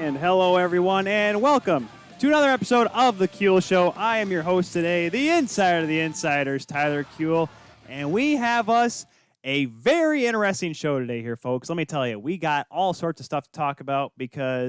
And hello, everyone, and welcome to another episode of The Kuehl Show. I am your host today, the insider of the insiders, Tyler Kuehl, and we have us a very interesting show today here, folks. Let me tell you, we got all sorts of stuff to talk about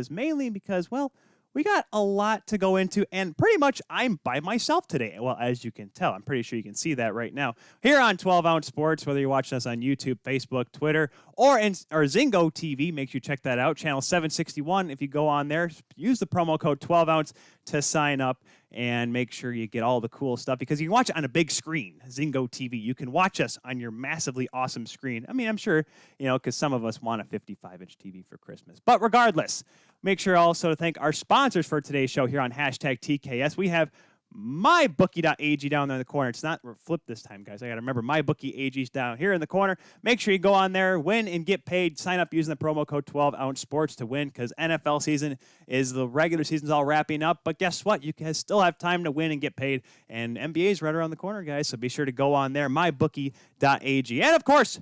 mainly because, well, we got a lot to go into, and pretty much I'm by myself today. Well, as you can tell, I'm pretty sure you can see that right now. Here on 12 Ounce Sports, whether you're watching us on YouTube, Facebook, Twitter, or Zingo TV, make sure you check that out. Channel 761, if you go on there, use the promo code 12 Ounce to sign up and make sure you get all the cool stuff because you can watch it on a big screen, Zingo TV. You can watch us on your massively awesome screen. I mean, I'm sure, because some of us want a 55-inch TV for Christmas. But regardless, make sure also to thank our sponsors for today's show here on hashtag TKS. We have mybookie.ag down there in the corner. It's not flipped this time, guys. I got to remember mybookie.ag is down here in the corner. Make sure you go on there, win and get paid. Sign up using the promo code 12Ounce Sports to win because NFL season the regular season's all wrapping up. But guess what? You can still have time to win and get paid. And NBA is right around the corner, guys. So be sure to go on there, mybookie.ag. And of course,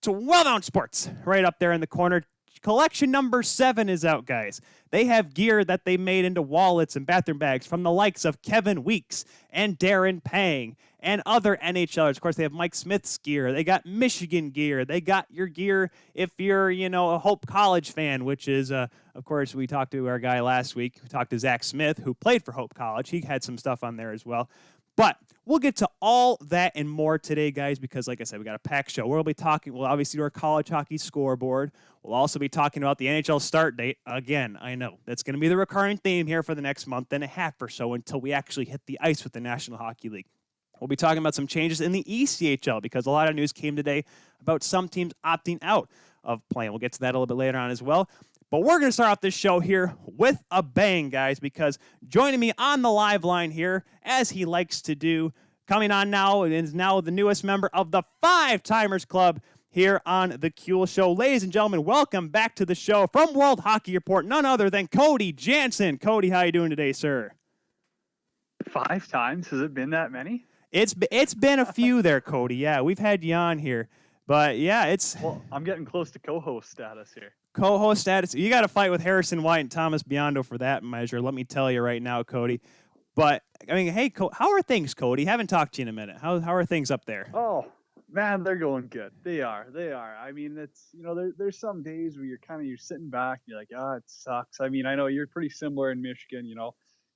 12Ounce Sports right up there in the corner. Collection number 7 is out, guys. They have gear that they made into wallets and bathroom bags from the likes of Kevin Weeks and Darren Pang and other NHLers. Of course, they have Mike Smith's gear. They got Michigan gear. They got your gear if you're, a Hope College fan, which is, of course, we talked to our guy last week. We talked to Zach Smith, who played for Hope College. He had some stuff on there as well. But we'll get to all that and more today, guys, because, like I said, we got a packed show. We'll obviously do our college hockey scoreboard. We'll also be talking about the NHL start date. Again, I know that's going to be the recurring theme here for the next month and a half or so until we actually hit the ice with the National Hockey League. We'll be talking about some changes in the ECHL because a lot of news came today about some teams opting out of playing. We'll get to that a little bit later on as well. But we're going to start off this show here with a bang, guys, because joining me on the live line here, as he likes to do, coming on now, and is now the newest member of the Five Timers Club here on The Kuehl Show. Ladies and gentlemen, welcome back to the show from World Hockey Report, none other than Cody Janzen. Cody, how you doing today, sir? 5 times? Has it been that many? It's been a few there, Cody. Yeah, we've had you on here. But, yeah, Well, I'm getting close to co-host status here. Co-host status. You got to fight with Harrison White and Thomas Biondo for that measure. Let me tell you right now, Cody. But, I mean, hey, how are things, Cody? Haven't talked to you in a minute. How are things up there? Oh, man, they're going good. They are. I mean, it's, there's some days where you're sitting back and you're like, it sucks. I mean, I know you're pretty similar in Michigan,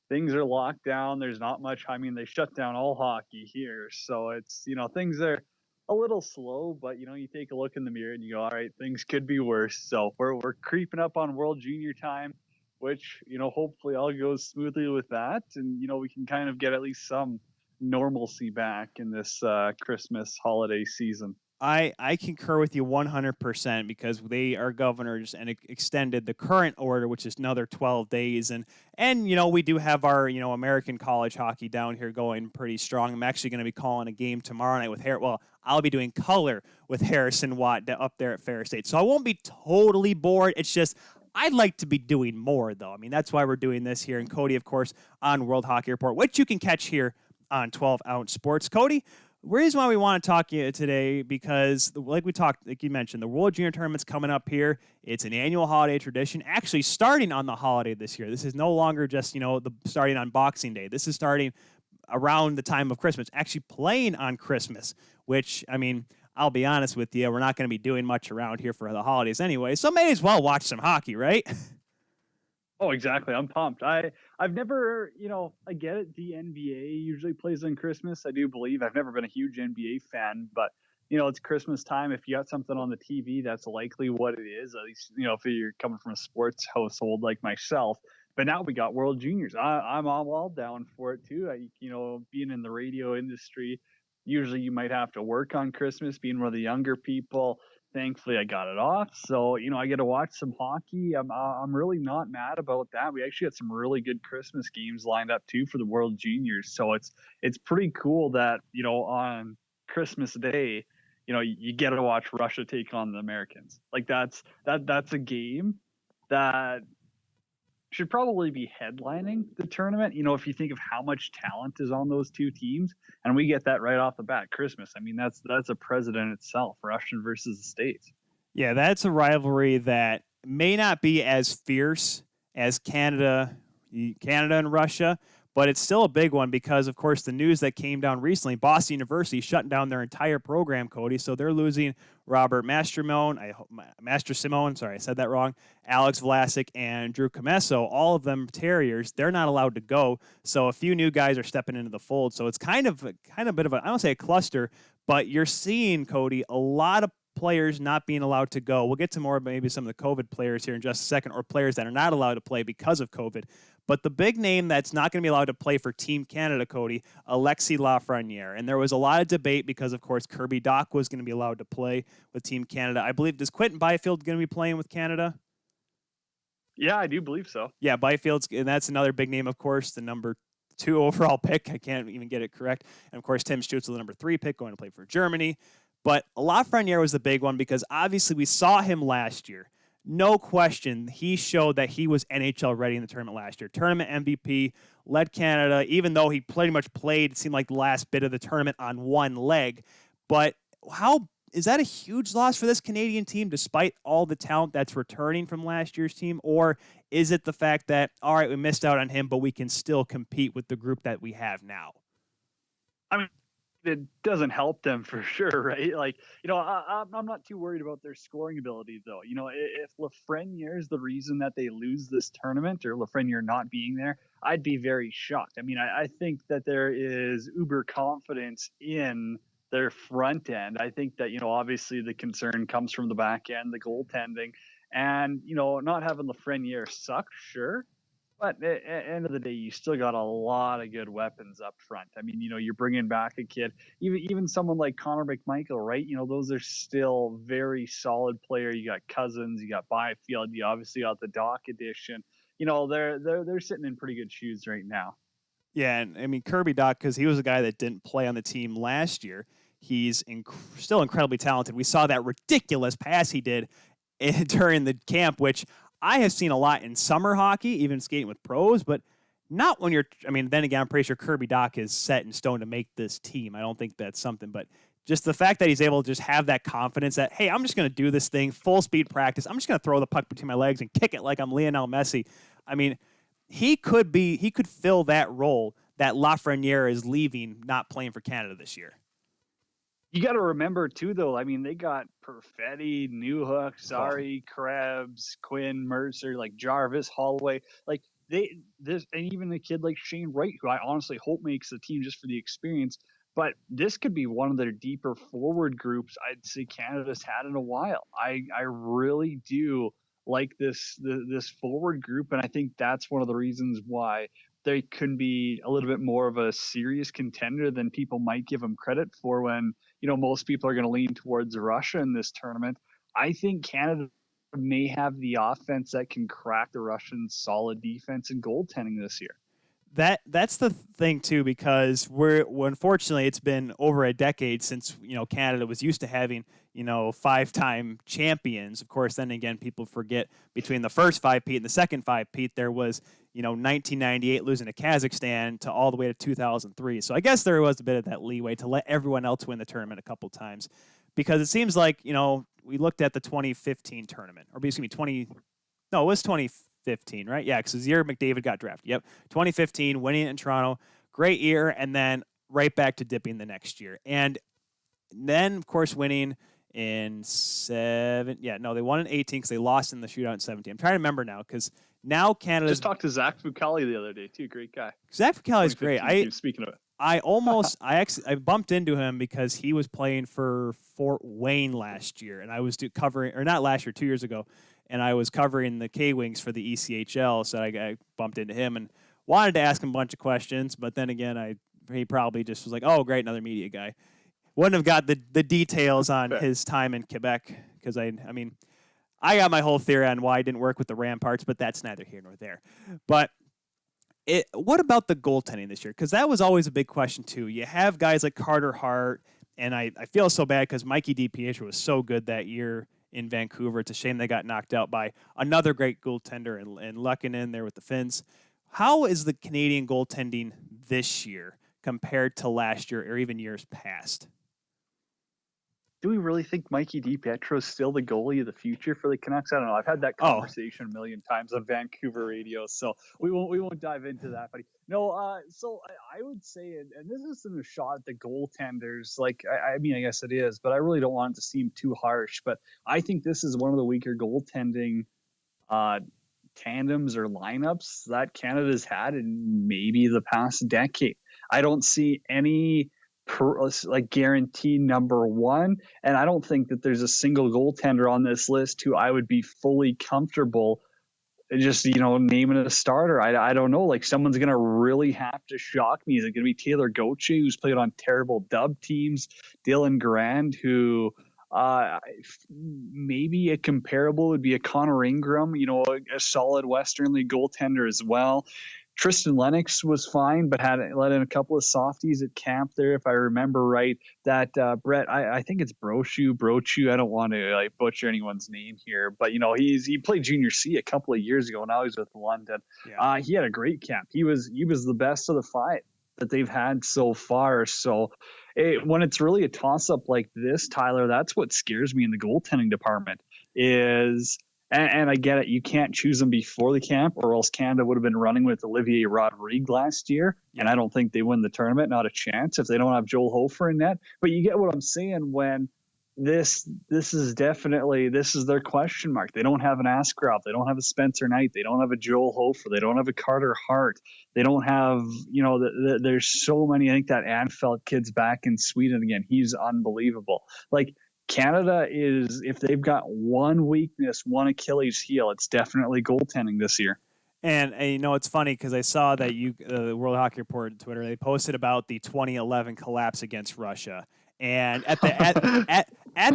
Things are locked down. There's not much. I mean, they shut down all hockey here. So it's, things are a little slow, but you take a look in the mirror and you go, all right, things could be worse. So we're creeping up on World Junior time, which hopefully all goes smoothly with that, and we can kind of get at least some normalcy back in this Christmas holiday season. I concur with you 100% because our governors and extended the current order, which is another 12 days. And we do have our, American college hockey down here going pretty strong. I'm actually going to be calling a game tomorrow night with I'll be doing color with Harrison Watt up there at Fair State. So I won't be totally bored. It's just I'd like to be doing more, though. I mean, that's why we're doing this here. And Cody, of course, on World Hockey Report, which you can catch here on 12-Ounce Sports. Cody, the reason why we want to talk to you today because, like you mentioned, the World Junior Tournament's coming up here. It's an annual holiday tradition, actually starting on the holiday this year. This is no longer just, starting on Boxing Day. This is starting around the time of Christmas, actually playing on Christmas, which, I mean, I'll be honest with you, we're not going to be doing much around here for the holidays anyway, so may as well watch some hockey, right? Oh, exactly. I'm pumped. I've never, I get it. The NBA usually plays on Christmas. I do believe. I've never been a huge NBA fan, but, it's Christmas time. If you got something on the TV, that's likely what it is. At least, if you're coming from a sports household like myself. But now we got World Juniors. I'm all down for it too. Being in the radio industry, usually you might have to work on Christmas, being one of the younger people. Thankfully, I got it off. So, I get to watch some hockey. I'm really not mad about that. We actually had some really good Christmas games lined up, too, for the World Juniors. So it's pretty cool that, on Christmas Day, you get to watch Russia take on the Americans. Like, that's a game that should probably be headlining the tournament. If you think of how much talent is on those two teams, and we get that right off the bat, Christmas. I mean, that's a precedent itself, Russian versus the States. Yeah, that's a rivalry that may not be as fierce as Canada and Russia. But it's still a big one because, of course, the news that came down recently, Boston University shutting down their entire program, Cody. So they're losing Robert Master-Simone, sorry, I said that wrong, Alex Vlasic, and Drew Comesso, all of them Terriers. They're not allowed to go. So a few new guys are stepping into the fold. So it's kind of a bit of a, I don't say a cluster, but you're seeing, Cody, a lot of players not being allowed to go. We'll get to more maybe some of the COVID players here in just a second, or players that are not allowed to play because of COVID. But the big name that's not going to be allowed to play for Team Canada, Cody, Alexis Lafreniere. And there was a lot of debate because, of course, Kirby Dach was going to be allowed to play with Team Canada. I believe, is Quentin Byfield going to be playing with Canada? Yeah, I do believe so. Yeah, Byfield's, and that's another big name, of course, the number 2 overall pick. I can't even get it correct. And, of course, Tim Stützle, the number 3 pick, going to play for Germany. But Lafreniere was the big one because, obviously, we saw him last year. No question, he showed that he was NHL ready in the tournament last year. Tournament MVP, led Canada, even though he pretty much played, it seemed like the last bit of the tournament on one leg. But how is that a huge loss for this Canadian team, despite all the talent that's returning from last year's team? Or is it the fact that, all right, we missed out on him, but we can still compete with the group that we have now? I mean, it doesn't help them for sure, right? Like, I'm not too worried about their scoring ability, though. If Lafreniere is the reason that they lose this tournament, or Lafreniere not being there, I'd be very shocked. I mean, I think that there is uber confidence in their front end. I think that, obviously the concern comes from the back end, the goaltending, and, not having Lafreniere suck, sure. But at the end of the day, you still got a lot of good weapons up front. I mean, you're bringing back a kid, even someone like Connor McMichael, right? Those are still very solid player. You got Cousins, you got Byfield, you obviously got the Dach edition. They're sitting in pretty good shoes right now. Yeah, and I mean Kirby Dach, because he was a guy that didn't play on the team last year. He's still incredibly talented. We saw that ridiculous pass he did during the camp, which I have seen a lot in summer hockey, even skating with pros, but not when then again, I'm pretty sure Kirby Dach is set in stone to make this team. I don't think that's something, but just the fact that he's able to just have that confidence that, hey, I'm just going to do this thing, full speed practice. I'm just going to throw the puck between my legs and kick it like I'm Lionel Messi. I mean, he could fill that role that Lafreniere is leaving, not playing for Canada this year. You got to remember, too, though, I mean, they got Perfetti, Newhook, Zari, Krebs, Quinn, Mercer, like Jarvis, Holloway. Like, and even a kid like Shane Wright, who I honestly hope makes the team just for the experience. But this could be one of their deeper forward groups I'd say Canada's had in a while. I really do like this forward group, and I think that's one of the reasons why they can be a little bit more of a serious contender than people might give them credit for when, most people are going to lean towards Russia in this tournament. I think Canada may have the offense that can crack the Russians' solid defense and goaltending this year. That's the thing too, because unfortunately it's been over a decade since Canada was used to having 5-time champions. Of course, then again, people forget between the first 5-peat and the second 5-peat there was 1998 losing to Kazakhstan to all the way to 2003. So I guess there was a bit of that leeway to let everyone else win the tournament a couple times, because it seems like we looked at the 2015 tournament, or excuse me, it was 2015, right? Yeah, because the year McDavid got drafted. Yep, 2015, winning it in Toronto, great year, and then right back to dipping the next year, and then of course winning in they won in 18 because they lost in the shootout in 17. I'm trying to remember now because now Canada just talked to Zach Fucali the other day too. Great guy. Zach Fucali is great. Speaking of it, I bumped into him because he was playing for Fort Wayne last year, and I was covering, or not last year, 2 years ago, and I was covering the K-Wings for the ECHL, so I bumped into him and wanted to ask him a bunch of questions, but then again, he probably just was like, oh, great, another media guy. Wouldn't have got the details on his time in Quebec, because I got my whole theory on why I didn't work with the Ramparts, but that's neither here nor there. But what about the goaltending this year? Because that was always a big question too. You have guys like Carter Hart, and I feel so bad because Mikey DiPietro was so good that year in Vancouver. It's a shame they got knocked out by another great goaltender and Luckinen there with the Finns. How is the Canadian goaltending this year compared to last year or even years past? do we really think Mikey DiPietro is still the goalie of the future for the Canucks? I don't know. I've had that conversation a million times on Vancouver radio, so we won't dive into that. But no, so I would say, and this isn't a shot at the goaltenders. Like, I mean, I guess it is, but I really don't want it to seem too harsh. But I think this is one of the weaker goaltending tandems or lineups that Canada's had in maybe the past decade. I don't see any guaranteed number one, and I don't think that there's a single goaltender on this list who I would be fully comfortable just naming a starter. I don't know. Like, someone's gonna really have to shock me. Is it gonna be Taylor Gauthier, who's played on terrible dub teams, Dylan Grand, who maybe a comparable would be a Connor Ingram, a solid Western League goaltender as well. Tristan Lennox was fine, but had let in a couple of softies at camp there, if I remember right. That Brett, I think it's Brochu. I don't want to butcher anyone's name here, but he played Junior C a couple of years ago. Now he's with London. Yeah. He had a great camp. He was the best of the five that they've had so far. So when it's really a toss-up like this, Tyler, that's what scares me in the goaltending department is, and I get it, you can't choose them before the camp, or else Canada would have been running with Olivier Rodrigue last year, and I don't think they win the tournament, not a chance, if they don't have Joel Hofer in net. But you get what I'm saying when this is their question mark. They don't have an Askarov. They don't have a Spencer Knight. They don't have a Joel Hofer. They don't have a Carter Hart. They don't have, there's so many. I think that Anfeld kid's back in Sweden again. He's unbelievable. Like, Canada is, if they've got one weakness, one Achilles heel, it's definitely goaltending this year. And it's funny because I saw that the World Hockey Report on Twitter, they posted about the 2011 collapse against Russia. And at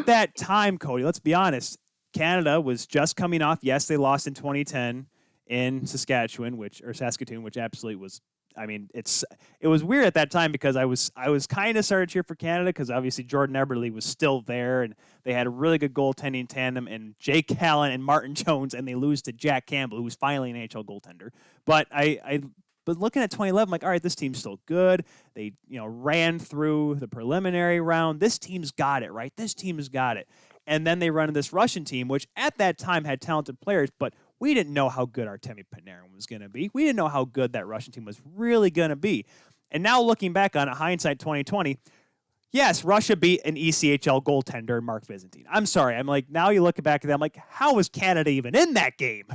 that time, Cody, let's be honest, Canada was just coming off. Yes, they lost in 2010 in Saskatoon, which absolutely was. I mean, it was weird at that time because I was kind of started to cheer for Canada because obviously Jordan Eberle was still there and they had a really good goaltending tandem and Jake Callan and Martin Jones, and they lose to Jack Campbell, who was finally an NHL goaltender. But But looking at 2011, like, all right, this team's still good. They, ran through the preliminary round. This team's got it, right? This team has got it. And then they run into this Russian team, which at that time had talented players, but we didn't know how good Artemi Panarin was going to be. We didn't know how good that Russian team was really going to be. And now looking back on it, hindsight 2020, yes, Russia beat an ECHL goaltender, Mark Byzantine. I'm sorry. I'm like, now you look back at that, I'm like, how was Canada even in that game?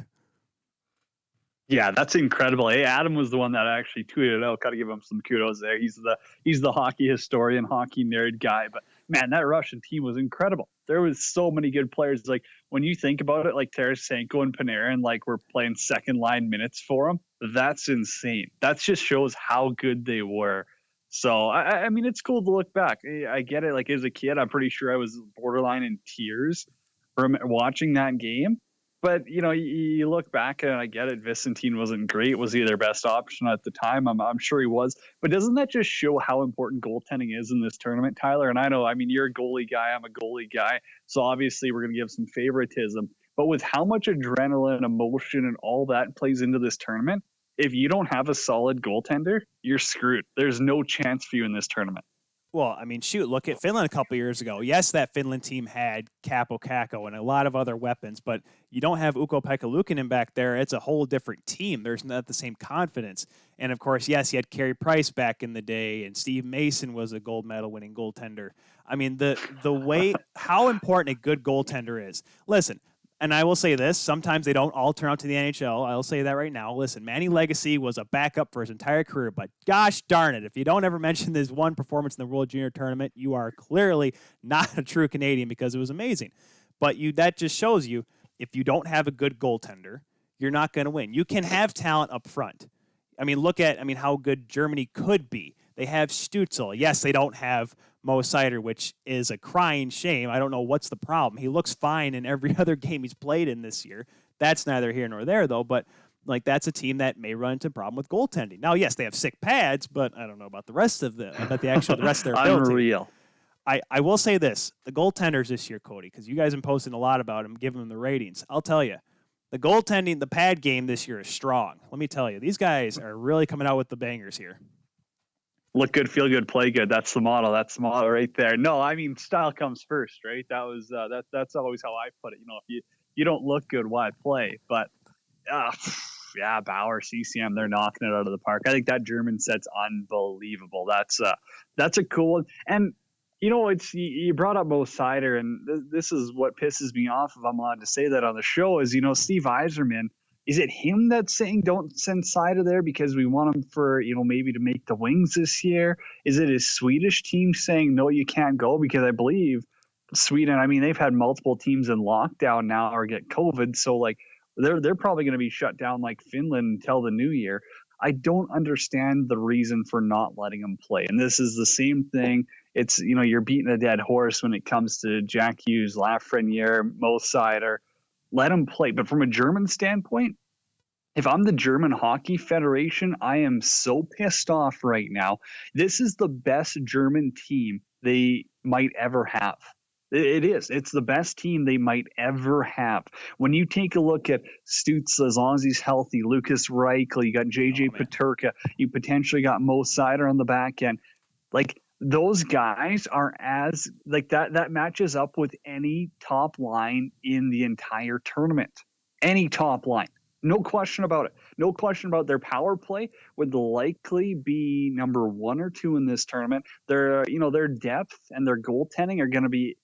Yeah, that's incredible. Hey, Adam was the one that actually tweeted it out. Got to give him some kudos there. He's the hockey historian, hockey nerd guy. But man, that Russian team was incredible. There was so many good players. Like, when you think about it, like Tarasenko and Panarin, like, were playing second line minutes for them. That's insane. That just shows how good they were. So I mean, it's cool to look back. I get it. Like, as a kid, I'm pretty sure I was borderline in tears from watching that game. But, you look back and I get it. Vicentine wasn't great. Was he their best option at the time? I'm sure he was. But doesn't that just show how important goaltending is in this tournament, Tyler? And I know, I mean, you're a goalie guy. I'm a goalie guy. So obviously we're going to give some favoritism. But with how much adrenaline, emotion, and all that plays into this tournament, if you don't have a solid goaltender, you're screwed. There's no chance for you in this tournament. Well, I mean, shoot, look at Finland a couple years ago. Yes, that Finland team had Capo Kakko and a lot of other weapons, but you don't have Ukko-Pekka Luukkonen back there. It's a whole different team. There's not the same confidence. And, of course, yes, you had Carey Price back in the day, and Steve Mason was a gold medal winning goaltender. I mean, the way how important a good goaltender is. Listen, and I will say this, sometimes they don't all turn out to the NHL. I'll say that right now. Listen, Manny Legacy was a backup for his entire career, but gosh darn it, if you don't ever mention this one performance in the World Junior Tournament, you are clearly not a true Canadian because it was amazing. But that just shows you, if you don't have a good goaltender, you're not going to win. You can have talent up front. I mean, look at how good Germany could be. They have Stützle. Yes, they don't have Mo Seider, which is a crying shame. I don't know what's the problem. He looks fine in every other game he's played in this year. That's neither here nor there, though. But that's a team that may run into a problem with goaltending. Now, yes, they have sick pads, but I don't know about the rest of the rest of their ability. Unreal. I will say this: the goaltenders this year, Cody, because you guys have been posting a lot about them, giving them the ratings. I'll tell you, the goaltending, the pad game this year is strong. Let me tell you, these guys are really coming out with the bangers here. Look good, feel good, play good. That's the model. That's the model right there. No, I mean style comes first, right? That was that's always how I put it. If you don't look good, why play? But uh, yeah, Bauer, CCM, they're knocking it out of the park. I think that German set's unbelievable. That's a cool one. And it's you brought up Mo Seider, and this is what pisses me off, if I'm allowed to say that on the show, is Steve Yzerman. Is it him that's saying don't send Seider there because we want him for maybe to make the Wings this year? Is it his Swedish team saying no, you can't go? Because I believe Sweden, I mean, they've had multiple teams in lockdown now or get COVID, so like they're probably going to be shut down like Finland until the new year. I don't understand the reason for not letting him play. And this is the same thing. It's, you're beating a dead horse when it comes to Jack Hughes, Lafreniere, Mo Seider. Let him play. But from a German standpoint, if I'm the German Hockey Federation, I am so pissed off right now. This is the best German team they might ever have. It is. It's the best team they might ever have. When you take a look at Stutz, as long as he's healthy, Lucas Reichel, you got JJ Peterka, you potentially got Mo Seider on the back end. Like, those guys are that matches up with any top line in the entire tournament. Any top line. No question about it. No question about their power play would likely be number 1 or 2 in this tournament. Their depth and their goaltending are going to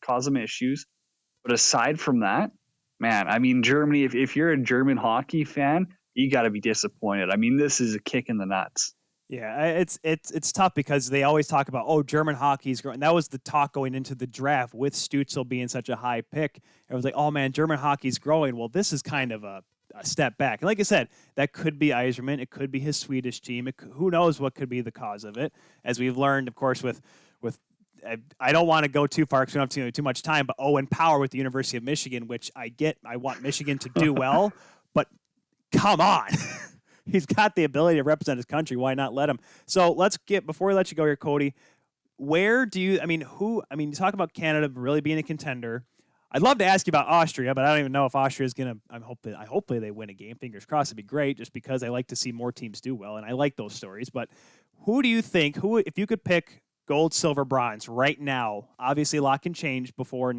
cause them issues. But aside from that, man, I mean, Germany, if you're a German hockey fan, you got to be disappointed. I mean, this is a kick in the nuts. Yeah, it's tough because they always talk about, German hockey's growing. That was the talk going into the draft with Stützle being such a high pick. It was like, oh man, German hockey's growing. Well, this is kind of a step back. And like I said, that could be Yzerman. It could be his Swedish team. Who knows what could be the cause of it? As we've learned, of course, with I don't want to go too far because we don't have too much time, but Owen Power with the University of Michigan, which I want Michigan to do well, but come on. He's got the ability to represent his country. Why not let him? So before we let you go here, Cody, you talk about Canada really being a contender. I'd love to ask you about Austria, but I don't even know if Austria is going to, hopefully they win a game. Fingers crossed. It'd be great just because I like to see more teams do well, and I like those stories. But who do you think, if you could pick gold, silver, bronze right now, obviously a lot can change before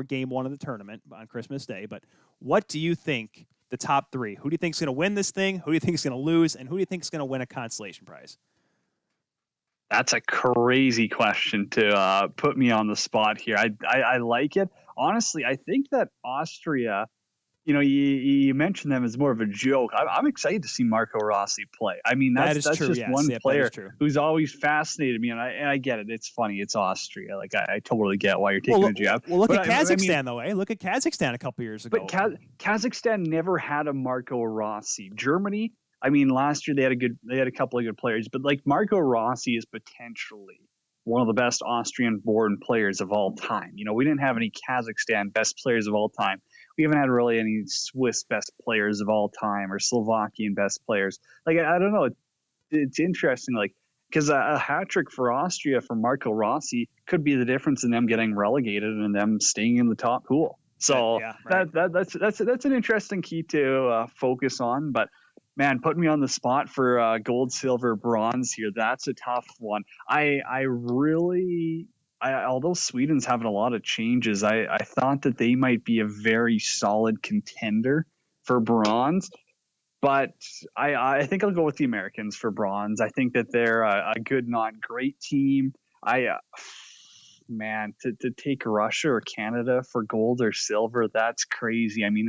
game 1 of the tournament on Christmas Day, but what do you think the top 3? Who do you think is going to win this thing? Who do you think is going to lose? And who do you think is going to win a consolation prize? That's a crazy question to put me on the spot here. I like it. Honestly, I think that Austria, you mentioned them as more of a joke. I'm excited to see Marco Rossi play. I mean, that's true, just yes. one player true. who's always fascinated me, and I get it. It's funny. It's Austria. Like I totally get why you're taking a jab. Well, look at Kazakhstan though. Look at Kazakhstan a couple years ago. But Kazakhstan never had a Marco Rossi. Germany, I mean, last year they had a couple of good players, but like Marco Rossi is potentially one of the best Austrian-born players of all time. We didn't have any Kazakhstan best players of all time. We haven't had really any Swiss best players of all time or Slovakian best players. Like, I don't know. It's interesting, like, because a hat trick for Austria from Marco Rossi could be the difference in them getting relegated and them staying in the top pool. So right. that's an interesting key to focus on. But man, putting me on the spot for gold, silver, bronze here, that's a tough one. Although Sweden's having a lot of changes, I thought that they might be a very solid contender for bronze. But I think I'll go with the Americans for bronze. I think that they're a good, not great team. To take Russia or Canada for gold or silver, that's crazy. I mean,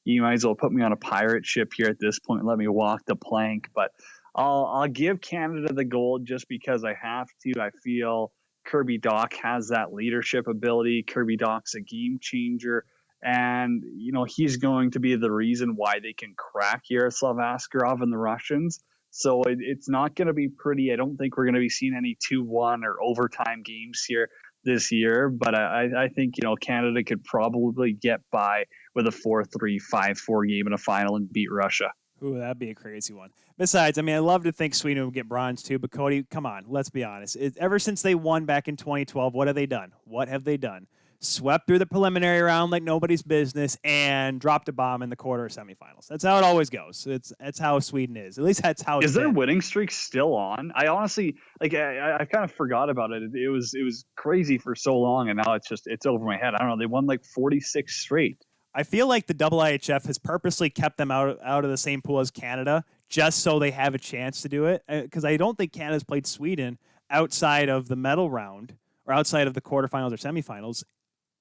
you might as well put me on a pirate ship here at this point. Let me walk the plank. But I'll give Canada the gold just because I have to. I feel Kirby Dach has that leadership ability. Kirby Dach's a game changer. And, he's going to be the reason why they can crack Yaroslav Askarov and the Russians. So it's not going to be pretty. I don't think we're going to be seeing any 2-1 or overtime games here this year. But I think, Canada could probably get by with a 4-3, 5-4 game in a final and beat Russia. Ooh, that'd be a crazy one. Besides, I love to think Sweden would get bronze too, but Cody, come on, let's be honest. Ever since they won back in 2012, what have they done? swept through the preliminary round like nobody's business, and dropped a bomb in the quarter semifinals. That's how it always goes. That's how Sweden is. At least that's how it's Is their been. winning streak still on? I honestly I kind of forgot about it. It was crazy for so long, and now it's over my head. I don't know. They won like 46 straight. I feel like the IIHF has purposely kept them out of the same pool as Canada just so they have a chance to do it. Because I don't think Canada's played Sweden outside of the medal round or outside of the quarterfinals or semifinals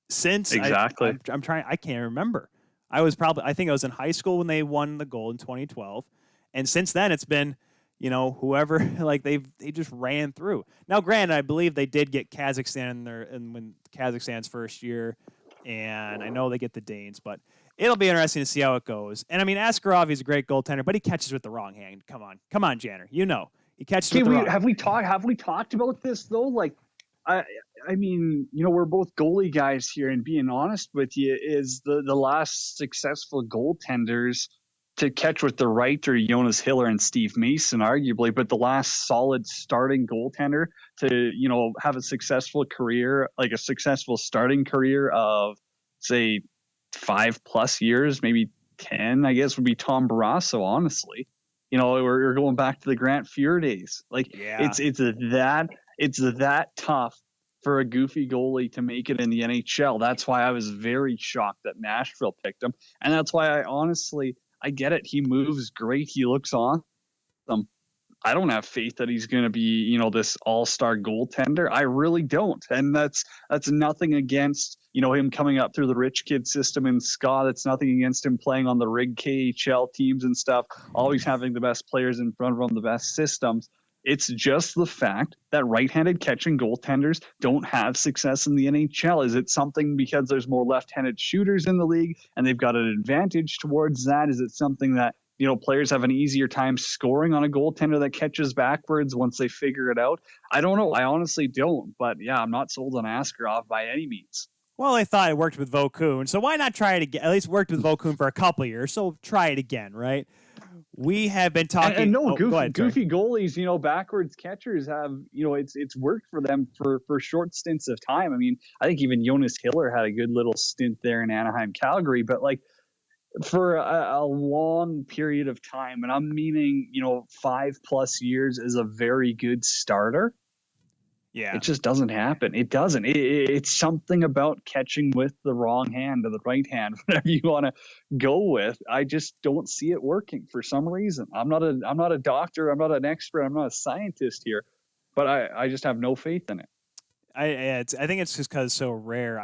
since. Exactly. I'm trying. I can't remember. I think I was in high school when they won the gold in 2012, and since then it's been, whoever like they just ran through. Now, granted, I believe they did get Kazakhstan in there, and when Kazakhstan's first year. And I know they get the Danes, but it'll be interesting to see how it goes. And I mean, Askarov, he's a great goaltender, but he catches with the wrong hand. Come on, Janner. He catches with the wrong. Have we talked about this though? Like, I mean, we're both goalie guys here, and being honest with you, is the last successful goaltenders to catch with the right are Jonas Hiller and Steve Mason, arguably, but the last solid starting goaltender to, have a successful career, like a successful starting career of, say, 5+ years, maybe 10, I guess, would be Tom Barrasso, honestly. We're going back to the Grant Fuhr days. Like, yeah. It's that tough for a goofy goalie to make it in the NHL. That's why I was very shocked that Nashville picked him. And that's why I get it. He moves great. He looks awesome. I don't have faith that he's going to be, this all-star goaltender. I really don't. And that's nothing against, him coming up through the rich kid system in Scott. It's nothing against him playing on the rig KHL teams and stuff, always having the best players in front of him, the best systems. It's just the fact that right-handed catching goaltenders don't have success in the NHL. Is it something because there's more left-handed shooters in the league and they've got an advantage towards that? Is it something that, players have an easier time scoring on a goaltender that catches backwards once they figure it out? I don't know. I honestly don't. But, yeah, I'm not sold on Askarov by any means. Well, I thought it worked with Vokun, so why not try it again? At least worked with Vokun for a couple of years, so try it again, right? We have been talking. Goofy goalies, backwards catchers have, it's worked for them for short stints of time. I mean, I think even Jonas Hiller had a good little stint there in Anaheim, Calgary, but like for a long period of time, and I'm meaning, 5+ years is a very good starter. Yeah, it just doesn't happen. It doesn't. It's something about catching with the wrong hand or the right hand, whatever you want to go with. I just don't see it working for some reason. I'm not a doctor. I'm not an expert. I'm not a scientist here, but I just have no faith in it. I think it's just because it's so rare.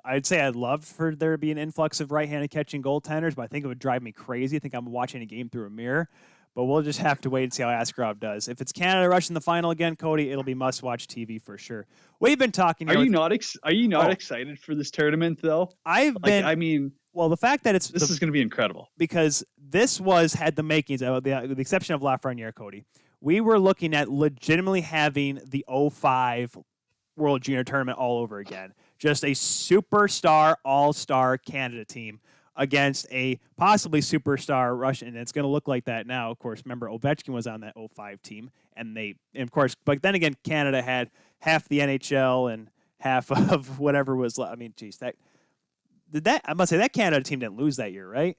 I'd say I'd love for there to be an influx of right-handed catching goaltenders, but I think it would drive me crazy. I think I'm watching a game through a mirror. But we'll just have to wait and see how Askarov does. If it's Canada rushing the final again, Cody, it'll be must-watch TV for sure. We've been talking. Are you not excited for this tournament though? Well, the fact that this is going to be incredible because this had the makings of the exception of Lafreniere, Cody. We were looking at legitimately having the 05 World Junior Tournament all over again. Just a superstar, all-star Canada team against a possibly superstar Russian, and it's going to look like that now. Of course, remember Ovechkin was on that 05 team, and of course, but then again, Canada had half the NHL and half of whatever was left. I mean, geez, I must say that Canada team didn't lose that year, right?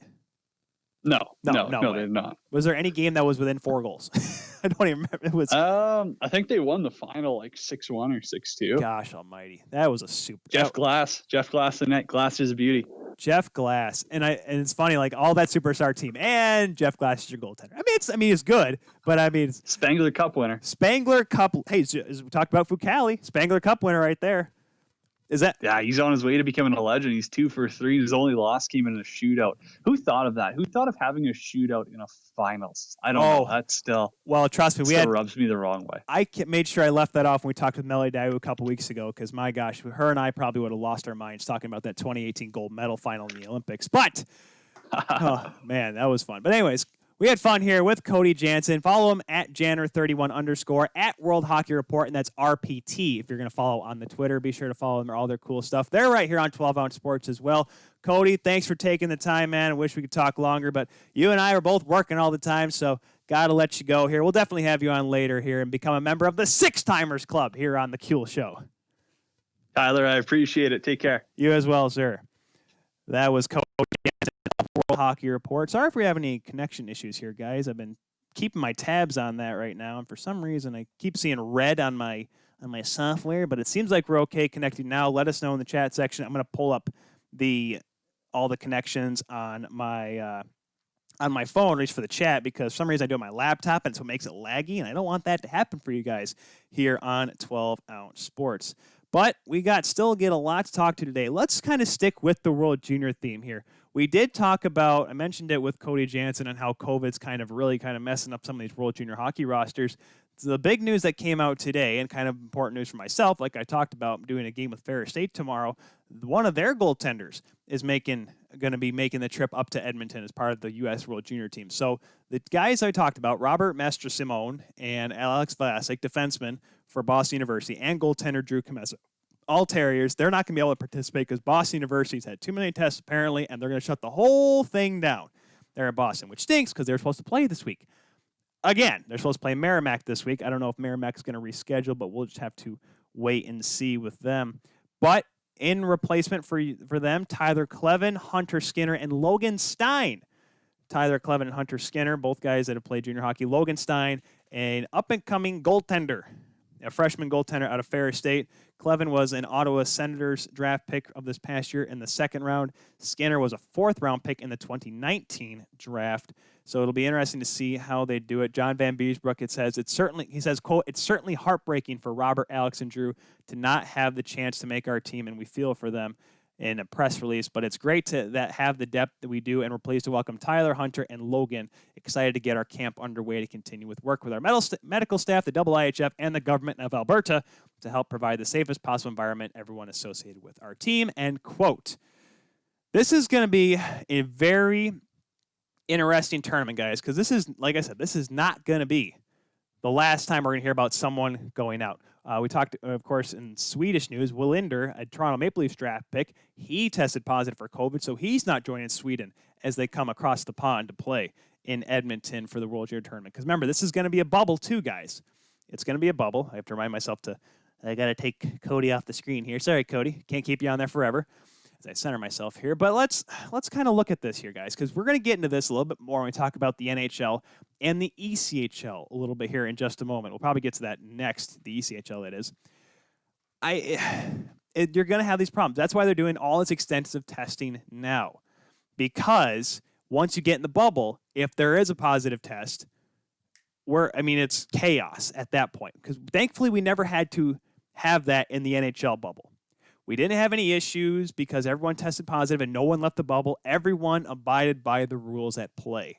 No, they did not. Was there any game that was within 4 goals? I don't even remember. It was. I think they won the final like 6-1 or 6-2. Gosh almighty, that was a super. Jeff Glass the net. Glass is a beauty. Jeff Glass, and it's funny, like all that superstar team, and Jeff Glass is your goaltender. It's good, but it's Spangler Cup winner. Spangler Cup. Hey, as we talked about Fucali, Spangler Cup winner right there. Is that? Yeah, he's on his way to becoming a legend. He's 2 for 3. His only loss came in a shootout. Who thought of that? Who thought of having a shootout in a finals? I don't know. That's still. Well, trust me, rubs me the wrong way. I made sure I left that off when we talked with Melly Dayu a couple weeks ago because my gosh, her and I probably would have lost our minds talking about that 2018 gold medal final in the Olympics. But oh man, that was fun. But anyways. We had fun here with Cody Janzen. Follow him at Janner31_ at World Hockey Report, and that's RPT. If you're going to follow on the Twitter, be sure to follow them or all their cool stuff. They're right here on 12 Ounce Sports as well. Cody, thanks for taking the time, man. I wish we could talk longer, but you and I are both working all the time, so got to let you go here. We'll definitely have you on later here and become a member of the Six Timers Club here on the Kuehl Show. Tyler, I appreciate it. Take care. You as well, sir. That was Cody Janzen, World Hockey Report. Sorry if we have any connection issues here, guys. I've been keeping my tabs on that right now, and for some reason I keep seeing red on my software, but it seems like we're okay connecting now. Let us know in the chat section. I'm going to pull up all the connections on my phone, at least for the chat, because for some reason I do it on my laptop, and so it makes it laggy, and I don't want that to happen for you guys here on 12-Ounce Sports. But we still get a lot to talk to today. Let's kind of stick with the World Junior theme here. We did talk about, I mentioned it with Cody Janzen and how COVID's really messing up some of these World Junior hockey rosters. So the big news that came out today, and kind of important news for myself, like I talked about doing a game with Ferris State tomorrow, one of their goaltenders is going to be making the trip up to Edmonton as part of the U.S. World Junior team. So the guys I talked about, Robert Mastrosimone and Alex Vlasic, defenseman for Boston University, and goaltender Drew Comessa, all Terriers, they're not going to be able to participate because Boston University's had too many tests apparently, and they're going to shut the whole thing down there at Boston, which stinks because they're supposed to play this week. Again, they're supposed to play Merrimack this week. I don't know if Merrimack's going to reschedule, but we'll just have to wait and see with them. But in replacement for them, Tyler Clevin, Hunter Skinner, and Logan Stein. Tyler Clevin and Hunter Skinner, both guys that have played junior hockey. Logan Stein, an up-and-coming goaltender, a freshman goaltender out of Ferris State. Clevin was an Ottawa Senators draft pick of this past year in the second round. Skinner was a fourth-round pick in the 2019 draft. So it'll be interesting to see how they do it. John Van Beesbrook, he says, quote, "It's certainly heartbreaking for Robert, Alex, and Drew to not have the chance to make our team, and we feel for them," in a press release. But it's great to have the depth that we do, and we're pleased to welcome Tyler, Hunter, and Logan. Excited to get our camp underway to continue with work with our medical staff, the IIHF, and the government of Alberta to help provide the safest possible environment everyone associated with our team, end quote. This is going to be a very interesting tournament, guys, because this is, like I said, this is not going to be the last time we're going to hear about someone going out. We talked, of course, in Swedish news, Willander, a Toronto Maple Leafs draft pick, he tested positive for COVID, so he's not joining Sweden as they come across the pond to play in Edmonton for the World Junior Tournament. Because remember, this is going to be a bubble too, guys. It's going to be a bubble. I have to remind myself I got to take Cody off the screen here. Sorry, Cody. Can't keep you on there forever as I center myself here. But let's kind of look at this here, guys, because we're going to get into this a little bit more when we talk about the NHL and the ECHL a little bit here in just a moment. We'll probably get to that next, the ECHL that is. You're going to have these problems. That's why they're doing all this extensive testing now, because once you get in the bubble, if there is a positive test, it's chaos at that point, because thankfully we never had to have that in the NHL bubble. We didn't have any issues because everyone tested positive and no one left the bubble. Everyone abided by the rules at play.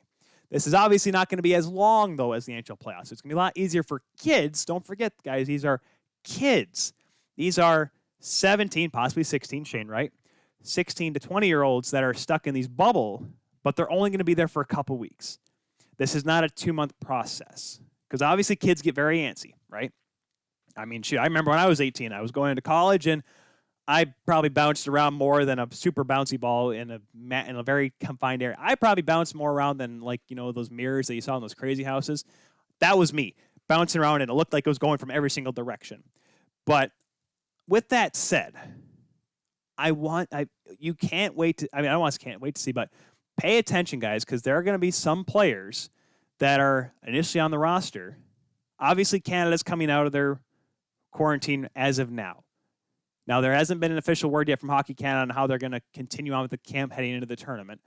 This is obviously not going to be as long, though, as the NHL playoffs. It's going to be a lot easier for kids. Don't forget, guys, these are kids. These are 17, possibly 16, Shane, right? 16 to 20-year-olds that are stuck in these bubble, but they're only going to be there for a couple weeks. This is not a 2-month process, because obviously kids get very antsy, right? I remember when I was 18, I was going into college, and I probably bounced around more than a super bouncy ball in a very confined area. I probably bounced more around than, those mirrors that you saw in those crazy houses. That was me, bouncing around, and it looked like it was going from every single direction. But with that said, I can't wait to see, but pay attention, guys, because there are going to be some players that are initially on the roster. Obviously, Canada's coming out of their quarantine as of now. Now, there hasn't been an official word yet from Hockey Canada on how they're going to continue on with the camp heading into the tournament.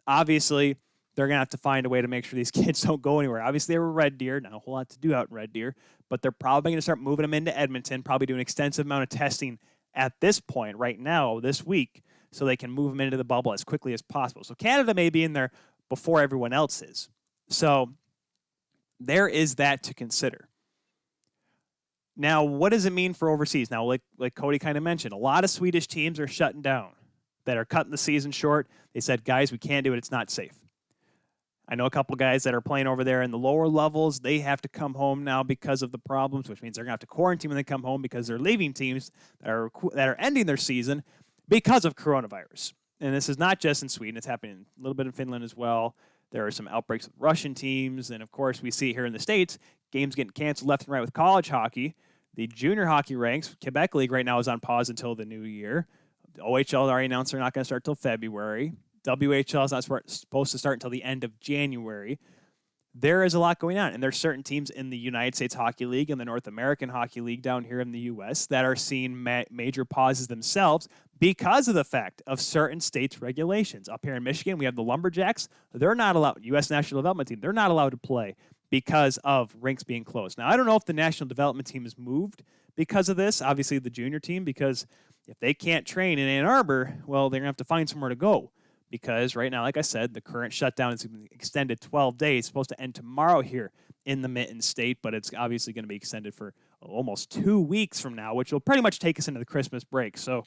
Obviously, they're going to have to find a way to make sure these kids don't go anywhere. Obviously, they were Red Deer. Not a whole lot to do out in Red Deer, but they're probably going to start moving them into Edmonton, probably do an extensive amount of testing at this point right now, this week, so they can move them into the bubble as quickly as possible. So Canada may be in there before everyone else is. So there is that to consider. Now, what does it mean for overseas? Now, like Cody kind of mentioned, a lot of Swedish teams are shutting down, that are cutting the season short. They said, guys, we can't do it. It's not safe. I know a couple guys that are playing over there in the lower levels. They have to come home now because of the problems, which means they're going to have to quarantine when they come home because they're leaving teams that are ending their season because of coronavirus. And this is not just in Sweden. It's happening a little bit in Finland as well. There are some outbreaks with Russian teams. And, of course, we see here in the States, games getting canceled left and right with college hockey The junior hockey ranks, Quebec League right now is on pause until the new year. The OHL already announced they're not going to start until February. WHL is not supposed to start until the end of January. There is a lot going on, and there's certain teams in the United States Hockey League and the North American Hockey League down here in the U.S. that are seeing major pauses themselves because of the fact of certain states' regulations. Up here in Michigan, we have the Lumberjacks. They're not allowed, U.S. National Development Team, they're not allowed to play because of rinks being closed. Now, I don't know if the National Development Team has moved because of this, obviously the junior team, because if they can't train in Ann Arbor, well, they're going to have to find somewhere to go. Because right now, like I said, the current shutdown is extended 12 days. It's supposed to end tomorrow here in the Mitten State, but it's obviously going to be extended for almost 2 weeks from now, which will pretty much take us into the Christmas break. So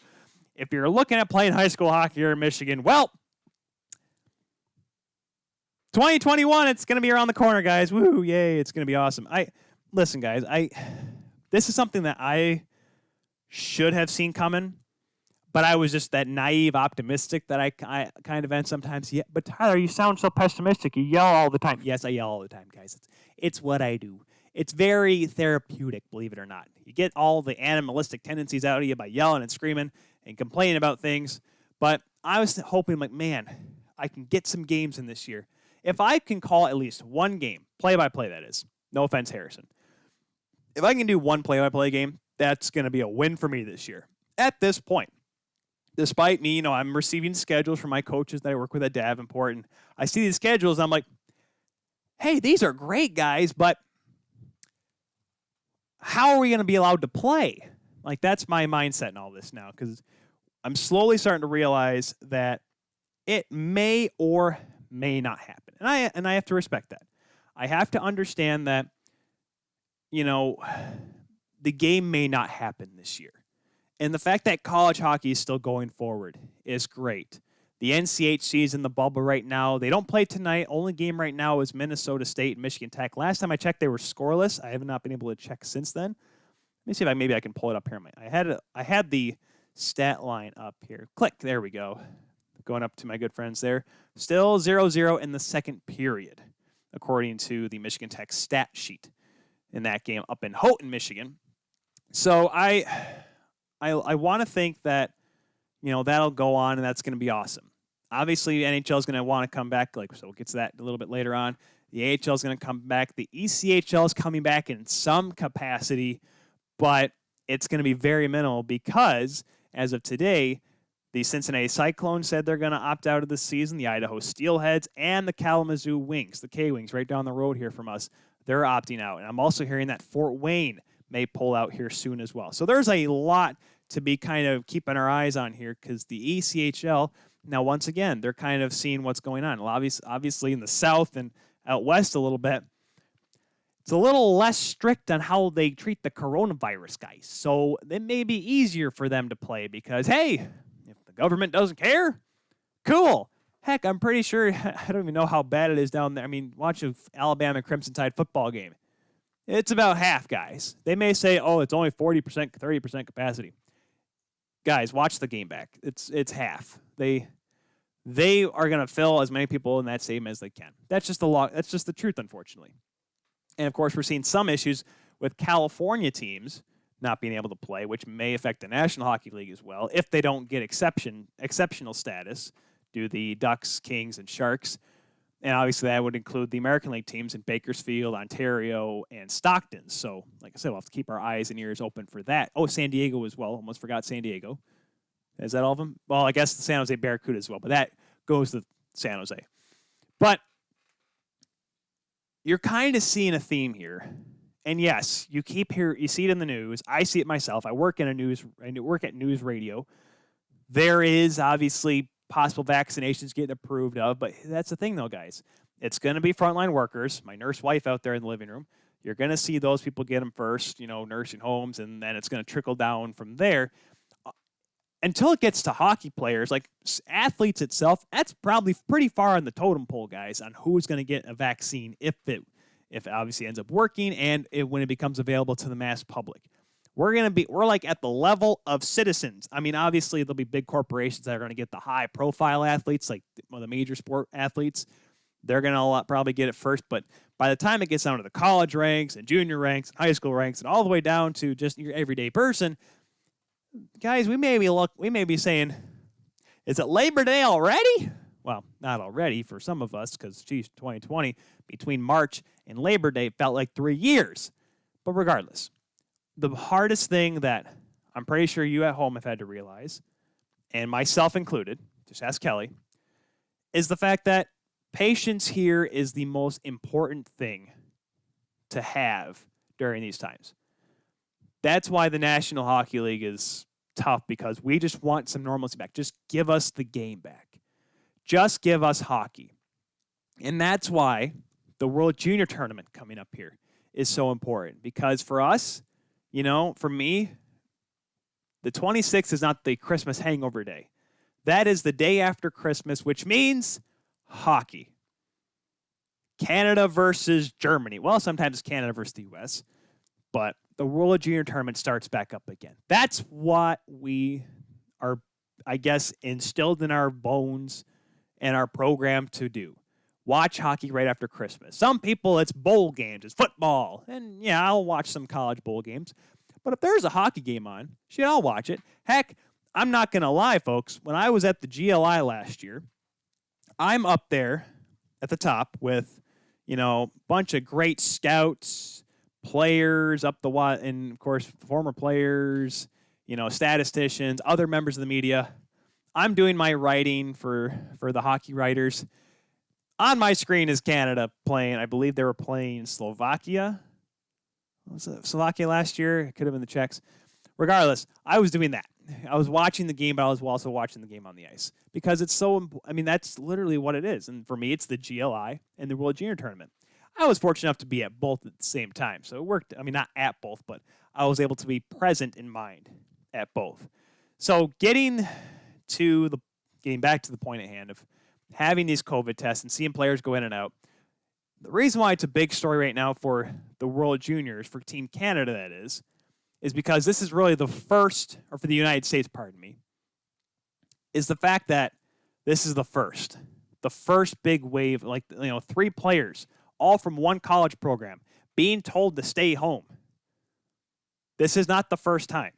if you're looking at playing high school hockey here in Michigan, well, 2021, it's going to be around the corner, guys. Woo, yay, it's going to be awesome. Listen, guys, this is something that I should have seen coming. But I was just that naive optimistic that I kind of am sometimes. Yeah, but Tyler, you sound so pessimistic. You yell all the time. Yes, I yell all the time, guys. It's what I do. It's very therapeutic, believe it or not. You get all the animalistic tendencies out of you by yelling and screaming and complaining about things. But I was hoping, like, man, I can get some games in this year. If I can call at least one game, play-by-play that is, no offense, Harrison. If I can do one play-by-play game, that's going to be a win for me this year. At this point. Despite me, I'm receiving schedules from my coaches that I work with at Davenport, and I see these schedules, and I'm like, hey, these are great, guys, but how are we going to be allowed to play? Like, that's my mindset in all this now, because I'm slowly starting to realize that it may or may not happen. And I have to respect that. I have to understand that, the game may not happen this year. And the fact that college hockey is still going forward is great. The NCHC is in the bubble right now. They don't play tonight. Only game right now is Minnesota State and Michigan Tech. Last time I checked, they were scoreless. I have not been able to check since then. Let me see if maybe I can pull it up here. I had the stat line up here. Click. There we go. Going up to my good friends there. Still 0-0 in the second period, according to the Michigan Tech stat sheet in that game up in Houghton, Michigan. So I want to think that, that'll go on and that's going to be awesome. Obviously, NHL is going to want to come back. So we'll get to that a little bit later on. The AHL is going to come back. The ECHL is coming back in some capacity, but it's going to be very minimal because, as of today, the Cincinnati Cyclones said they're going to opt out of the season. The Idaho Steelheads and the Kalamazoo Wings, the K-Wings right down the road here from us, they're opting out. And I'm also hearing that Fort Wayne may pull out here soon as well. So there's a lot to be kind of keeping our eyes on here because the ECHL, now once again, they're kind of seeing what's going on. Obviously in the South and out West a little bit, it's a little less strict on how they treat the coronavirus guys. So it may be easier for them to play because, hey, if the government doesn't care, cool. Heck, I'm pretty sure, I don't even know how bad it is down there. I mean, watch an Alabama Crimson Tide football game. It's about half, guys. They may say, oh, it's only 40%, 30% capacity. Guys, watch the game back. It's half. They are going to fill as many people in that stadium as they can. That's just the law. That's just the truth, unfortunately. And, of course, we're seeing some issues with California teams not being able to play, which may affect the National Hockey League as well if they don't get exceptional status due to the Ducks, Kings, and Sharks. And obviously that would include the American League teams in Bakersfield, Ontario, and Stockton. So, like I said, we'll have to keep our eyes and ears open for that. Oh, San Diego as well. Almost forgot San Diego. Is that all of them? Well, I guess the San Jose Barracuda as well, but that goes to San Jose. But you're kind of seeing a theme here. And yes, you see it in the news. I see it myself. I work at news radio. There is obviously possible vaccinations getting approved of, but that's the thing though, guys. It's going to be frontline workers, my nurse wife out there in the living room. You're going to see those people get them first, nursing homes, and then it's going to trickle down from there. Until it gets to hockey players, like athletes itself, that's probably pretty far on the totem pole, guys, on who's going to get a vaccine if it obviously ends up working and when it becomes available to the mass public. We're like at the level of citizens. I mean, obviously there'll be big corporations that are going to get the high profile athletes, like the major sport athletes. they're going to probably get it first. But by the time it gets down to the college ranks and junior ranks, and high school ranks, and all the way down to just your everyday person, guys, we may be saying, is it Labor Day already? Well, not already for some of us, because, geez, 2020, between March and Labor Day felt like 3 years. But regardless, the hardest thing that I'm pretty sure you at home have had to realize, and myself included, just ask Kelly, is the fact that patience here is the most important thing to have during these times. That's why the National Hockey League is tough, because we just want some normalcy back. Just give us the game back. Just give us hockey. And that's why the World Junior Tournament coming up here is so important, because for us, for me, the 26th is not the Christmas hangover day. That is the day after Christmas, which means hockey. Canada versus Germany. Well, sometimes it's Canada versus the U.S., but the World Junior Tournament starts back up again. That's what we are, I guess, instilled in our bones and our program to do. Watch hockey right after Christmas. Some people, it's bowl games, it's football. And yeah, I'll watch some college bowl games. But if there's a hockey game on, shit, I'll watch it. Heck, I'm not going to lie, folks. When I was at the GLI last year, I'm up there at the top with, a bunch of great scouts, players up the and of course, former players, statisticians, other members of the media. I'm doing my writing for the hockey writers. On my screen is Canada playing. I believe they were playing Slovakia. Was it Slovakia last year? It could have been the Czechs. Regardless, I was doing that. I was watching the game, but I was also watching the game on the ice, because it's so, that's literally what it is. And for me, it's the GLI and the World Junior Tournament. I was fortunate enough to be at both at the same time. So it worked. Not at both, but I was able to be present in mind at both. So getting back to the point at hand of having these COVID tests and seeing players go in and out, the reason why it's a big story right now for the World Juniors, for Team Canada, that is because this is really the first, or for the United States, pardon me, is the fact that this is the first big wave, 3 players, all from one college program, being told to stay home. This is not the first time.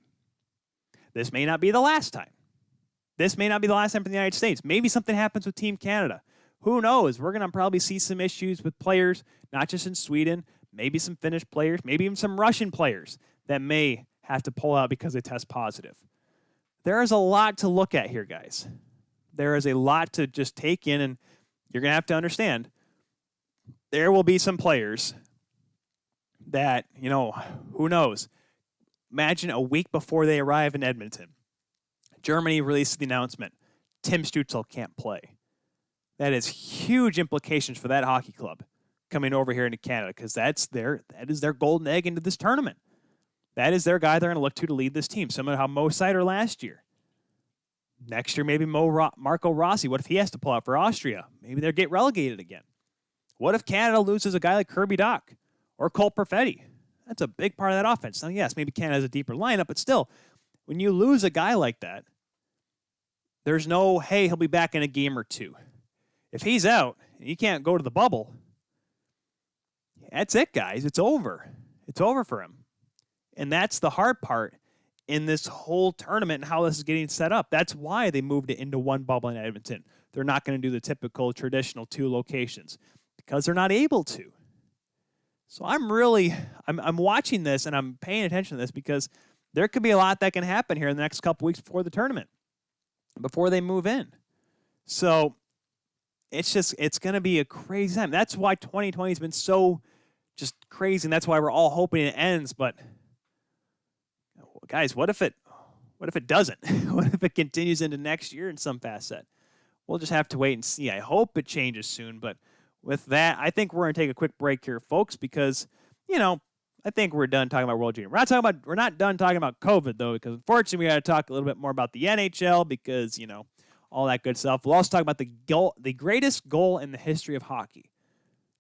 This may not be the last time. This may not be the last time for the United States. Maybe something happens with Team Canada. Who knows? We're going to probably see some issues with players, not just in Sweden, maybe some Finnish players, maybe even some Russian players that may have to pull out because they test positive. There is a lot to look at here, guys. There is a lot to just take in, and you're going to have to understand there will be some players that, who knows? Imagine a week before they arrive in Edmonton, Germany releases the announcement, Tim Stützle can't play. That is huge implications for that hockey club coming over here into Canada, because that is their golden egg into this tournament. That is their guy they're going to look to lead this team. Similar to how Mo Seider last year. Next year, maybe Marco Rossi. What if he has to pull out for Austria? Maybe they'll get relegated again. What if Canada loses a guy like Kirby Dach or Cole Perfetti? That's a big part of that offense. Now, yes, maybe Canada has a deeper lineup, but still, when you lose a guy like that, there's no, hey, he'll be back in a game or two. If he's out and he can't go to the bubble, that's it, guys. It's over. It's over for him. And that's the hard part in this whole tournament and how this is getting set up. That's why they moved it into one bubble in Edmonton. They're not going to do the typical traditional 2 locations because they're not able to. So I'm watching this and I'm paying attention to this, because there could be a lot that can happen here in the next couple weeks before the tournament, before they move in. So it's going to be a crazy time. That's why 2020 has been so just crazy, and that's why we're all hoping it ends. But guys, what if it doesn't? What if it continues into next year in some facet? We'll just have to wait and see. I hope it changes soon, but with that, I think we're going to take a quick break here, folks, because, I think we're done talking about World Junior. We're not done talking about COVID, though, because unfortunately we got to talk a little bit more about the NHL, because, all that good stuff. We'll also talk about the greatest goal in the history of hockey.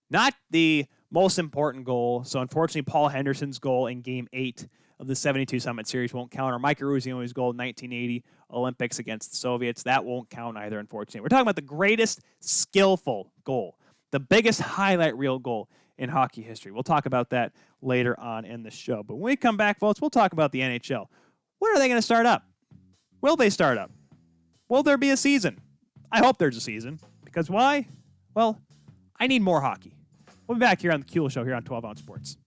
Not the most important goal. So, unfortunately, Paul Henderson's goal in Game 8 of the 72 Summit Series won't count. Or Mike Eruziano's goal in 1980 Olympics against the Soviets. That won't count either, unfortunately. We're talking about the greatest skillful goal. the biggest highlight reel goal in hockey history. We'll talk about that later on in the show. But when we come back, folks, we'll talk about the NHL. When are they going to start up? Will they start up? Will there be a season? I hope there's a season. Because why? Well, I need more hockey. We'll be back here on the Kuehl Show here on 12 Ounce Sports.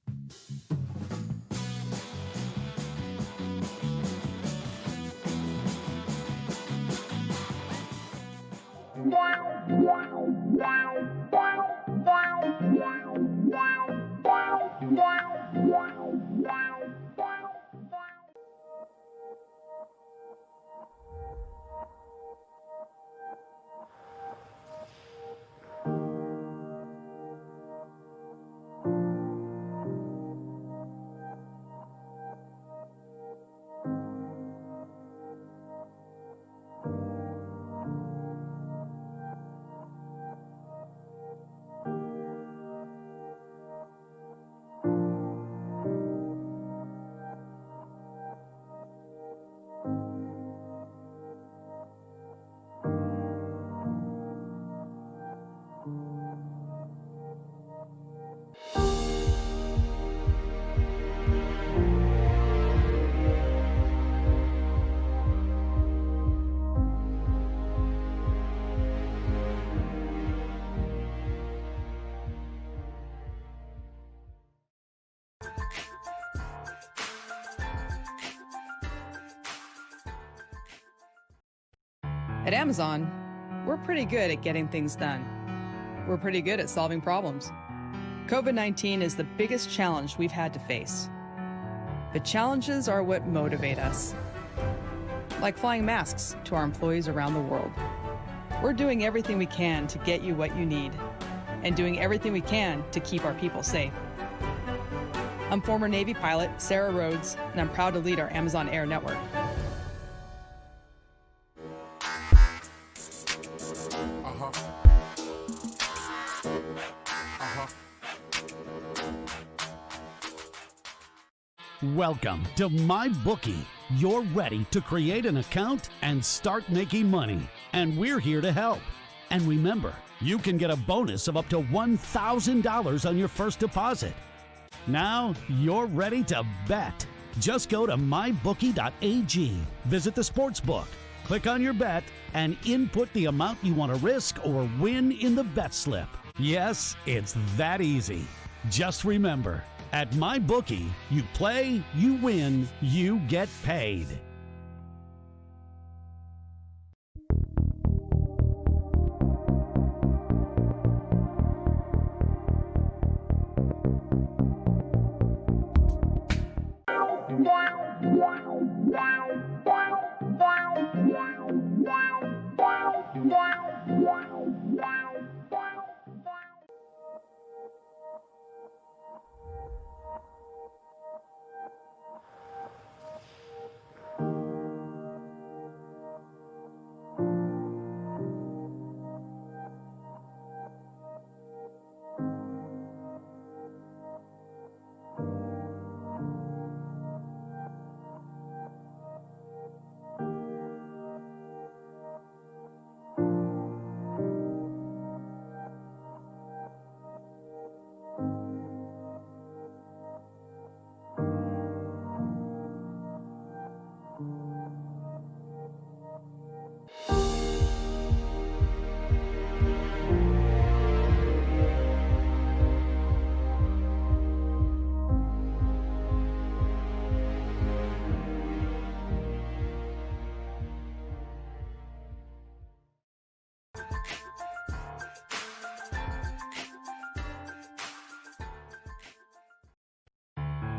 At Amazon, we're pretty good at getting things done. We're pretty good at solving problems. COVID-19 is the biggest challenge we've had to face. The challenges are what motivate us. Like flying masks to our employees around the world. We're doing everything we can to get you what you need, and doing everything we can to keep our people safe. I'm former Navy pilot Sarah Rhodes, and I'm proud to lead our Amazon Air network. Welcome to MyBookie. You're ready to create an account and start making money, and we're here to help. And remember, you can get a bonus of up to $1,000 on your first deposit. Now you're ready to bet. Just go to mybookie.ag, visit the sportsbook, click on your bet, and input the amount you want to risk or win in the bet slip. Yes, it's that easy. Just remember, at MyBookie, you play, you win, you get paid.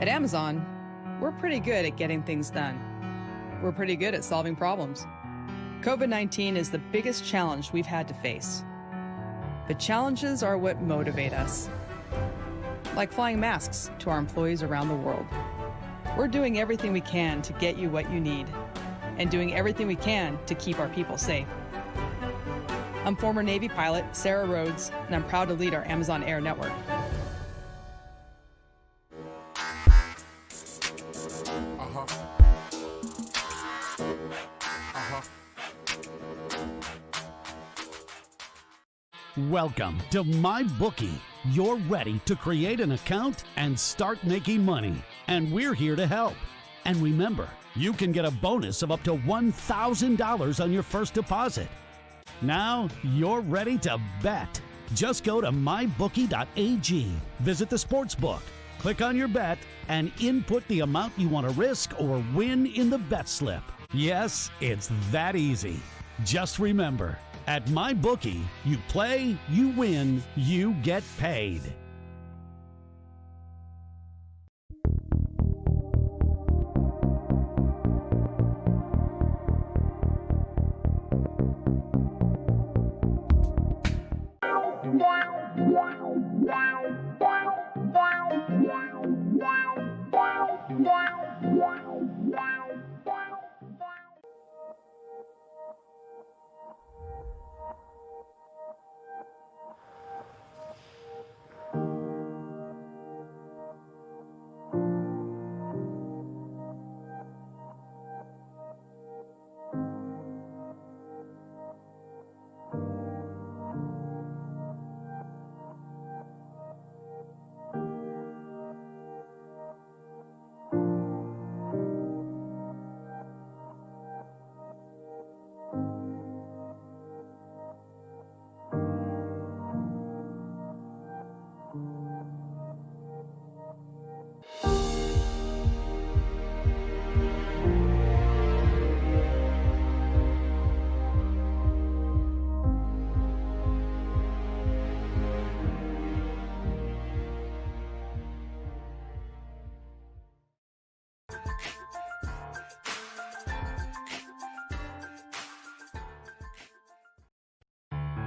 At Amazon, we're pretty good at getting things done. We're pretty good at solving problems. COVID-19 is the biggest challenge we've had to face. The challenges are what motivate us. Like flying masks to our employees around the world. We're doing everything we can to get you what you need, and doing everything we can to keep our people safe. I'm former Navy pilot Sarah Rhodes, and I'm proud to lead our Amazon Air network. Welcome to MyBookie. You're ready to create an account and start making money, and we're here to help. And remember, you can get a bonus of up to $1,000 on your first deposit. Now you're ready to bet. Just go to mybookie.ag, visit the sportsbook, click on your bet, and input the amount you want to risk or win in the bet slip. Yes, it's that easy. Just remember, at MyBookie, you play, you win, you get paid.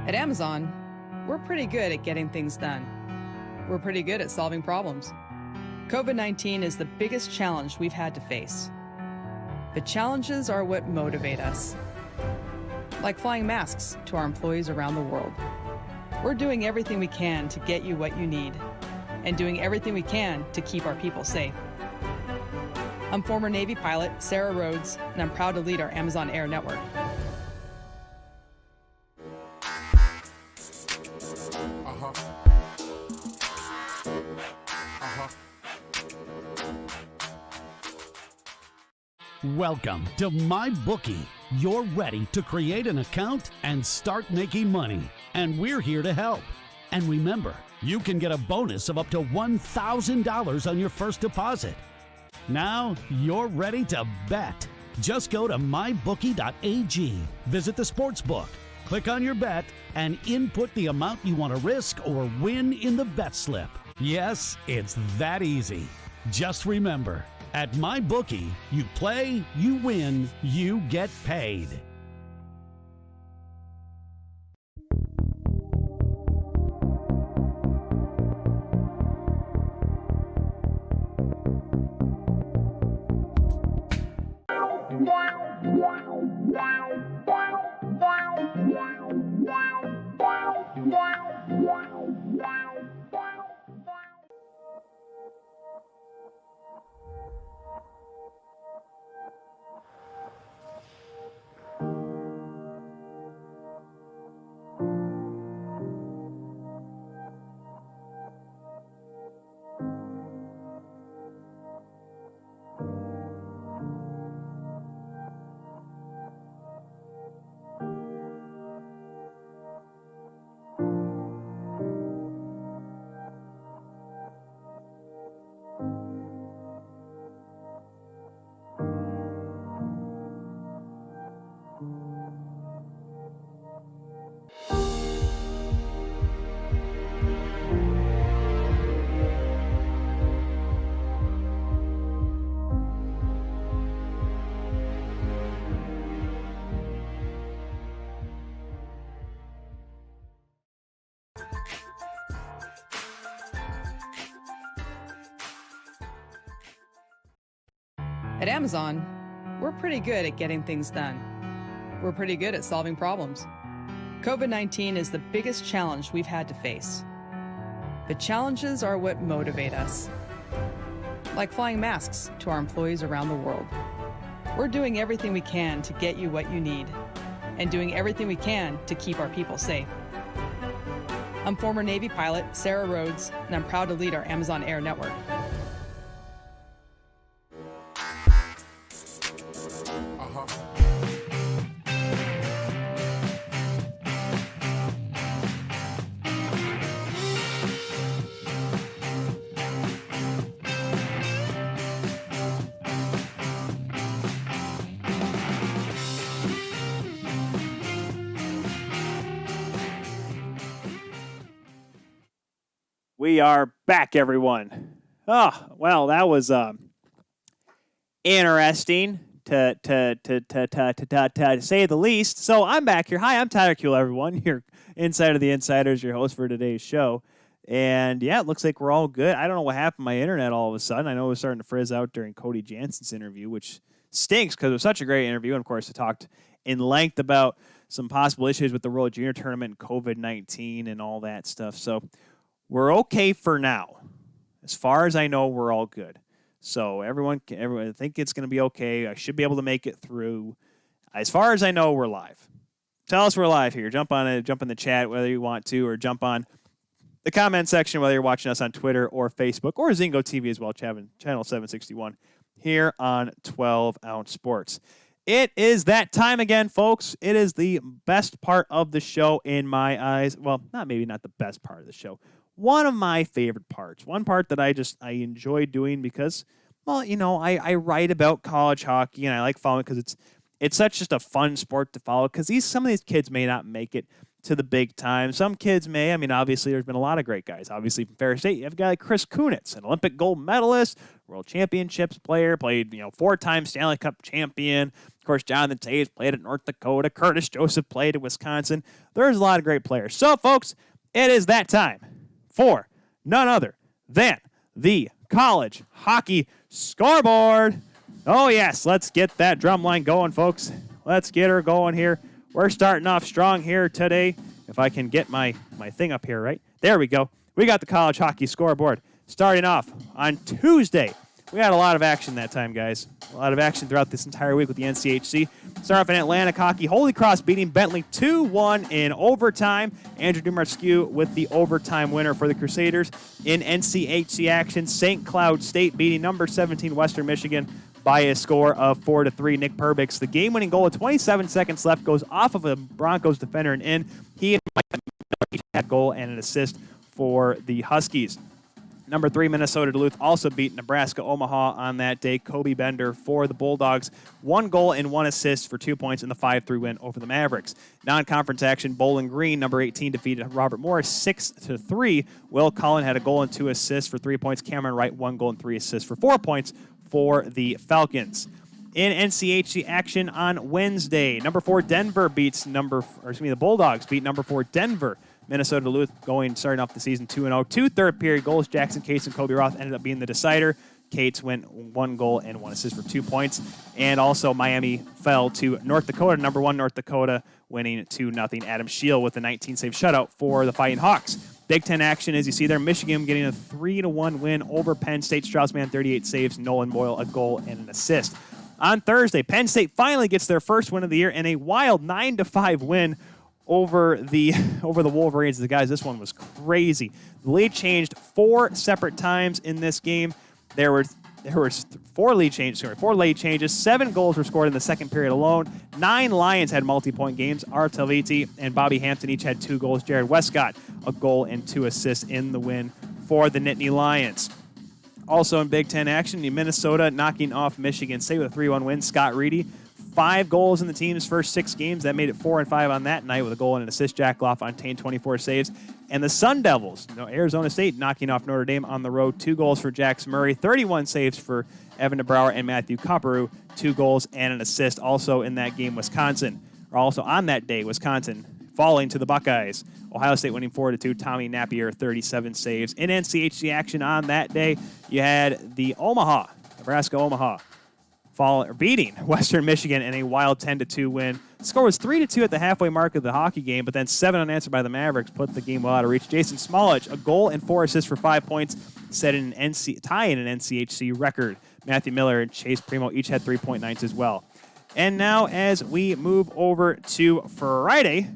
At Amazon, we're pretty good at getting things done. We're pretty good at solving problems. COVID-19 is the biggest challenge we've had to face. But challenges are what motivate us. Like flying masks to our employees around the world. We're doing everything we can to get you what you need, and doing everything we can to keep our people safe. I'm former Navy pilot Sarah Rhodes, and I'm proud to lead our Amazon Air network. Welcome to MyBookie. You're ready to create an account and start making money, and we're here to help. And remember, you can get a bonus of up to $1,000 on your first deposit. Now you're ready to bet. Just go to mybookie.ag, visit the sportsbook, click on your bet, and input the amount you want to risk or win in the bet slip. Yes, it's that easy. Just remember, at MyBookie, you play, you win, you get paid. At Amazon, we're pretty good at getting things done. We're pretty good at solving problems. COVID-19 is the biggest challenge we've had to face. But challenges are what motivate us. Like flying masks to our employees around the world. We're doing everything we can to get you what you need, and doing everything we can to keep our people safe. I'm former Navy pilot Sarah Rhodes, and I'm proud to lead our Amazon Air network. We are back, everyone. Oh, well, that was interesting to say the least. So I'm back here. Hi, I'm Tyler Kuehl, everyone. Your Insider of the Insiders, your host for today's show. And yeah, it looks like we're all good. I don't know what happened to my internet all of a sudden. I know it was starting to frizz out during Cody Janzen's interview, which stinks because it was such a great interview. And of course, I talked in length about some possible issues with the World Junior Tournament, COVID-19, and all that stuff. So we're okay for now. As far as I know, we're all good. So everyone I think it's going to be okay. I should be able to make it through. As far as I know, we're live. Tell us we're live here. Jump in the chat whether you want to, or jump on the comment section whether you're watching us on Twitter or Facebook or Zingo TV as well, channel 761 here on 12 Ounce Sports. It is that time again, folks. It is the best part of the show in my eyes. Well, maybe not the best part of the show. One of my favorite parts. One part that I enjoy doing because, well, you know, I write about college hockey and I like following because it's such just a fun sport to follow because some of these kids may not make it to the big time. Some kids may. I mean, obviously, there's been a lot of great guys. Obviously, from Ferris State, you have a guy like Chris Kunitz, an Olympic gold medalist, World Championships player, played 4-time Stanley Cup champion. Of course, Jonathan Toews played at North Dakota. Curtis Joseph played at Wisconsin. There's a lot of great players. So, folks, it is that time for none other than the College Hockey Scoreboard. Oh, yes, let's get that drum line going, folks. Let's get her going here. We're starting off strong here today. If I can get my thing up here, right? There we go. We got the College Hockey Scoreboard starting off on Tuesday. We had a lot of action that time, guys. A lot of action throughout this entire week with the NCHC. Start off in Atlantic hockey. Holy Cross beating Bentley 2-1 in overtime. Andrew Dumarscu with the overtime winner for the Crusaders. In NCHC action, St. Cloud State beating number 17 Western Michigan by a score of 4-3. Nick Perbix, the game-winning goal with 27 seconds left, goes off of a Broncos defender and in. He and Mike each had a goal and an assist for the Huskies. Number 3, Minnesota Duluth also beat Nebraska Omaha on that day. Kobe Bender for the Bulldogs. 1 goal and 1 assist for 2 points in the 5-3 win over the Mavericks. Non-conference action, Bowling Green, number 18, defeated Robert Morris 6-3. Will Cullen had a goal and 2 assists for 3 points. Cameron Wright, 1 goal and 3 assists for 4 points for the Falcons. In NCHC action on Wednesday, number 4 Denver the Bulldogs beat number 4 Denver. Minnesota Duluth starting off the season 2-0. 2 third-period goals. Jackson Cates and Kobe Roth ended up being the decider. Cates went 1 goal and 1 assist for 2 points. And also Miami fell to North Dakota, number 1 North Dakota, winning 2-0. Adam Scheel with a 19-save shutout for the Fighting Hawks. Big Ten action, as you see there, Michigan getting a 3-1 win over Penn State. Straussman, 38 saves. Nolan Boyle, a goal and an assist. On Thursday, Penn State finally gets their first win of the year in a wild 9-5 win over the Wolverines. The guys, this one was crazy. The lead changed 4 separate times in this game. There were 4 lead changes. 7 goals were scored in the second period alone. 9 Lions had multi-point games. Art Talviti and Bobby Hampton each had 2 goals. Jared Westcott, a goal and 2 assists in the win for the Nittany Lions. Also in Big Ten action, Minnesota knocking off Michigan State with a 3-1 win. Scott Reedy, 5 goals in the team's first 6 games. That made it 4-5 on that night with a goal and an assist. Jack LaFontaine, 24 saves. And the Sun Devils, Arizona State knocking off Notre Dame on the road. 2 goals for Jax Murray, 31 saves for Evan DeBrouwer and Matthew Kopperu. 2 goals and an assist. Also in that game, Wisconsin falling to the Buckeyes. Ohio State winning 4-2. Tommy Napier, 37 saves. In NCHC action on that day, you had the Nebraska Omaha, beating Western Michigan in a wild 10-2 win. The score was 3-2 at the halfway mark of the hockey game, but then 7 unanswered by the Mavericks put the game well out of reach. Jason Smolich, a goal and 4 assists for 5 points, tying an NCHC record. Matthew Miller and Chase Primo each had 3-point nights as well. And now as we move over to Friday,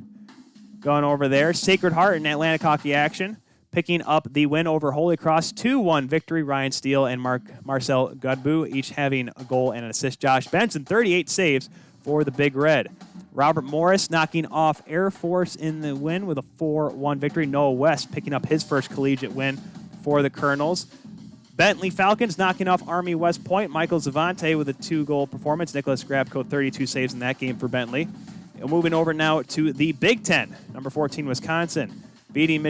Going over there, Sacred Heart in Atlantic hockey action, picking up the win over Holy Cross, 2-1 victory. Ryan Steele and Marcel Godbout each having a goal and an assist. Josh Benson, 38 saves for the Big Red. Robert Morris knocking off Air Force in the win with a 4-1 victory. Noah West picking up his first collegiate win for the Colonels. Bentley Falcons knocking off Army West Point. Michael Zavante with a 2-goal performance. Nicholas Grabko, 32 saves in that game for Bentley. And moving over now to the Big Ten. Number 14, Wisconsin, beating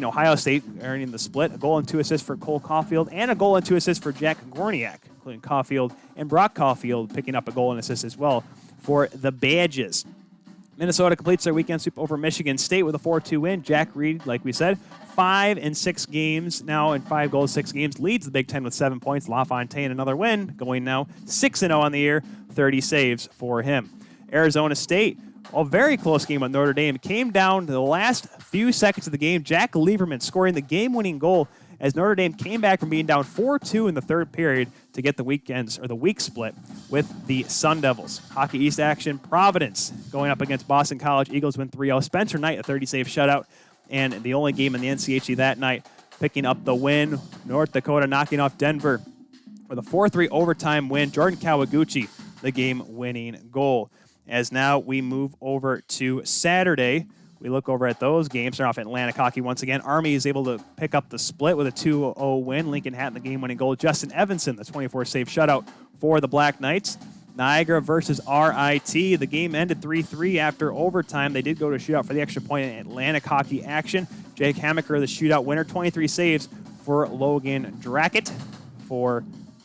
Ohio State, earning the split. A goal and 2 assists for Cole Caulfield, and a goal and 2 assists for Jack Gorniak, including Caulfield and Brock Caulfield picking up a goal and assist as well for the Badges. Minnesota completes their weekend sweep over Michigan State with a 4-2 win. Jack Reed, like we said, 5 in 6 games now, and 5 goals, 6 games, leads the Big Ten with 7 points. LaFontaine, another win, going now 6-0 on the year, 30 saves for him. Arizona State, a very close game with Notre Dame, came down to the last few seconds of the game. Jack Lieberman scoring the game-winning goal as Notre Dame came back from being down 4-2 in the third period to get the week split with the Sun Devils. Hockey East action, Providence going up against Boston College. Eagles win 3-0. Spencer Knight, a 30-save shutout, and the only game in the NCHC that night, picking up the win. North Dakota knocking off Denver with a 4-3 overtime win. Jordan Kawaguchi, the game-winning goal. As now we move over to Saturday, we look over at those games. Start off Atlantic hockey once again. Army is able to pick up the split with a 2-0 win. Lincoln Hatton, the game-winning goal. Justin Evanson, the 24-save shutout for the Black Knights. Niagara versus RIT. The game ended 3-3 after overtime. They did go to a shootout for the extra point in Atlantic hockey action. Jake Hammaker, the shootout winner. 23 saves for Logan Drackett for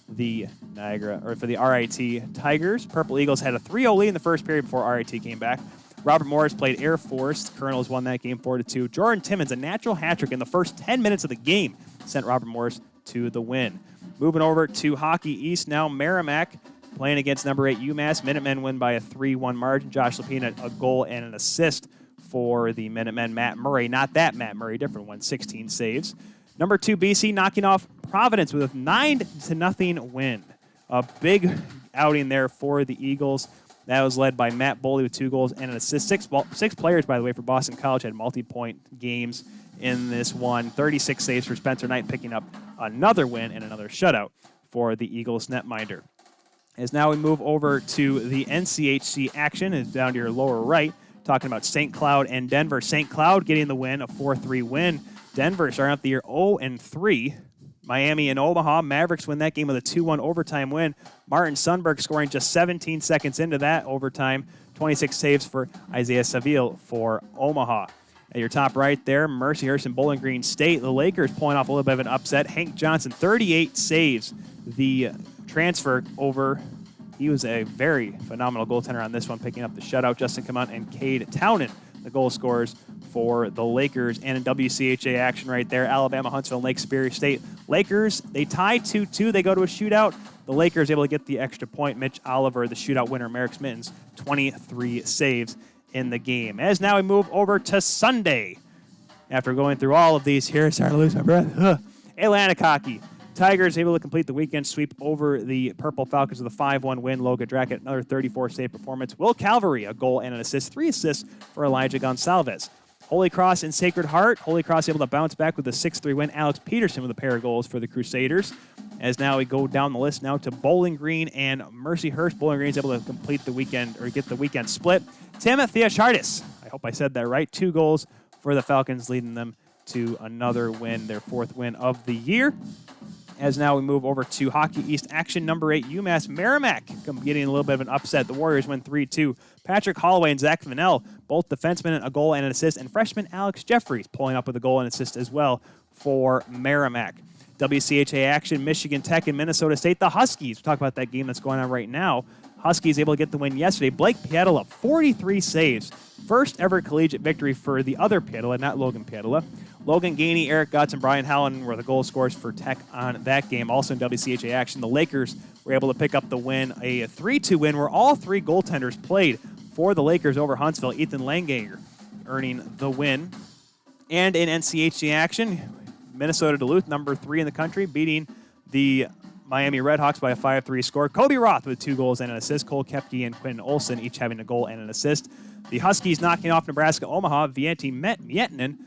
the RIT Tigers. Purple Eagles had a 3-0 lead in the first period before RIT came back. Robert Morris played Air Force. Colonels won that game 4-2. Jordan Timmons, a natural hat trick in the first 10 minutes of the game, sent Robert Morris to the win. Moving over to Hockey East now, Merrimack playing against number 8 UMass. Minutemen win by a 3-1 margin. Josh Lapine, a goal and an assist for the Minutemen. Matt Murray, not that Matt Murray, different one, 16 saves. Number 2 BC knocking off Providence with a 9-0 win. A big outing there for the Eagles. That was led by Matt Boley with 2 goals and an assist. Six players, by the way, for Boston College had multi-point games in this one. 36 saves for Spencer Knight, picking up another win and another shutout for the Eagles netminder. As now we move over to the NCHC action, is down to your lower right, talking about St. Cloud and Denver. St. Cloud getting the win, a 4-3 win. Denver starting out the year 0-3. Miami and Omaha. Mavericks win that game with a 2-1 overtime win. Martin Sundberg scoring just 17 seconds into that overtime. 26 saves for Isaiah Seville for Omaha. At your top right there, Mercyhurst and Bowling Green State. The Lakers pulling off a little bit of an upset. Hank Johnson, 38 saves. The transfer over, he was a very phenomenal goaltender on this one, picking up the shutout. Justin Camont and Cade Townend, the goal scorers for the Lakers. And in WCHA action right there, Alabama, Huntsville, and Lake Superior State. Lakers, they tie 2-2. They go to a shootout. The Lakers able to get the extra point. Mitch Oliver, the shootout winner. Merrick's Mittens, 23 saves in the game. As now we move over to Sunday. After going through all of these here, starting to lose my breath. Atlantic hockey. Tigers able to complete the weekend sweep over the Purple Falcons with a 5-1 win. Logan Drackett, another 34-save performance. Will Calvary, a goal and an assist. 3 assists for Elijah Gonsalves. Holy Cross and Sacred Heart. Holy Cross able to bounce back with a 6-3 win. Alex Peterson with a pair of goals for the Crusaders. As now we go down the list now to Bowling Green and Mercyhurst. Bowling Green is able to complete the weekend, or get the weekend split. Tim Theochardis, I hope I said that right. 2 goals for the Falcons, leading them to another win, their 4th win of the year. As now we move over to Hockey East action, number 8 UMass Merrimack getting a little bit of an upset. The Warriors win 3-2. Patrick Holloway and Zach Vanell, both defensemen, a goal and an assist, and freshman Alex Jeffries pulling up with a goal and assist as well for Merrimack. WCHA action, Michigan Tech and Minnesota State. The Huskies, we'll talk about that game that's going on right now. Huskies able to get the win yesterday. Blake Pietila, 43 saves. First ever collegiate victory for the other Pietila, not Logan Pietila. Logan Gainey, Eric Gutz, and Brian Hallen were the goal scorers for Tech on that game. Also in WCHA action, the Lakers were able to pick up the win, a 3-2 win where all 3 goaltenders played for the Lakers over Huntsville. Ethan Langager earning the win. And in NCHC action, Minnesota Duluth, number 3 in the country, beating the Miami Redhawks by a 5-3 score. Kobe Roth with 2 goals and an assist. Cole Koepke and Quinn Olsen each having a goal and an assist. The Huskies knocking off Nebraska Omaha. Vienti Miettinen,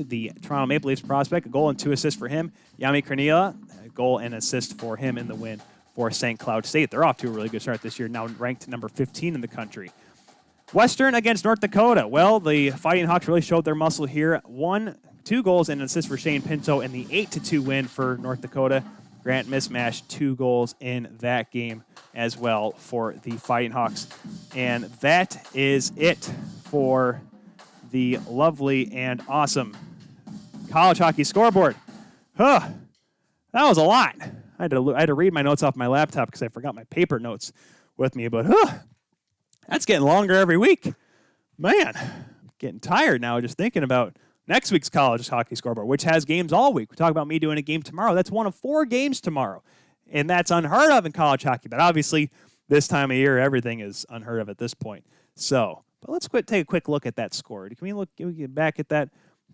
the Toronto Maple Leafs prospect, a goal and 2 assists for him. Jami Kornila, a goal and assist for him in the win for St. Cloud State. They're off to a really good start this year, now ranked number 15 in the country. Western against North Dakota. Well, the Fighting Hawks really showed their muscle here. 2 goals and an assist for Shane Pinto in the 8-2 win for North Dakota. Grant Mismash, 2 goals in that game as well for the Fighting Hawks. And that is it for the lovely and awesome college hockey scoreboard. That was a lot. I had to read my notes off my laptop because I forgot my paper notes with me. But that's getting longer every week. Man, I'm getting tired now just thinking about next week's college hockey scoreboard, which has games all week. We talk about me doing a game tomorrow. That's one of 4 games tomorrow. And that's unheard of in college hockey. But obviously, this time of year, everything is unheard of at this point. So, but let's take a quick look at that score. Can we get back at that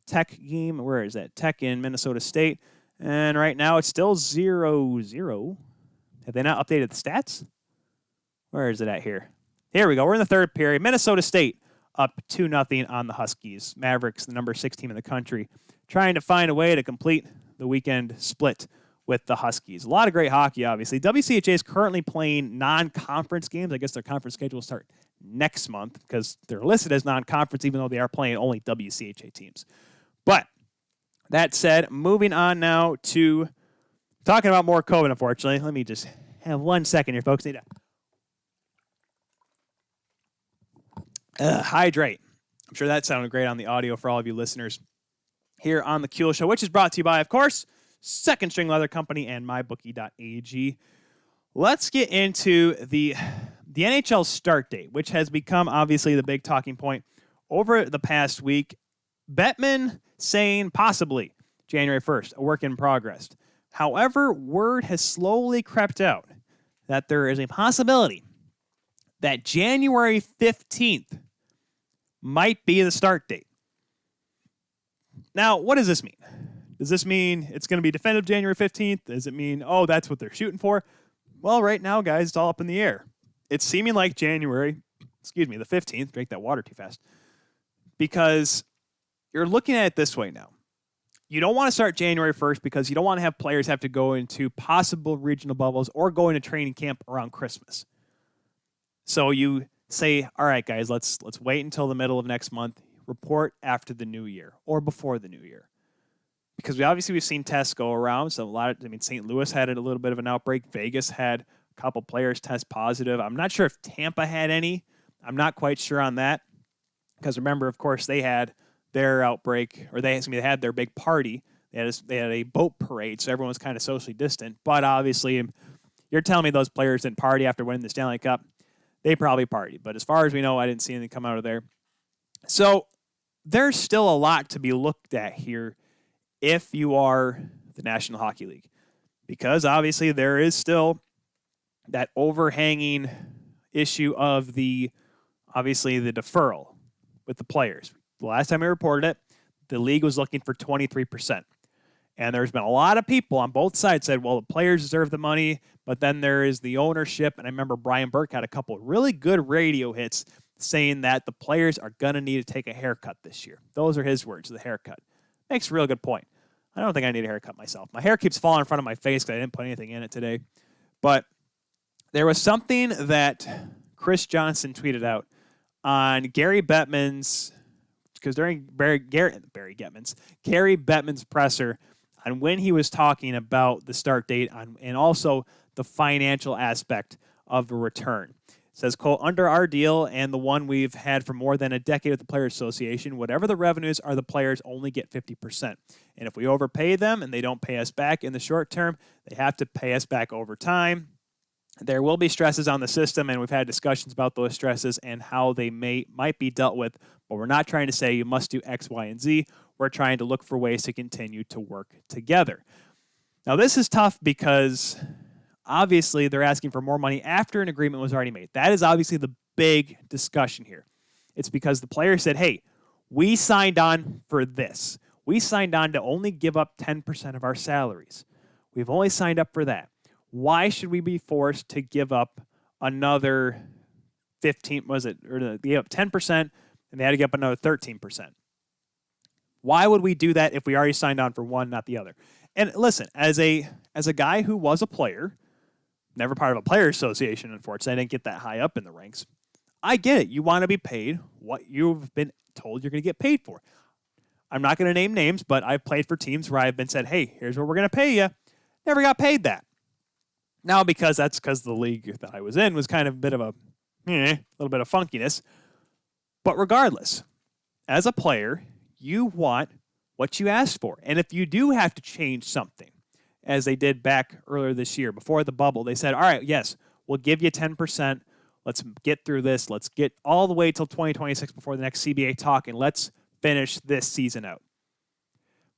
Tech game? Where is that? Tech in Minnesota State. And right now, it's still 0-0. Have they not updated the stats? Where is it at here? Here we go. We're in the 3rd period. Minnesota State up 2-0 on the Huskies. Mavericks, the number 6 team in the country, trying to find a way to complete the weekend split with the Huskies. A lot of great hockey, obviously. WCHA is currently playing non-conference games. I guess their conference schedule will start next month because they're listed as non-conference, even though they are playing only WCHA teams. But that said, moving on now to talking about more COVID, unfortunately. Let me just have 1 second here, folks. Need to hydrate. I'm sure that sounded great on the audio for all of you listeners here on the Kuehl Show, which is brought to you by, of course, Second String Leather Company and MyBookie.ag. Let's get into the NHL start date, which has become obviously the big talking point over the past week. Bettman saying possibly January 1st, a work in progress. However, word has slowly crept out that there is a possibility that January 15th might be the start date. Now, what does this mean? Does this mean it's going to be definitive January 15th? Does it mean, that's what they're shooting for? Well, right now, guys, it's all up in the air. It's seeming like January, the 15th, drink that water too fast, because you're looking at it this way now. You don't want to start January 1st because you don't want to have players have to go into possible regional bubbles or go into training camp around Christmas. So you say, all right, guys, let's wait until the middle of next month, report after the new year or before the new year. Because we've seen tests go around. So St. Louis had a little bit of an outbreak. Vegas had a couple players test positive. I'm not sure if Tampa had any. I'm not quite sure on that. Because remember, of course, they had their outbreak, or they had their big party. They had a boat parade, so everyone was kind of socially distant. But obviously, you're telling me those players didn't party after winning the Stanley Cup. They probably partied. But as far as we know, I didn't see anything come out of there. So there's still a lot to be looked at here if you are the National Hockey League. Because obviously there is still that overhanging issue of the deferral with the players. The last time I reported it, the league was looking for 23%. And there's been a lot of people on both sides said, well, the players deserve the money, but then there is the ownership. And I remember Brian Burke had a couple of really good radio hits saying that the players are going to need to take a haircut this year. Those are his words, the haircut. Makes a real good point. I don't think I need a haircut myself. My hair keeps falling in front of my face because I didn't put anything in it today. But there was something that Chris Johnson tweeted out on Gary Bettman's, because during Gary Bettman's presser, on when he was talking about the start date and also the financial aspect of the return. It says, quote, under our deal and the one we've had for more than a decade with the Players Association, whatever the revenues are, the players only get 50%. And if we overpay them and they don't pay us back in the short term, they have to pay us back over time. There will be stresses on the system, and we've had discussions about those stresses and how they might be dealt with, but we're not trying to say you must do X, Y, and Z. We're trying to look for ways to continue to work together. Now, this is tough because obviously they're asking for more money after an agreement was already made. That is obviously the big discussion here. It's because the player said, hey, we signed on for this. We signed on to only give up 10% of our salaries. We've only signed up for that. why should we be forced to give up another 15, was it, or they gave up 10%, and they had to give up another 13%? Why would we do that if we already signed on for one, not the other? And listen, as a guy who was a player, never part of a player association, unfortunately, I didn't get that high up in the ranks. I get it. You want to be paid what you've been told you're going to get paid for. I'm not going to name names, but I've played for teams where I've been said, hey, here's what we're going to pay you. Never got paid that. Now, because the league that I was in was kind of a bit of a little bit of funkiness. But regardless, as a player, you want what you asked for. And if you do have to change something, as they did back earlier this year, before the bubble, they said, all right, yes, we'll give you 10%. Let's get through this. Let's get all the way till 2026 before the next CBA talk, and let's finish this season out.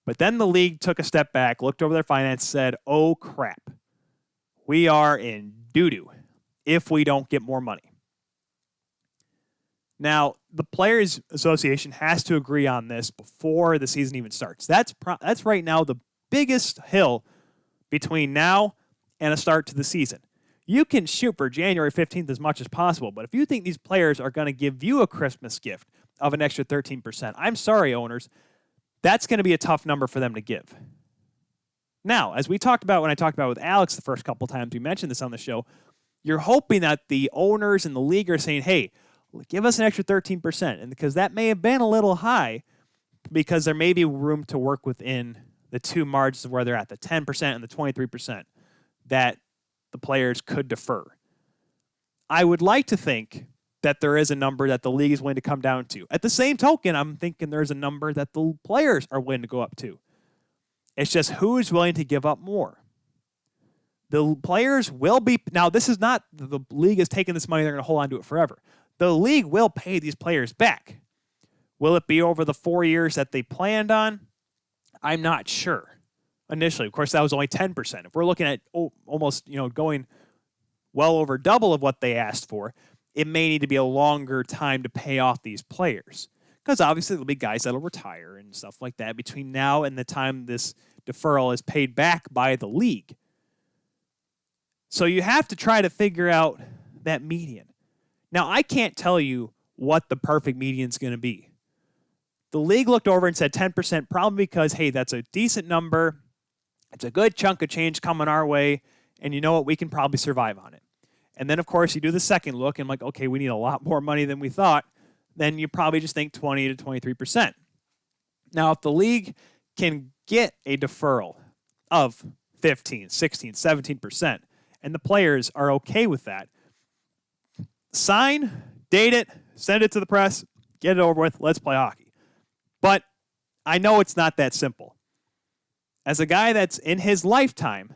But then the league took a step back, looked over their finances, said, oh, crap. We are in doo-doo if we don't get more money. Now, the Players Association has to agree on this before the season even starts. That's right now the biggest hill between now and a start to the season. You can shoot for January 15th as much as possible, but if you think these players are going to give you a Christmas gift of an extra 13%, I'm sorry, owners, that's going to be a tough number for them to give. Now, as we talked about when I talked about with Alex the first couple times we mentioned this on the show, you're hoping that the owners and the league are saying, hey, give us an extra 13%, and because that may have been a little high because there may be room to work within the two margins of where they're at, the 10% and the 23%, that the players could defer. I would like to think that there is a number that the league is willing to come down to. At the same token, I'm thinking there's a number that the players are willing to go up to. It's just who is willing to give up more. The players will be, now this is not, the league is taking this money, they're going to hold on to it forever. The league will pay these players back. Will it be over the 4 years that they planned on? I'm not sure. Initially, of course, that was only 10%. If we're looking at almost, going well over double of what they asked for, it may need to be a longer time to pay off these players. Because obviously there'll be guys that'll retire and stuff like that between now and the time this deferral is paid back by the league. So you have to try to figure out that median. Now, I can't tell you what the perfect median is going to be. The league looked over and said 10%, probably because, hey, that's a decent number. It's a good chunk of change coming our way, and you know what? We can probably survive on it. And then, of course, you do the second look, and okay, we need a lot more money than we thought. Then you probably just think 20 to 23%. Now, if the league can get a deferral of 15, 16, 17%, and the players are okay with that, sign, date it, send it to the press, get it over with, let's play hockey. But I know it's not that simple. As a guy that's in his lifetime,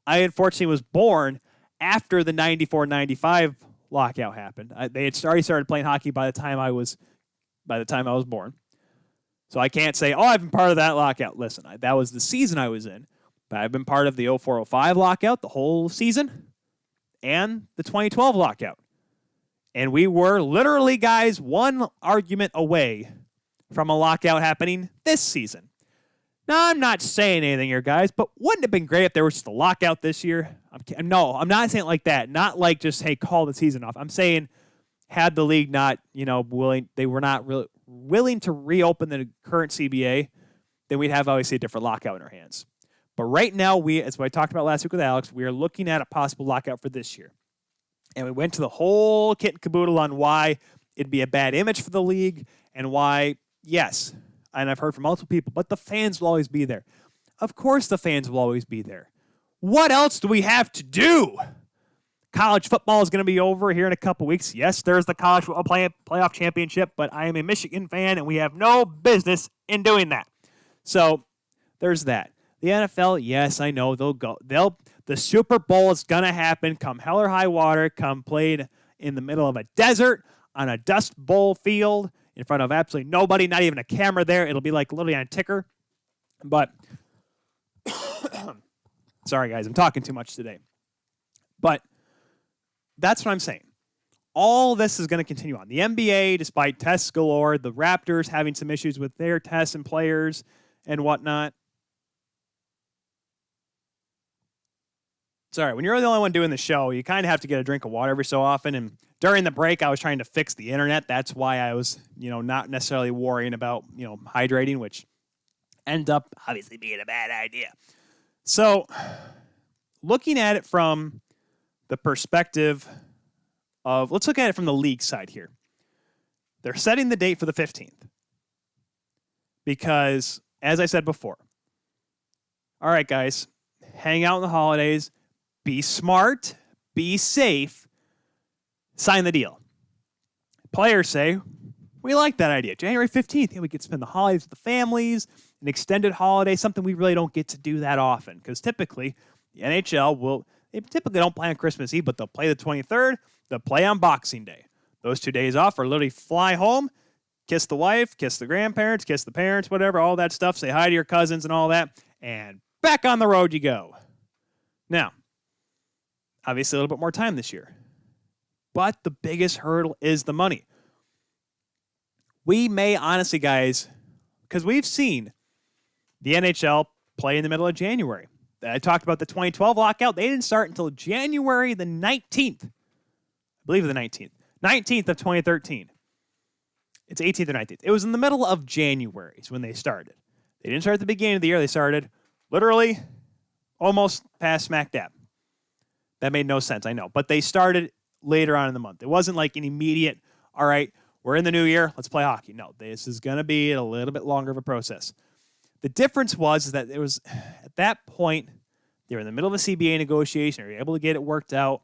I unfortunately was born after the 94-95 lockout happened. They had already started playing hockey by the time I was born. So I can't say, I've been part of that lockout. Listen, that was the season I was in. But I've been part of the 04-05 lockout, the whole season, and the 2012 lockout. And we were literally, guys, one argument away from a lockout happening this season. Now, I'm not saying anything here, guys, but wouldn't it have been great if there was just a lockout this year? No, I'm not saying it like that. Not like just, hey, call the season off. I'm saying had the league not, they were not really willing to reopen the current CBA, then we'd have obviously a different lockout in our hands. But right now, as I talked about last week with Alex, we are looking at a possible lockout for this year. And we went to the whole kit and caboodle on why it'd be a bad image for the league and why, yes, and I've heard from multiple people, but the fans will always be there. Of course the fans will always be there. What else do we have to do? College football is going to be over here in a couple weeks. Yes, there's the college football playoff championship, but I am a Michigan fan, and we have no business in doing that. So there's that. The NFL, yes, I know they'll go. The Super Bowl is going to happen come hell or high water, come played in the middle of a desert on a Dust Bowl field in front of absolutely nobody, not even a camera there. It'll be like literally on a ticker. But, sorry, guys, I'm talking too much today. But that's what I'm saying. All this is going to continue on. The NBA, despite tests galore, the Raptors having some issues with their tests and players and whatnot. Sorry, when you're the only one doing the show, you kind of have to get a drink of water every so often. And during the break, I was trying to fix the internet. That's why I was, not necessarily worrying about, hydrating, which ended up obviously being a bad idea. So looking at it from the perspective of, let's look at it from the league side here. They're setting the date for the 15th because, as I said before, all right, guys, hang out in the holidays, be smart, be safe, sign the deal. Players say, we like that idea. January 15th, we could spend the holidays with the families, an extended holiday, something we really don't get to do that often. Because typically, the NHL they typically don't play on Christmas Eve, but they'll play the 23rd, they'll play on Boxing Day. Those 2 days off are literally fly home, kiss the wife, kiss the grandparents, kiss the parents, whatever, all that stuff, say hi to your cousins and all that, and back on the road you go. Now, obviously a little bit more time this year. But the biggest hurdle is the money. We may honestly, guys, because we've seen the NHL play in the middle of January. I talked about the 2012 lockout. They didn't start until January the 19th. I believe the 19th. 19th of 2013. It's 18th or 19th. It was in the middle of January is when they started. They didn't start at the beginning of the year. They started literally almost past smack dab. That made no sense, I know. But they started later on in the month. It wasn't like an immediate, all right, we're in the new year, let's play hockey. No, this is going to be a little bit longer of a process. The difference was that it was, at that point, they were in the middle of a CBA negotiation. They were able to get it worked out,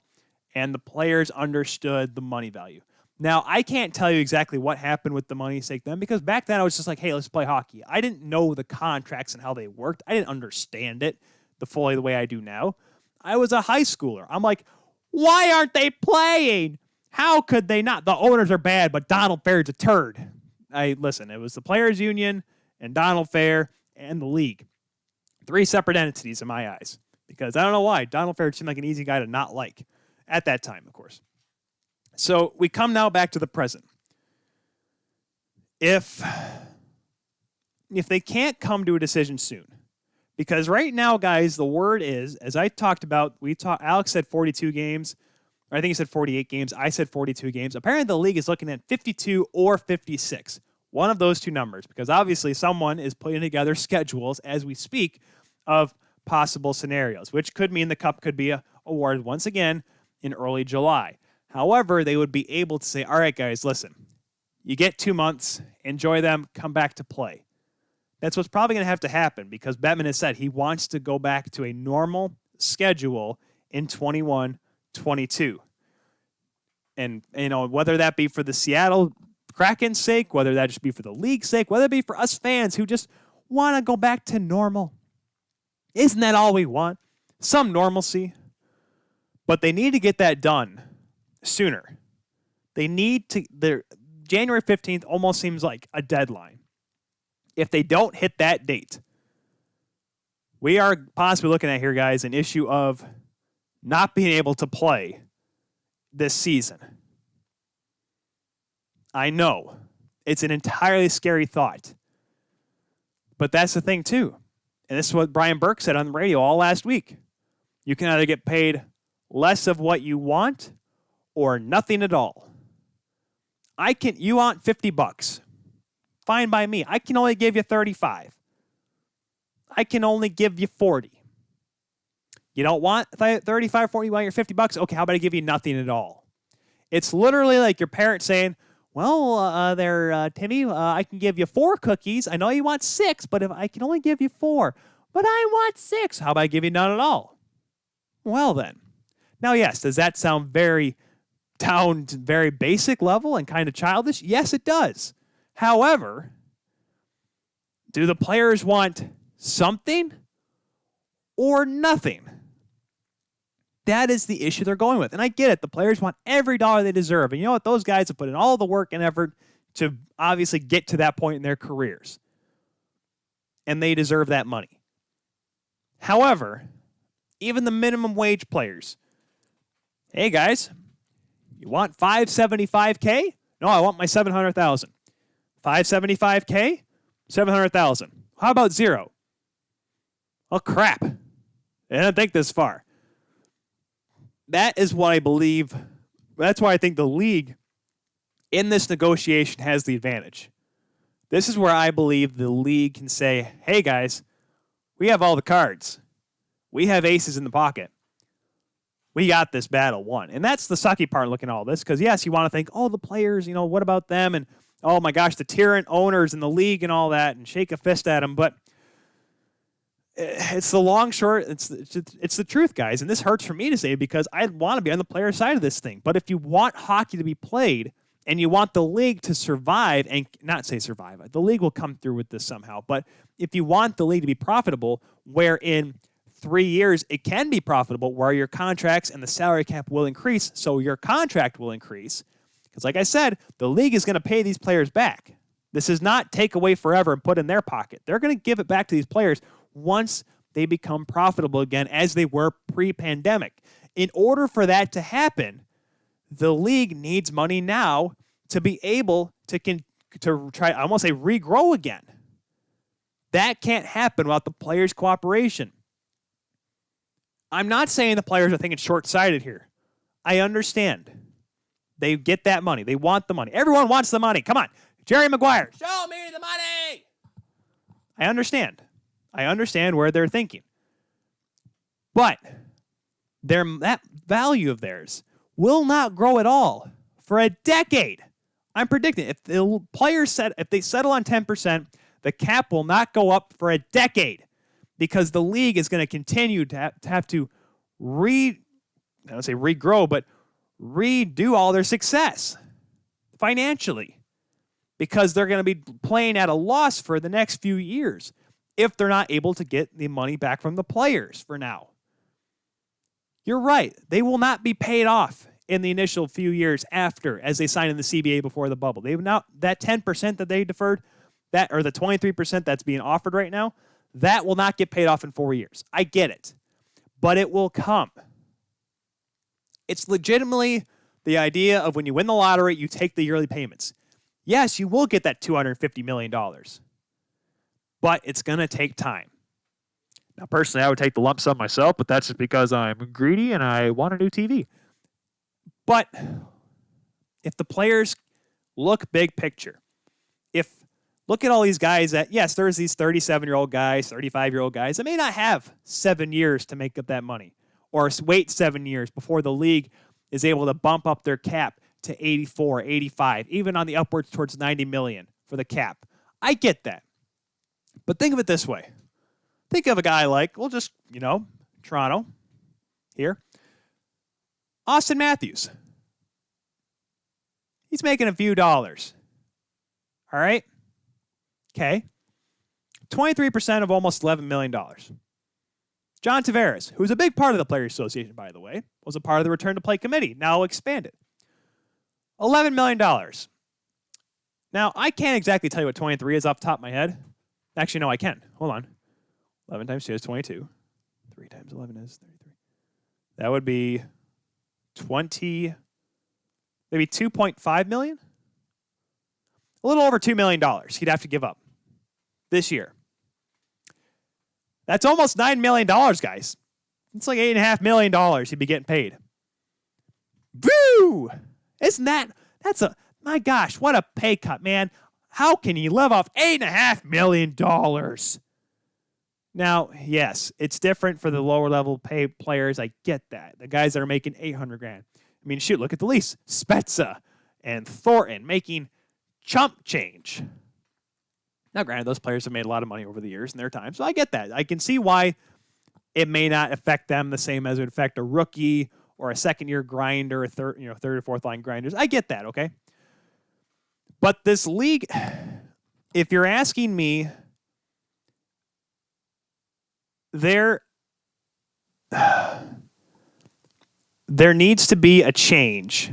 and the players understood the money value. Now, I can't tell you exactly what happened with the money sake then, because back then I was just like, hey, let's play hockey. I didn't know the contracts and how they worked. I didn't understand it fully the way I do now. I was a high schooler. I'm like, why aren't they playing? How could they not? The owners are bad, but Donald Fair's a turd. Listen, it was the Players Union and Donald Fair and the league. 3 separate entities in my eyes. Because I don't know why. Donald Fair seemed like an easy guy to not like. At that time, of course. So we come now back to the present. If they can't come to a decision soon, because right now, guys, the word is, as I talked about, Alex said 42 games, or I think he said 48 games. I said 42 games. Apparently, the league is looking at 52 or 56. One of those two numbers, because obviously someone is putting together schedules as we speak of possible scenarios, which could mean the cup could be awarded once again in early July. However, they would be able to say, all right, guys, listen, you get 2 months, enjoy them, come back to play. That's what's probably going to have to happen because Bettman has said he wants to go back to a normal schedule in 21-22. And, whether that be for the Seattle Kraken's sake, whether that just be for the league's sake, whether it be for us fans who just want to go back to normal. Isn't that all we want? Some normalcy. But they need to get that done sooner. January 15th almost seems like a deadline. If they don't hit that date, we are possibly looking at here, guys, an issue of not being able to play this season. I know. It's an entirely scary thought. But that's the thing, too. And this is what Brian Burke said on the radio all last week. You can either get paid less of what you want or nothing at all. You want $50. Fine by me. I can only give you 35. I can only give you 40. You don't want 35, 40, you want your $50? Okay, how about I give you nothing at all? It's literally like your parents saying, well, Timmy, I can give you 4 cookies. I know you want 6, but if I can only give you 4. But I want 6. How about I give you none at all? Well, then. Now, yes, does that sound very basic level and kind of childish? Yes, it does. However, do the players want something or nothing? That is the issue they're going with. And I get it. The players want every dollar they deserve. And you know what? Those guys have put in all the work and effort to obviously get to that point in their careers. And they deserve that money. However, even the minimum wage players, hey guys, you want $575K? No, I want my $700,000. $575K? $700,000. How about 0? Oh, crap. I didn't think this far. that is what I believe. That's why I think the league in this negotiation has the advantage. This is where I believe the league can say, hey, guys, we have all the cards. We have aces in the pocket. We got this battle won. And that's the sucky part looking at all this, because, yes, you want to think, oh, the players, what about them? And, oh, my gosh, the tyrant owners in the league and all that, and shake a fist at them. But it's the long short. It's the truth, guys. And this hurts for me to say because I want to be on the player side of this thing. But if you want hockey to be played and you want the league to survive, and not say survive, the league will come through with this somehow. But if you want the league to be profitable, where in 3 years it can be profitable, where your contracts and the salary cap will increase, so your contract will increase. Because like I said, the league is going to pay these players back. This is not take away forever and put in their pocket. They're going to give it back to these players once they become profitable again, as they were pre-pandemic. In order for that to happen, the league needs money now to be able to try, I almost say, regrow again. That can't happen without the players' cooperation. I'm not saying the players are thinking short-sighted here. I understand. They get that money. They want the money. Everyone wants the money. Come on. Jerry Maguire, show me the money. I understand. I understand where they're thinking. But that value of theirs will not grow at all for a decade. I'm predicting if the players if they settle on 10%, the cap will not go up for a decade because the league is going to continue to have to I don't say regrow, but redo all their success financially because they're going to be playing at a loss for the next few years if they're not able to get the money back from the players for now. You're right. They will not be paid off in the initial few years after, as they sign in the CBA before the bubble. They've now, that 10% that they deferred, or the 23% that's being offered right now, that will not get paid off in 4 years. I get it. But it will come. It's legitimately the idea of when you win the lottery, you take the yearly payments. Yes, you will get that $250 million. But it's going to take time. Now, personally, I would take the lump sum myself, but that's just because I'm greedy and I want a new TV. But if the players look big picture, look at all these guys that, yes, there's these 37-year-old guys, 35-year-old guys that may not have 7 years to make up that money or wait 7 years before the league is able to bump up their cap to 84, 85, even on the upwards towards 90 million for the cap. I get that. But think of it this way. Think of a guy like, Toronto here. Austin Matthews. He's making a few dollars. All right? Okay. 23% of almost $11 million. John Tavares, who's a big part of the Players Association, by the way, was a part of the Return to Play Committee, now expanded. $11 million. Now, I can't exactly tell you what 23 is off the top of my head. Actually, no, I can. Hold on. 11 times 2 is 22. 3 times 11 is 33. That would be 20, maybe 2.5 million? A little over $2 million he'd have to give up this year. That's almost $9 million, guys. It's like $8.5 million he'd be getting paid. Woo! Isn't my gosh, what a pay cut, man. How can you live off $8.5 million? Now, yes, it's different for the lower level pay players. I get that. The guys that are making $800,000. I mean, shoot, look at the Leafs. Spezza and Thornton making chump change. Now, granted, those players have made a lot of money over the years in their time, so I get that. I can see why it may not affect them the same as it would affect a rookie or a second-year grinder, a third or fourth-line grinders. I get that, okay? But this league, if you're asking me, there needs to be a change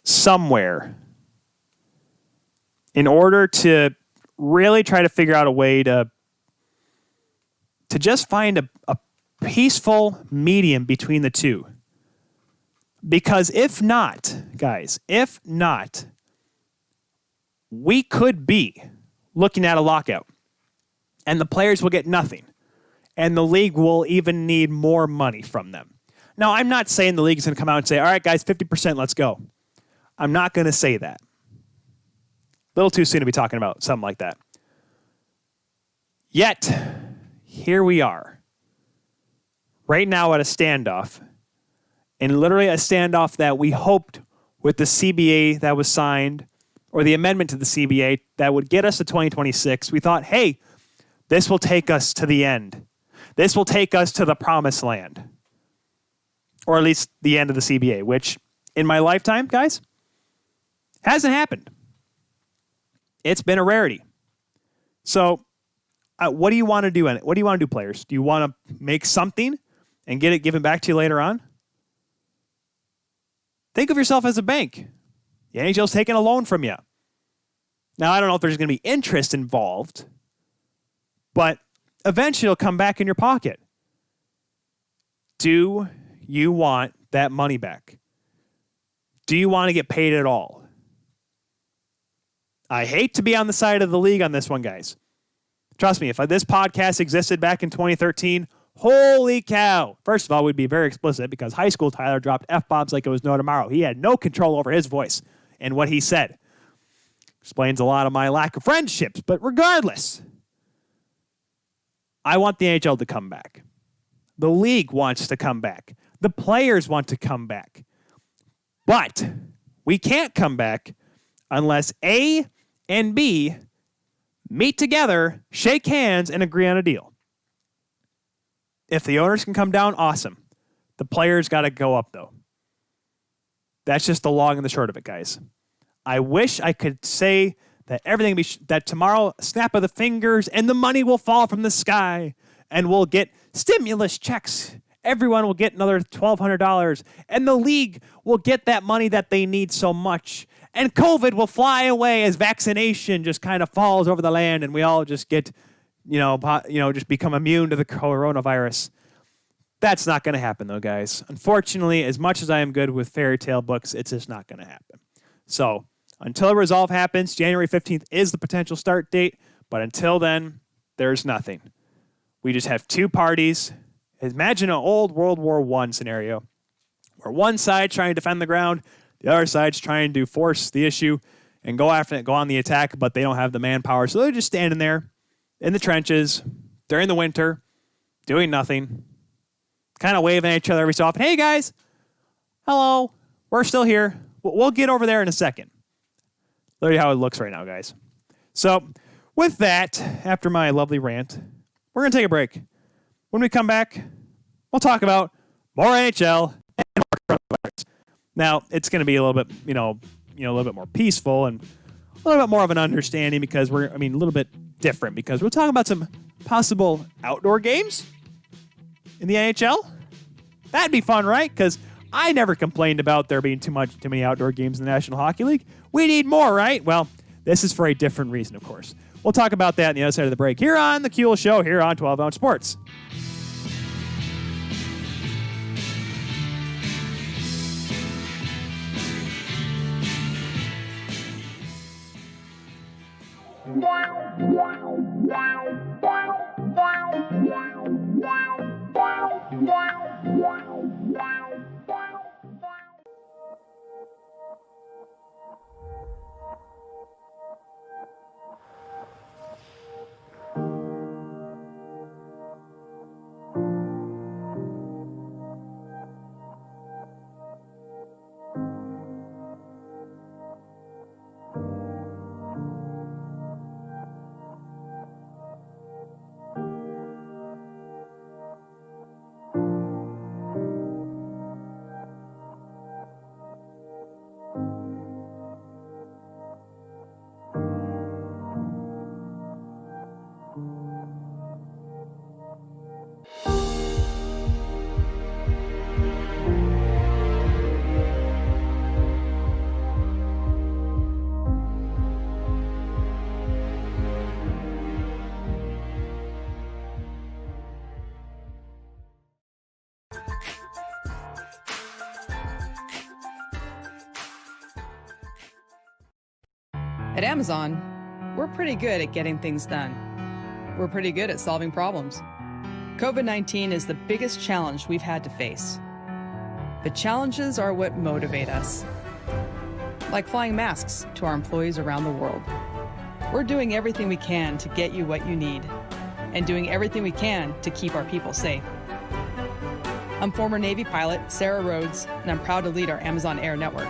somewhere in order to really try to figure out a way to just find a peaceful medium between the two. Because if not, guys, we could be looking at a lockout and the players will get nothing and the league will even need more money from them. Now, I'm not saying the league is going to come out and say, all right, guys, 50%, let's go. I'm not going to say that. A little too soon to be talking about something like that. Yet, here we are. Right now at a standoff. And literally a standoff that we hoped with the CBA that was signed, or the amendment to the CBA that would get us to 2026. We thought, hey, this will take us to the end. This will take us to the promised land. Or at least the end of the CBA, which in my lifetime, guys, hasn't happened. It's been a rarity. So what do you want to do in it? What do you want to do, players? Do you want to make something and get it given back to you later on? Think of yourself as a bank. The NHL's taking a loan from you. Now, I don't know if there's going to be interest involved, but eventually it'll come back in your pocket. Do you want that money back? Do you want to get paid at all? I hate to be on the side of the league on this one, guys. Trust me, if this podcast existed back in 2013, holy cow. First of all, we'd be very explicit because high school Tyler dropped F-bombs like it was no tomorrow. He had no control over his voice and what he said. Explains a lot of my lack of friendships, but regardless, I want the NHL to come back. The league wants to come back. The players want to come back. But we can't come back unless A and B meet together, shake hands, and agree on a deal. If the owners can come down, awesome. The players got to go up, though. That's just the long and the short of it, guys. I wish I could say that everything that tomorrow, snap of the fingers, and the money will fall from the sky, and we'll get stimulus checks. Everyone will get another $1,200, and the league will get that money that they need so much, and COVID will fly away as vaccination just kind of falls over the land, and we all just get, just become immune to the coronavirus. That's not going to happen, though, guys. Unfortunately, as much as I am good with fairy tale books, it's just not going to happen. So until a resolve happens, January 15th is the potential start date, but until then, there's nothing. We just have two parties. Imagine an old World War I scenario where one side trying to defend the ground, the other side's trying to force the issue and go after it, go on the attack, but they don't have the manpower. So they're just standing there in the trenches during the winter, doing nothing, kind of waving at each other every so often. Hey, guys. Hello. We're still here. We'll get over there in a second. Literally how it looks right now, guys. So with that, after my lovely rant, we're going to take a break. When we come back, we'll talk about more NHL and more coronavirus. Now, it's going to be a little bit, a little bit more peaceful and a little bit more of an understanding because a little bit different because we're talking about some possible outdoor games in the NHL. That'd be fun, right? Because I never complained about there being too many outdoor games in the National Hockey League. We need more, right? Well, this is for a different reason, of course. We'll talk about that on the other side of the break here on The Kuehl Show, here on 12 Ounce Sports. At Amazon, we're pretty good at getting things done. We're pretty good at solving problems. COVID-19 is the biggest challenge we've had to face. But challenges are what motivate us. Like flying masks to our employees around the world. We're doing everything we can to get you what you need, and doing everything we can to keep our people safe. I'm former Navy pilot Sarah Rhodes, and I'm proud to lead our Amazon Air network.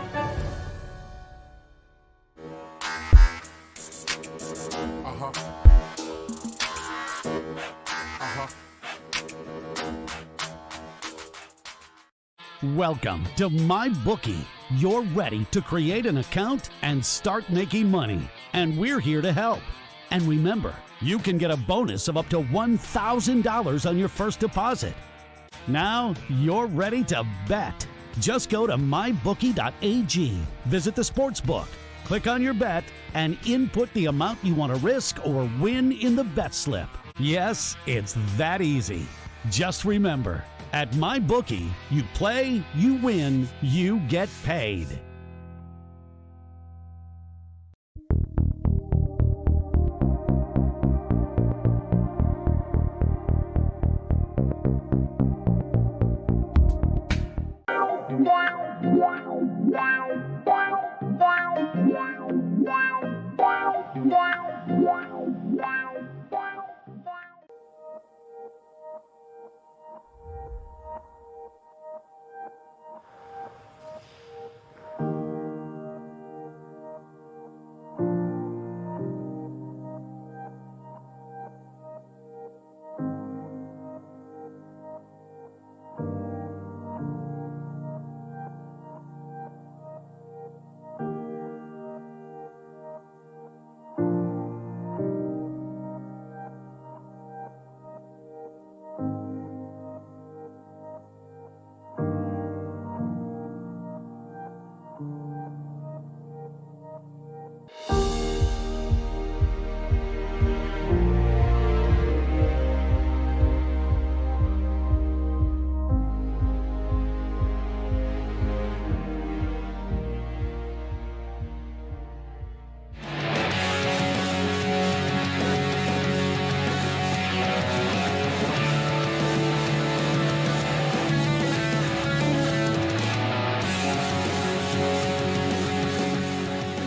Welcome to MyBookie. You're ready to create an account and start making money, and we're here to help. And remember, you can get a bonus of up to $1,000 on your first deposit. Now you're ready to bet. Just go to mybookie.ag, visit the sportsbook, click on your bet, and input the amount you want to risk or win in the bet slip. Yes, it's that easy. Just remember, at MyBookie, you play, you win, you get paid.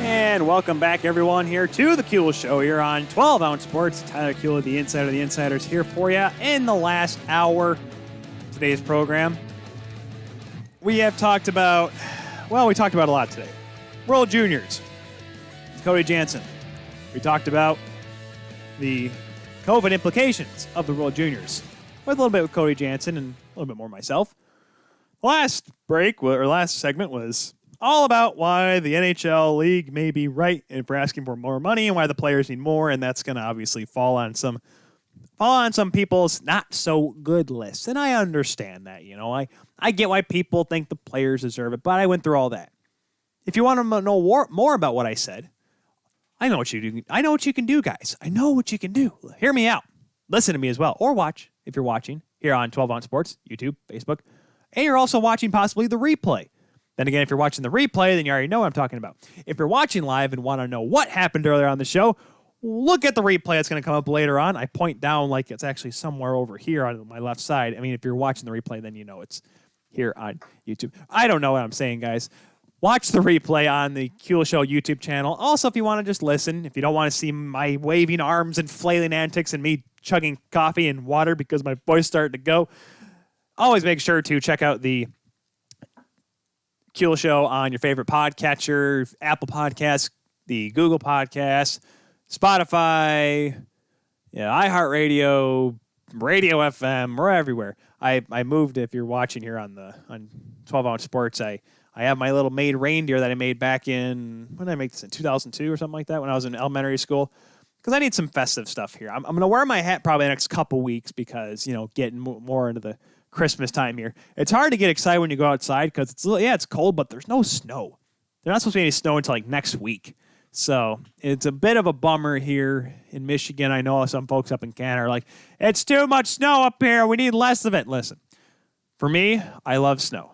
And welcome back, everyone, here to the Kuehl Show here on 12 Ounce Sports. Tyler Kuehl, the Insider of the Insiders, here for you in the last hour of today's program. We have talked about, we talked about a lot today. World Juniors, Cody Janzen. We talked about the COVID implications of the World Juniors with a little bit with Cody Janzen and a little bit more myself. Last segment was all about why the NHL league may be right if we're asking for more money and why the players need more, and that's going to obviously fall on some people's not so good lists. And I understand that, I get why people think the players deserve it, but I went through all that. If you want to know more about what I said, I know what you do. I know what you can do, guys. I know what you can do. Hear me out. Listen to me as well, or watch if you're watching here on 12 Ounce Sports, YouTube, Facebook, and you're also watching possibly the replay. Then again, if you're watching the replay, then you already know what I'm talking about. If you're watching live and want to know what happened earlier on the show, look at the replay. It's going to come up later on. I point down like it's actually somewhere over here on my left side. I mean, if you're watching the replay, then you know it's here on YouTube. I don't know what I'm saying, guys. Watch the replay on the Kuehl Show YouTube channel. Also, if you want to just listen, if you don't want to see my waving arms and flailing antics and me chugging coffee and water because my voice started to go, always make sure to check out the Kuehl Show on your favorite podcatcher, Apple Podcasts, the Google Podcasts, Spotify, iHeartRadio, Radio FM. We're everywhere. I moved, if you're watching here on 12 Ounce Sports, I have my little made reindeer that I made back in, when did I make this, in 2002 or something like that, when I was in elementary school, because I need some festive stuff here. I'm going to wear my hat probably the next couple weeks because, getting more into the Christmas time here. It's hard to get excited when you go outside because it's cold, but there's no snow. There's not supposed to be any snow until like next week. So it's a bit of a bummer here in Michigan. I know some folks up in Canada are like, it's too much snow up here. We need less of it. Listen, for me, I love snow.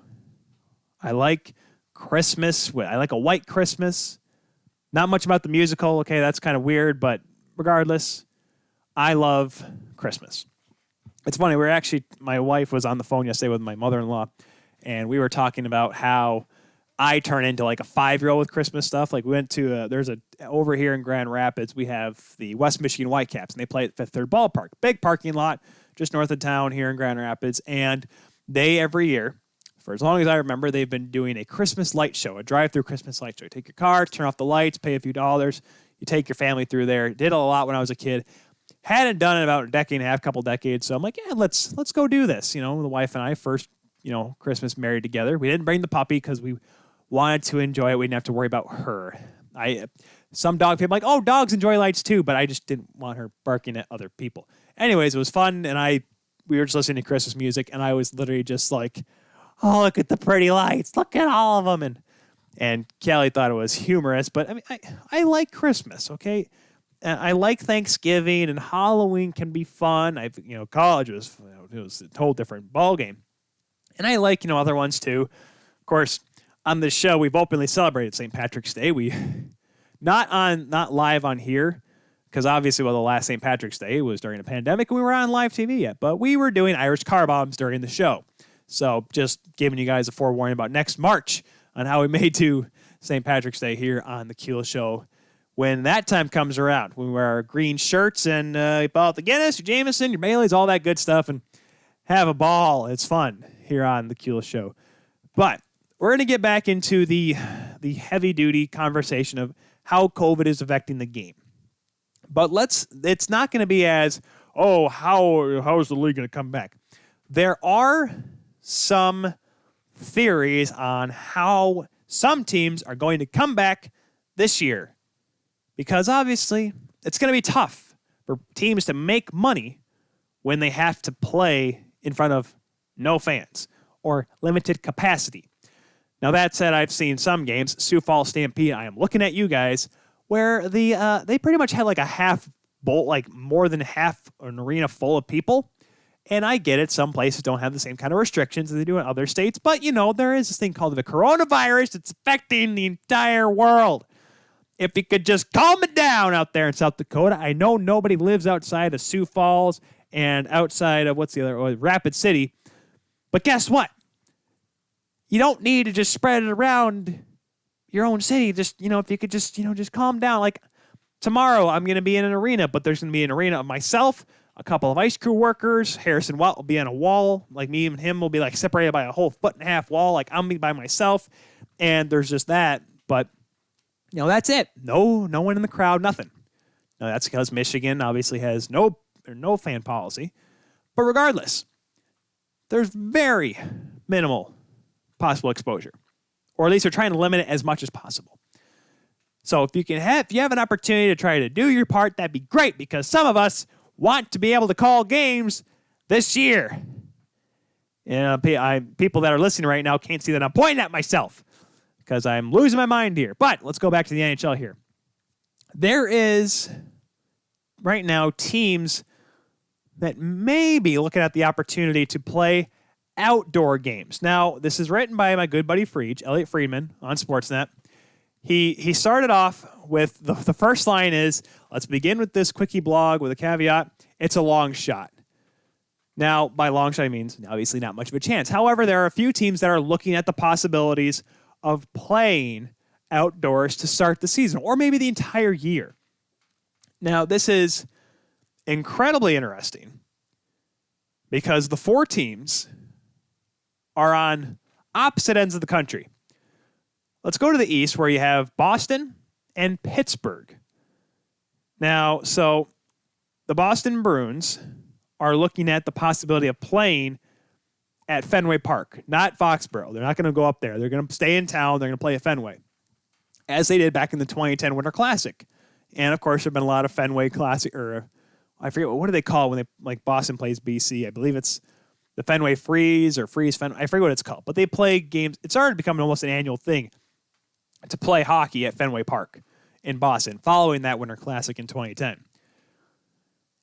I like Christmas. I like a white Christmas. Not much about the musical. Okay, that's kind of weird, but regardless, I love Christmas. It's funny. My wife was on the phone yesterday with my mother-in-law, and we were talking about how I turn into like a 5-year-old with Christmas stuff. Like we went to over here in Grand Rapids, we have the West Michigan Whitecaps, and they play at Fifth Third Ballpark, big parking lot just north of town here in Grand Rapids. And they every year, for as long as I remember, they've been doing a Christmas light show, a drive-through Christmas light show. You take your car, turn off the lights, pay a few dollars, you take your family through there. Did it a lot when I was a kid. Hadn't done it about a decade and a half, couple decades. So I'm like, yeah, let's go do this. You know, the wife and I first, Christmas married together. We didn't bring the puppy because we wanted to enjoy it. We didn't have to worry about her. Some dog people are like, oh, dogs enjoy lights too, but I just didn't want her barking at other people. Anyways, it was fun, and we were just listening to Christmas music, and I was literally just like, oh, look at the pretty lights, look at all of them, and Kelly thought it was humorous, but I mean, I like Christmas, okay? I like Thanksgiving, and Halloween can be fun. College was a whole different ball game, and I like other ones too. Of course, on this show, we've openly celebrated St. Patrick's Day. We not live on here, because obviously, the last St. Patrick's Day was during a pandemic, and we were on live TV yet. But we were doing Irish car bombs during the show. So just giving you guys a forewarning about next March on how we may do St. Patrick's Day here on the Keel Show when that time comes around. We wear our green shirts and pull out the Guinness, your Jameson, your Baileys, all that good stuff, and have a ball. It's fun here on the Keel Show. But we're going to get back into the heavy-duty conversation of how COVID is affecting the game. But it's not going to be as, how is the league going to come back? There are some theories on how some teams are going to come back this year. Because obviously, it's going to be tough for teams to make money when they have to play in front of no fans or limited capacity. Now, that said, I've seen some games, Sioux Falls Stampede, I am looking at you guys, where they pretty much had like a half bowl, like more than half an arena full of people. And I get it, some places don't have the same kind of restrictions as they do in other states, but there is this thing called the coronavirus that's affecting the entire world. If you could just calm it down out there in South Dakota. I know nobody lives outside of Sioux Falls and outside of Rapid City, but guess what? You don't need to just spread it around your own city. Just, if you could just calm down. Like tomorrow I'm going to be in an arena, but there's going to be an arena of myself, a couple of ice crew workers. Harrison Watt will be on a wall. Like me and him will be like separated by a whole 1.5 wall. Like I'm be by myself. And there's just that. But, that's it. No one in the crowd, nothing. Now that's because Michigan obviously has no fan policy. But regardless, there's very minimal possible exposure. Or at least they're trying to limit it as much as possible. So if you have an opportunity to try to do your part, that'd be great, because some of us want to be able to call games this year. People that are listening right now can't see that I'm pointing at myself because I'm losing my mind here. But let's go back to the NHL here. There is right now teams that may be looking at the opportunity to play outdoor games. Now, this is written by my good buddy Elliot Friedman on Sportsnet. He started off with the first line is, let's begin with this quickie blog with a caveat, it's a long shot. Now, by long shot, I mean obviously not much of a chance. However, there are a few teams that are looking at the possibilities of playing outdoors to start the season, or maybe the entire year. Now, this is incredibly interesting because the 4 teams are on opposite ends of the country. Let's go to the East, where you have Boston and Pittsburgh. Now, so the Boston Bruins are looking at the possibility of playing at Fenway Park, not Foxborough. They're not going to go up there. They're going to stay in town. They're going to play at Fenway, as they did back in the 2010 Winter Classic. And, of course, there have been a lot of Fenway Classic, or I forget, what do they call it when they, like, Boston plays BC? I believe it's the Fenway Freeze or Freeze Fenway. I forget what it's called. But they play games. It's already become almost an annual thing to play hockey at Fenway Park in Boston, following that Winter Classic in 2010.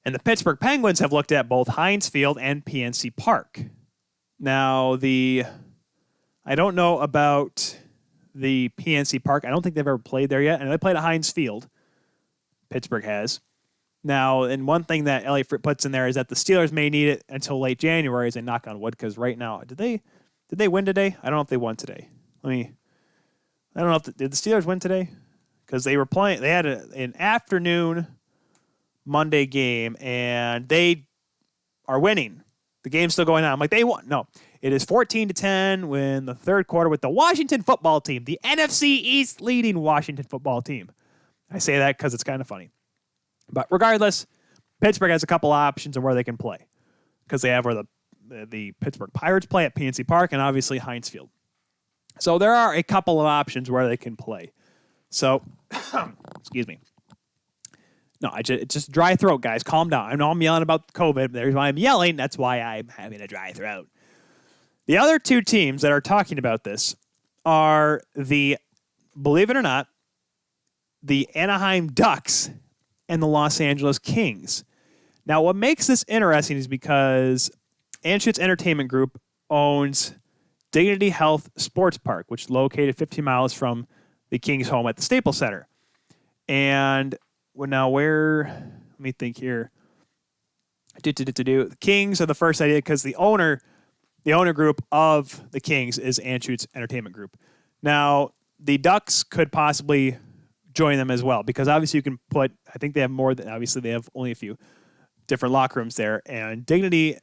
And the Pittsburgh Penguins have looked at both Heinz Field and PNC Park. Now, I don't know about the PNC Park. I don't think they've ever played there yet. And they played at Heinz Field. Pittsburgh has. Now, and one thing that Elliot puts in there is that the Steelers may need it until late January, as they knock on wood, because right now, Did they win today? I don't know if they won today. I don't know if did the Steelers win today? Because they were playing. They had an afternoon Monday game, and they are winning. The game's still going on. I'm like, they won. No, it is 14-10 when the third quarter with the Washington football team, the NFC East leading Washington football team. I say that because it's kind of funny. But regardless, Pittsburgh has a couple options of where they can play because they have where the Pittsburgh Pirates play at PNC Park and obviously Heinz Field. So there are a couple of options where they can play. So, excuse me. No, it's just dry throat, guys. Calm down. I know I'm yelling about COVID. There's why I'm yelling. That's why I'm having a dry throat. The other two teams that are talking about this are believe it or not, the Anaheim Ducks and the Los Angeles Kings. Now, what makes this interesting is because Anschutz Entertainment Group owns Dignity Health Sports Park, which is located 15 miles from the Kings' home at the Staples Center. And let me think here. The Kings are the first idea because the owner group of the Kings is Anschutz Entertainment Group. Now, the Ducks could possibly join them as well because obviously you can put, I think they have more than, obviously they have only a few different locker rooms there. And Dignity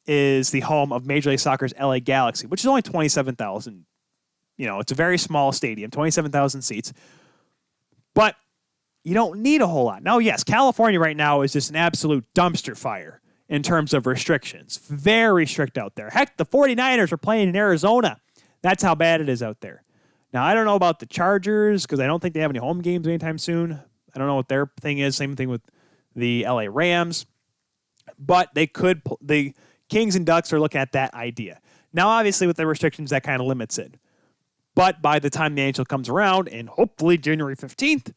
is the home of Major League Soccer's LA Galaxy, which is only 27,000. It's a very small stadium, 27,000 seats. But you don't need a whole lot. Now, yes, California right now is just an absolute dumpster fire in terms of restrictions. Very strict out there. Heck, the 49ers are playing in Arizona. That's how bad it is out there. Now, I don't know about the Chargers because I don't think they have any home games anytime soon. I don't know what their thing is. Same thing with the LA Rams. But the Kings and Ducks are looking at that idea. Now, obviously, with the restrictions, that kind of limits it. But by the time the NHL comes around, and hopefully January 15th,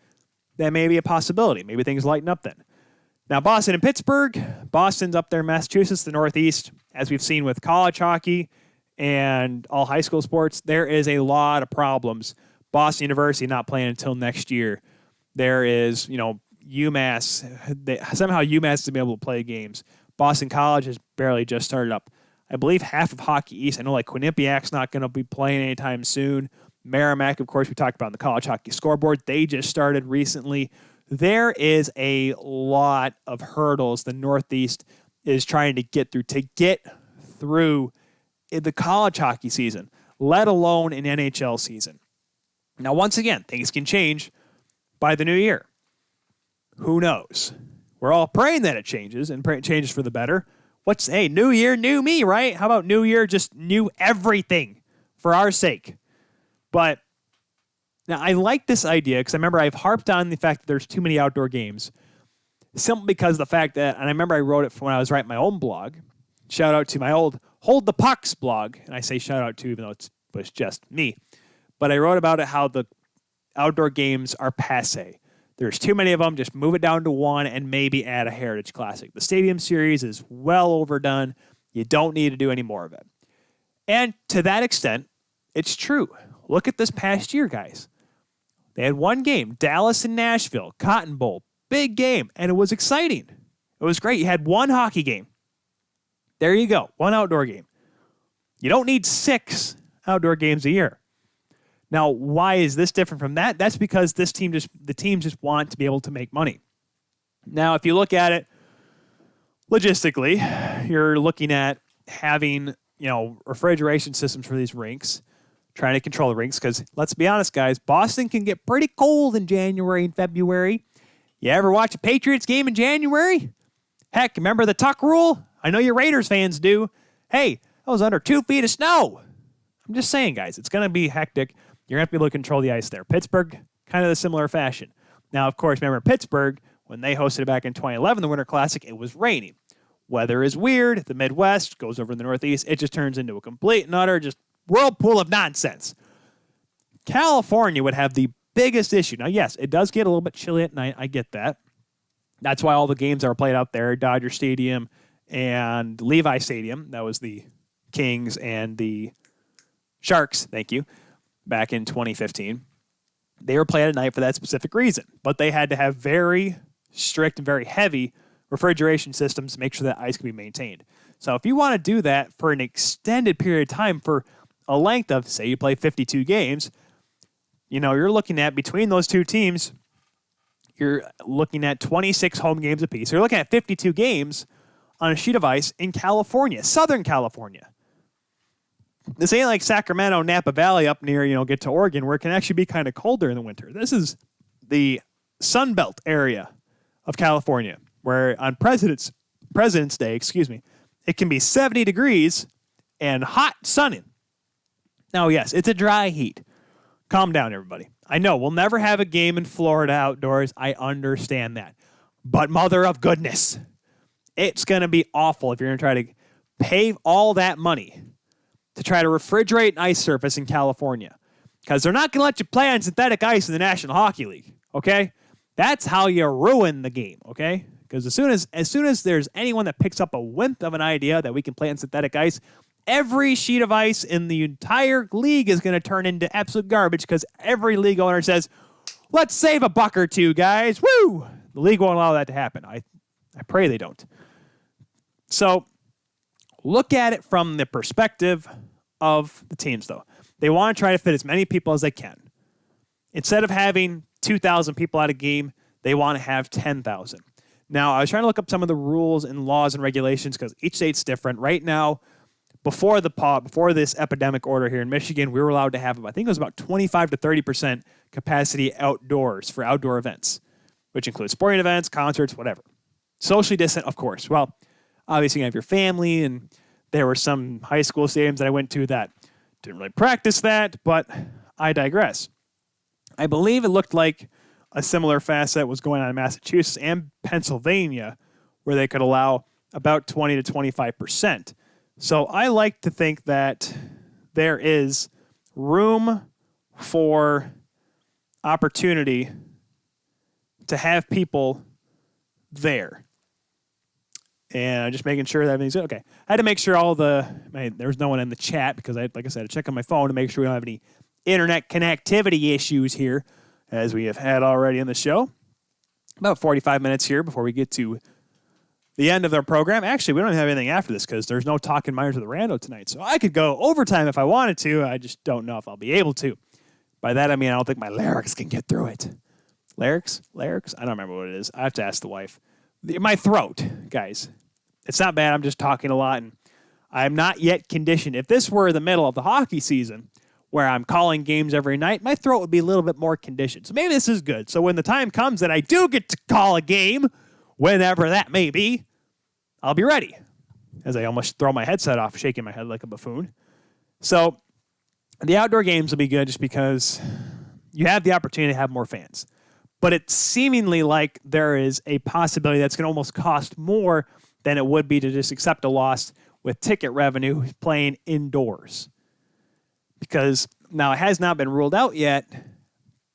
that may be a possibility. Maybe things lighten up then. Now, Boston and Pittsburgh. Boston's up there in Massachusetts, the Northeast. As we've seen with college hockey and all high school sports, there is a lot of problems. Boston University not playing until next year. There is, UMass. Somehow UMass is to be able to play games. Boston College has barely just started up. I believe half of Hockey East. I know Quinnipiac's not going to be playing anytime soon. Merrimack, of course, we talked about in the college hockey scoreboard. They just started recently. There is a lot of hurdles the Northeast is trying to get through the college hockey season, let alone an NHL season. Now, once again, things can change by the new year. Who knows? We're all praying that it changes and pray it changes for the better. New year, new me, right? How about new year, just new everything for our sake? But now I like this idea because I remember I've harped on the fact that there's too many outdoor games simply because of the fact that, and I remember I wrote it when I was writing my own blog. Shout out to my old Hold the Pucks blog. And I say shout out to even though it was just me. But I wrote about it how the outdoor games are passé. There's too many of them. Just move it down to one and maybe add a Heritage Classic. The Stadium Series is well overdone. You don't need to do any more of it. And to that extent, it's true. Look at this past year, guys. They had one game, Dallas and Nashville, Cotton Bowl, big game, and it was exciting. It was great. You had one hockey game. There you go, one outdoor game. You don't need 6 outdoor games a year. Now, why is this different from that? That's because the teams just want to be able to make money. Now, if you look at it logistically, you're looking at having, refrigeration systems for these rinks, trying to control the rinks, because let's be honest, guys, Boston can get pretty cold in January and February. You ever watch a Patriots game in January? Heck, remember the tuck rule? I know you Raiders fans do. Hey, that was under 2 feet of snow. I'm just saying, guys, it's going to be hectic. You're going to have to be able to control the ice there. Pittsburgh, kind of the similar fashion. Now, of course, remember Pittsburgh, when they hosted it back in 2011, the Winter Classic, it was raining. Weather is weird. The Midwest goes over in the Northeast. It just turns into a complete and utter just whirlpool of nonsense. California would have the biggest issue. Now, yes, it does get a little bit chilly at night. I get that. That's why all the games are played out there. Dodger Stadium and Levi Stadium. That was the Kings and the Sharks, thank you, back in 2015. They were played at night for that specific reason. But they had to have very strict and very heavy refrigeration systems to make sure that ice can be maintained. So if you want to do that for an extended period of time for a length of, say you play 52 games, you're looking at between those two teams, you're looking at 26 home games apiece. So you're looking at 52 games on a sheet of ice in California, Southern California. This ain't like Sacramento, Napa Valley up near, get to Oregon, where it can actually be kind of colder in the winter. This is the Sun Belt area of California, where on President's Day, it can be 70 degrees and hot sunning. Now, yes, it's a dry heat. Calm down, everybody. I know we'll never have a game in Florida outdoors. I understand that. But mother of goodness, it's going to be awful if you're going to try to pay all that money to try to refrigerate an ice surface in California. Because they're not going to let you play on synthetic ice in the National Hockey League, okay? That's how you ruin the game, okay? Because as soon as there's anyone that picks up a whiff of an idea that we can play on synthetic ice, every sheet of ice in the entire league is going to turn into absolute garbage because every league owner says, let's save a buck or two, guys. Woo! The league won't allow that to happen. I pray they don't. So look at it from the perspective of the teams, though. They want to try to fit as many people as they can. Instead of having 2,000 people at a game, they want to have 10,000. Now, I was trying to look up some of the rules and laws and regulations because each state's different. Right now, before this epidemic order here in Michigan, we were allowed to have, I think it was about 25 to 30% capacity outdoors for outdoor events, which includes sporting events, concerts, whatever. Socially distant, of course. Well, obviously you have your family, and there were some high school stadiums that I went to that didn't really practice that, but I digress. I believe it looked like a similar facet was going on in Massachusetts and Pennsylvania, where they could allow about 20 to 25%. So I like to think that there is room for opportunity to have people there. And just making sure that everything's good. Okay. I had to make sure there was no one in the chat because like I said, I check on my phone to make sure we don't have any internet connectivity issues here, as we have had already in the show. About 45 minutes here before we get to the end of our program. Actually, we don't have anything after this because there's no talking Myers of the Rando tonight. So I could go overtime if I wanted to. I just don't know if I'll be able to. By that, I mean I don't think my larynx can get through it. Larynx? I don't remember what it is. I have to ask the wife. My throat, guys. It's not bad. I'm just talking a lot, and I'm not yet conditioned. If this were the middle of the hockey season, where I'm calling games every night, my throat would be a little bit more conditioned. So maybe this is good. So when the time comes that I do get to call a game, whenever that may be, I'll be ready. As I almost throw my headset off, shaking my head like a buffoon. So the outdoor games will be good just because you have the opportunity to have more fans. But it's seemingly like there is a possibility that's going to almost cost more than it would be to just accept a loss with ticket revenue playing indoors. Because now it has not been ruled out yet,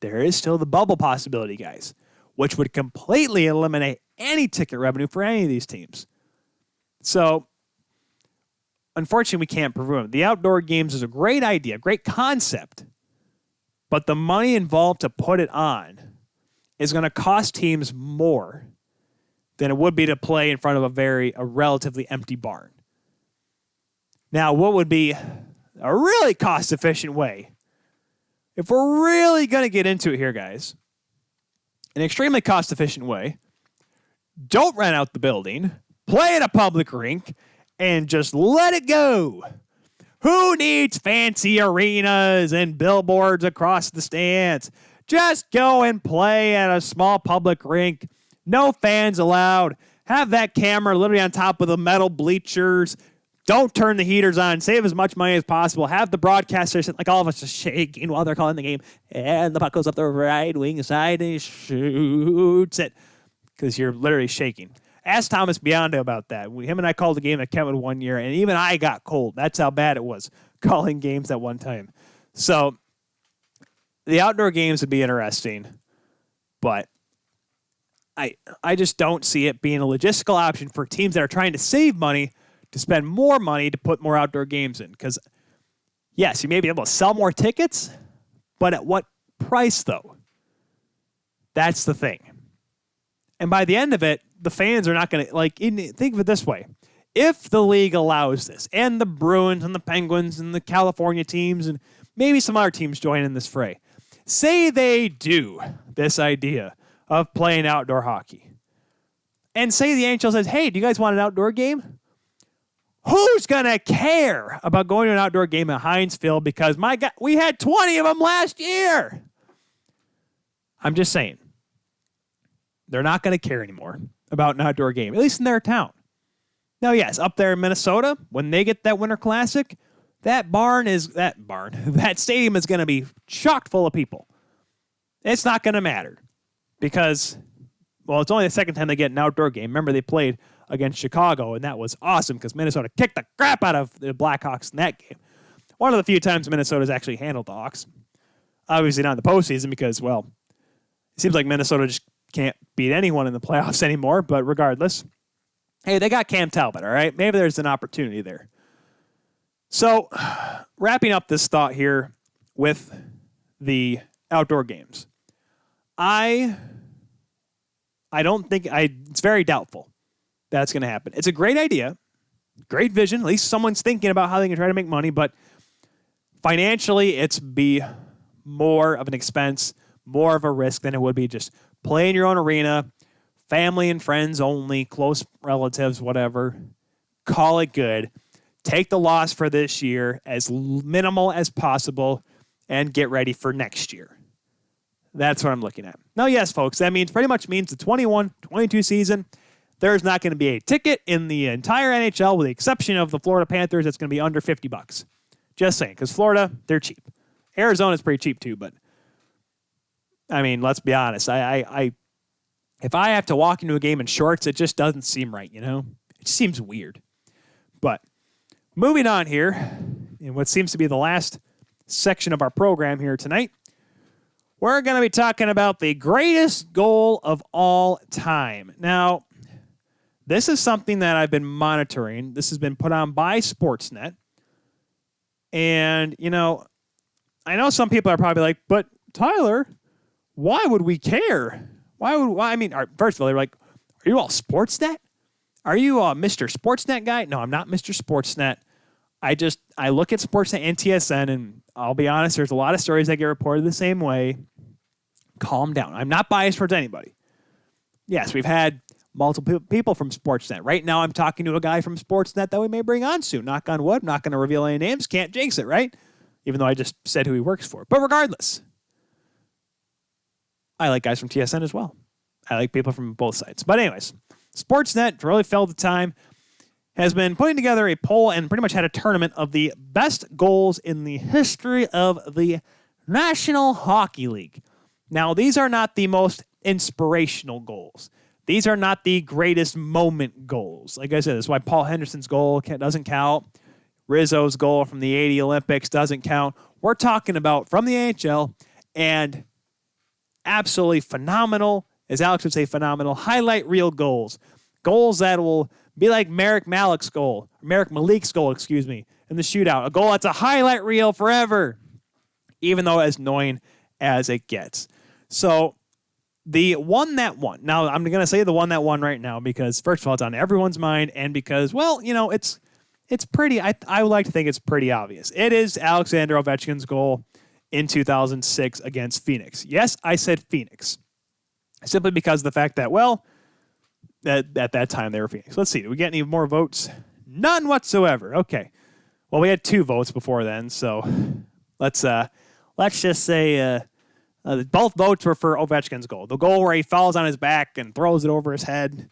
there is still the bubble possibility, guys, which would completely eliminate any ticket revenue for any of these teams. So, unfortunately, we can't prove them. The outdoor games is a great idea, great concept, but the money involved to put it on is going to cost teams more than it would be to play in front of a relatively empty barn. Now, what would be a really cost-efficient way, if we're really going to get into it here, guys, an extremely cost-efficient way, don't rent out the building, play at a public rink, and just let it go. Who needs fancy arenas and billboards across the stands? Just go and play at a small public rink. No fans allowed. Have that camera literally on top of the metal bleachers. Don't turn the heaters on. Save as much money as possible. Have the broadcasters, like all of us, just shaking while they're calling the game. And the puck goes up the right wing side and he shoots it. Because you're literally shaking. Ask Thomas Biondo about that. Him and I called a game at Kentwood one year, and even I got cold. That's how bad it was, calling games at one time. So the outdoor games would be interesting, but I just don't see it being a logistical option for teams that are trying to save money to spend more money to put more outdoor games in. Because, yes, you may be able to sell more tickets, but at what price, though? That's the thing. And by the end of it, the fans are not going to, think of it this way. if the league allows this, and the Bruins and the Penguins and the California teams and maybe some other teams join in this fray, say they do this idea of playing outdoor hockey, and say the NHL says, hey, do you guys want an outdoor game? Who's going to care about going to an outdoor game at Heinz Field because, my God, we had 20 of them last year? I'm just saying. They're not going to care anymore about an outdoor game, at least in their town. Now, yes, up there in Minnesota, when they get that Winter Classic, that stadium is going to be chock full of people. It's not going to matter because, well, it's only the second time they get an outdoor game. Remember, they played against Chicago, and that was awesome because Minnesota kicked the crap out of the Blackhawks in that game. One of the few times Minnesota's actually handled the Hawks. Obviously not in the postseason because, well, it seems like Minnesota just can't beat anyone in the playoffs anymore, but regardless, hey, they got Cam Talbot, all right? Maybe there's an opportunity there. So, wrapping up this thought here with the outdoor games. I don't think, it's very doubtful that's going to happen. It's a great idea, great vision. At least someone's thinking about how they can try to make money, but financially, it's be more of an expense, more of a risk than it would be just play in your own arena, family and friends only, close relatives, whatever. Call it good. Take the loss for this year as minimal as possible and get ready for next year. That's what I'm looking at. Now, yes, folks, that pretty much means the 21-22 season, there's not going to be a ticket in the entire NHL with the exception of the Florida Panthers that's going to be under $50. Just saying, because Florida, they're cheap. Arizona's pretty cheap too, but let's be honest. If I have to walk into a game in shorts, it just doesn't seem right, you know? It just seems weird. But moving on here, in what seems to be the last section of our program here tonight, we're going to be talking about the greatest goal of all time. Now, this is something that I've been monitoring. This has been put on by Sportsnet. And, I know some people are probably like, but Tyler, why would we care? First of all, they're like, are you all Sportsnet? Are you a Mr. Sportsnet guy? No, I'm not Mr. Sportsnet. I look at Sportsnet and TSN, and I'll be honest, there's a lot of stories that get reported the same way. Calm down. I'm not biased towards anybody. Yes, we've had multiple people from Sportsnet. Right now, I'm talking to a guy from Sportsnet that we may bring on soon. Knock on wood. Not going to reveal any names. Can't jinx it, right? Even though I just said who he works for. But regardless, I like guys from TSN as well. I like people from both sides. But anyways, Sportsnet, really filled the time, has been putting together a poll and pretty much had a tournament of the best goals in the history of the National Hockey League. Now, these are not the most inspirational goals. These are not the greatest moment goals. Like I said, that's why Paul Henderson's goal doesn't count. Rizzo's goal from the 80 Olympics doesn't count. We're talking about from the NHL and absolutely phenomenal, as Alex would say, phenomenal highlight reel goals. Goals that will be like Merrick Malik's goal in the shootout. A goal that's a highlight reel forever, even though as annoying as it gets. So the one that won. Now, I'm going to say the one that won right now because, first of all, it's on everyone's mind, and because, well, it's pretty, I would like to think it's pretty obvious. It is Alexander Ovechkin's goal in 2006 against Phoenix. Yes, I said Phoenix. Simply because of the fact that, well, at that time they were Phoenix. Let's see. Did we get any more votes? None whatsoever. Okay. Well, we had 2 votes before then, so let's just say both votes were for Ovechkin's goal. The goal where he falls on his back and throws it over his head.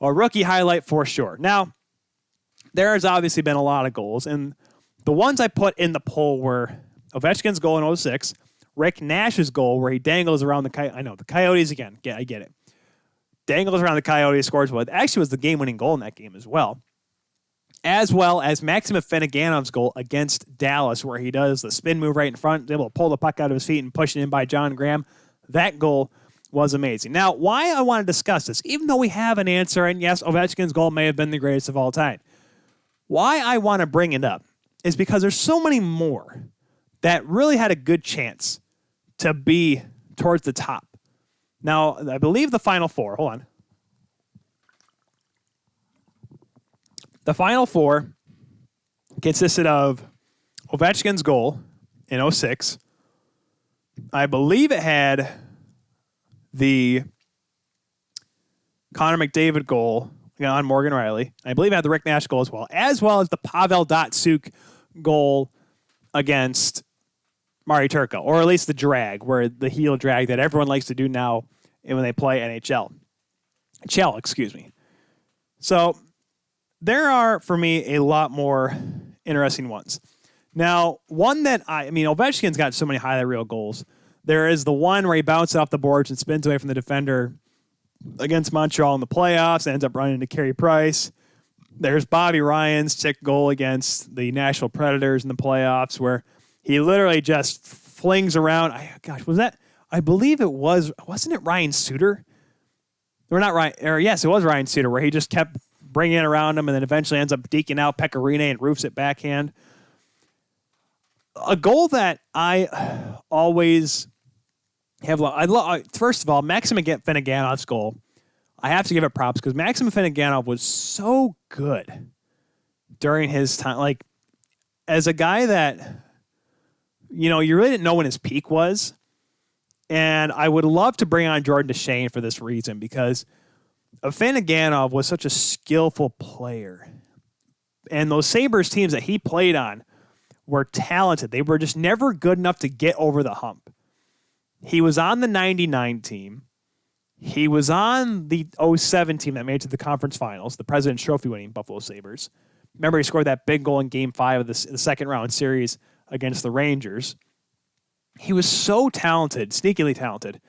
A rookie highlight for sure. Now, there has obviously been a lot of goals, and the ones I put in the poll were Ovechkin's goal in 2006, Rick Nash's goal where he dangles around the Coyotes again. Yeah, I get it. Dangles around the Coyotes, scores what actually was the game-winning goal in that game as well as Maxim Afinogenov's goal against Dallas where he does the spin move right in front, able to pull the puck out of his feet and push it in by John Graham. That goal was amazing. Now, why I want to discuss this, even though we have an answer, and yes, Ovechkin's goal may have been the greatest of all time, why I want to bring it up is because there's so many more that really had a good chance to be towards the top. Now, I believe the final 4, hold on. The Final Four consisted of Ovechkin's goal in 2006. I believe it had the Connor McDavid goal on Morgan Riley. I believe it had the Rick Nash goal as well as the Pavel Datsyuk goal against Mari Turco, or at least the drag, where the heel drag that everyone likes to do now when they play NHL. Excuse me. So there are, for me, a lot more interesting ones. Now, one that Ovechkin's got so many highlight reel goals. There is the one where he bounces off the boards and spins away from the defender against Montreal in the playoffs, ends up running into Carey Price. There's Bobby Ryan's tick goal against the Nashville Predators in the playoffs, where he literally just flings around. I believe it wasn't it Ryan Suter? Or not Ryan, or yes, it was Ryan Suter, where he just kept bringing it around him and then eventually ends up deking out Pecorine and roofs it backhand. A goal that I always have. First of all, Maxim Finneganov's goal. I have to give it props because Maxim Finneganov was so good during his time. Like, as a guy that, you really didn't know when his peak was. And I would love to bring on Jordan DeShane for this reason, because Finneganov was such a skillful player. And those Sabres teams that he played on were talented. They were just never good enough to get over the hump. He was on the 99 team. He was on the 07 team that made it to the conference finals, the President's Trophy winning Buffalo Sabres. Remember, he scored that big goal in Game 5 of the second round series against the Rangers. He was so talented, sneakily talented.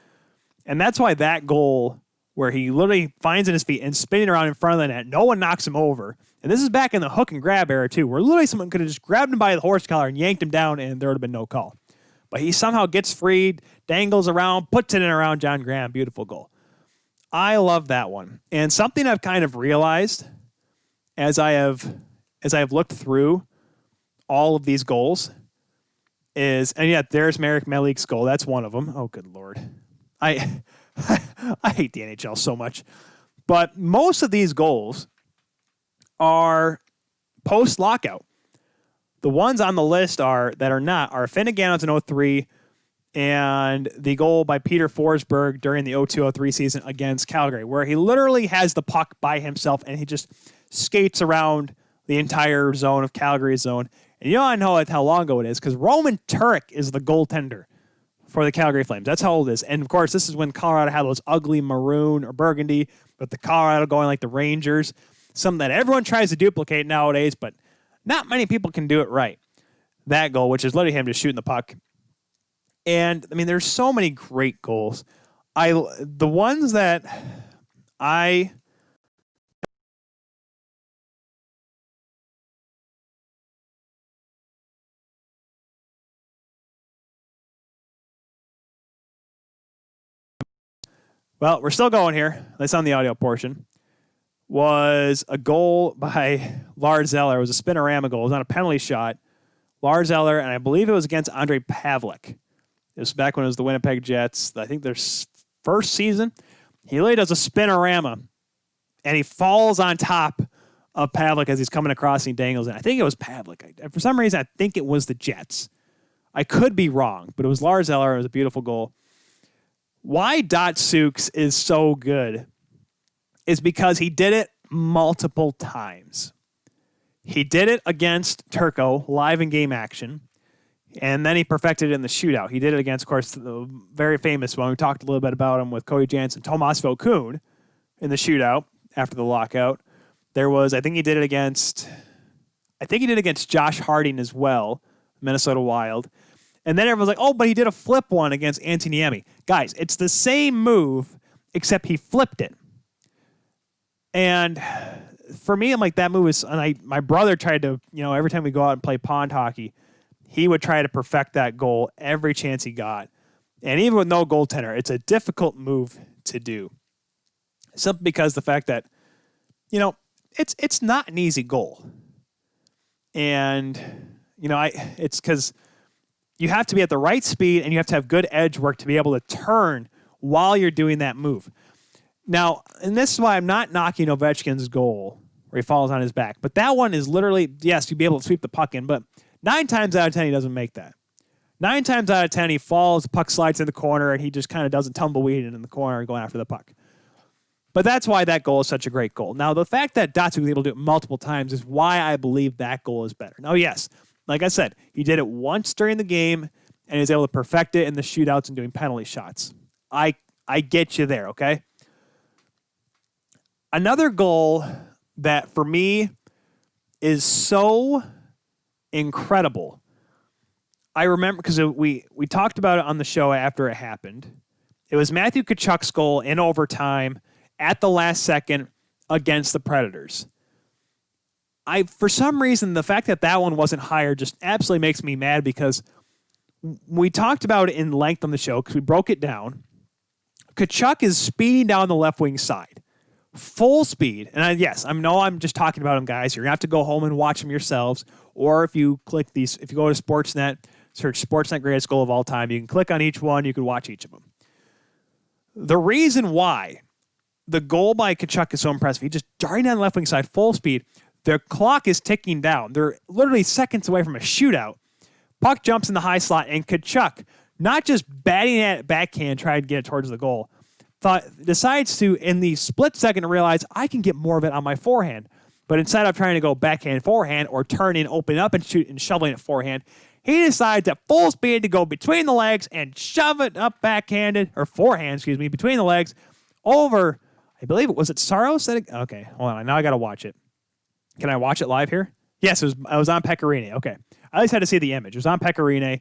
And that's why that goal, where he literally finds in his feet and spinning around in front of the net, no one knocks him over. And this is back in the hook and grab era, too, where literally someone could have just grabbed him by the horse collar and yanked him down, and there would have been no call. But he somehow gets freed, dangles around, puts it in around John Graham. Beautiful goal. I love that one. And something I've kind of realized as I have looked through all of these goals is, and yeah, there's Marek Malik's goal. That's one of them. Oh, good Lord. I hate the NHL so much. But most of these goals are post-lockout. The ones on the list are Finneganov's in 03 and the goal by Peter Forsberg during the 02-03 season against Calgary, where he literally has the puck by himself and he just skates around the entire zone of Calgary's zone. And I know how long ago it is, because Roman Turek is the goaltender for the Calgary Flames. That's how old it is. And, of course, this is when Colorado had those ugly maroon or burgundy, but the Colorado going like the Rangers, something that everyone tries to duplicate nowadays, but not many people can do it right. That goal, which is literally him just shooting the puck. And, there's so many great goals. The ones that I... Well, we're still going here. That's on the audio portion. Was a goal by Lars Eller. It was a spinorama goal. It was not a penalty shot. Lars Eller, and I believe it was against Andrei Pavlik. It was back when it was the Winnipeg Jets. I think their first season. He literally does a spinorama, and he falls on top of Pavlik as he's coming across and he dangles in. I think it was Pavlik. For some reason, I think it was the Jets. I could be wrong, but it was Lars Eller. It was a beautiful goal. Why Datsyuk is so good is because he did it multiple times. He did it against Turco, live in game action, and then he perfected it in the shootout. He did it against, of course, the very famous one. We talked a little bit about him with Cody Janzen, Tomas Vokoun in the shootout after the lockout. I think he did it against Josh Harding as well, Minnesota Wild. And then everyone's like, oh, but he did a flip one against Antoniemi. Guys, it's the same move, except he flipped it. And for me, I'm like, that move is, and my brother tried to, every time we go out and play pond hockey, he would try to perfect that goal every chance he got. And even with no goaltender, it's a difficult move to do. Simply because the fact that, it's not an easy goal. And, it's because you have to be at the right speed and you have to have good edge work to be able to turn while you're doing that move. Now, and this is why I'm not knocking Ovechkin's goal, where he falls on his back. But that one is literally, yes, you'd be able to sweep the puck in, but 9 times out of 10, he doesn't make that. 9 times out of 10, he falls, the puck slides in the corner, and he just kind of does a tumbleweed in the corner going after the puck. But that's why that goal is such a great goal. Now, the fact that Datsyuk was able to do it multiple times is why I believe that goal is better. Now, yes, like I said, he did it once during the game, and he was able to perfect it in the shootouts and doing penalty shots. I get you there, okay? Another goal that, for me, is so incredible. I remember, because we talked about it on the show after it happened. It was Matthew Tkachuk's goal in overtime at the last second against the Predators. For some reason, the fact that one wasn't higher just absolutely makes me mad, because we talked about it in length on the show because we broke it down. Tkachuk is speeding down the left wing side, full speed. And I'm just talking about him, guys. You're going to have to go home and watch them yourselves. Or if you go to Sportsnet, search Sportsnet greatest goal of all time, you can click on each one. You can watch each of them. The reason why the goal by Tkachuk is so impressive, he just darting down the left wing side, full speed. Their clock is ticking down. They're literally seconds away from a shootout. Puck jumps in the high slot, and Tkachuk, not just batting at it backhand, trying to get it towards the goal, decides to, in the split second, realize I can get more of it on my forehand. But instead of trying to go backhand, forehand, or turn and open up and shoot and shoveling it forehand, he decides at full speed to go between the legs and shove it up backhanded, or forehand, between the legs, over, I believe it was Saros? Okay, hold on. Now I got to watch it. Can I watch it live here? Yes, it was on Pecorine. Okay. I just had to see the image. It was on Pecorine.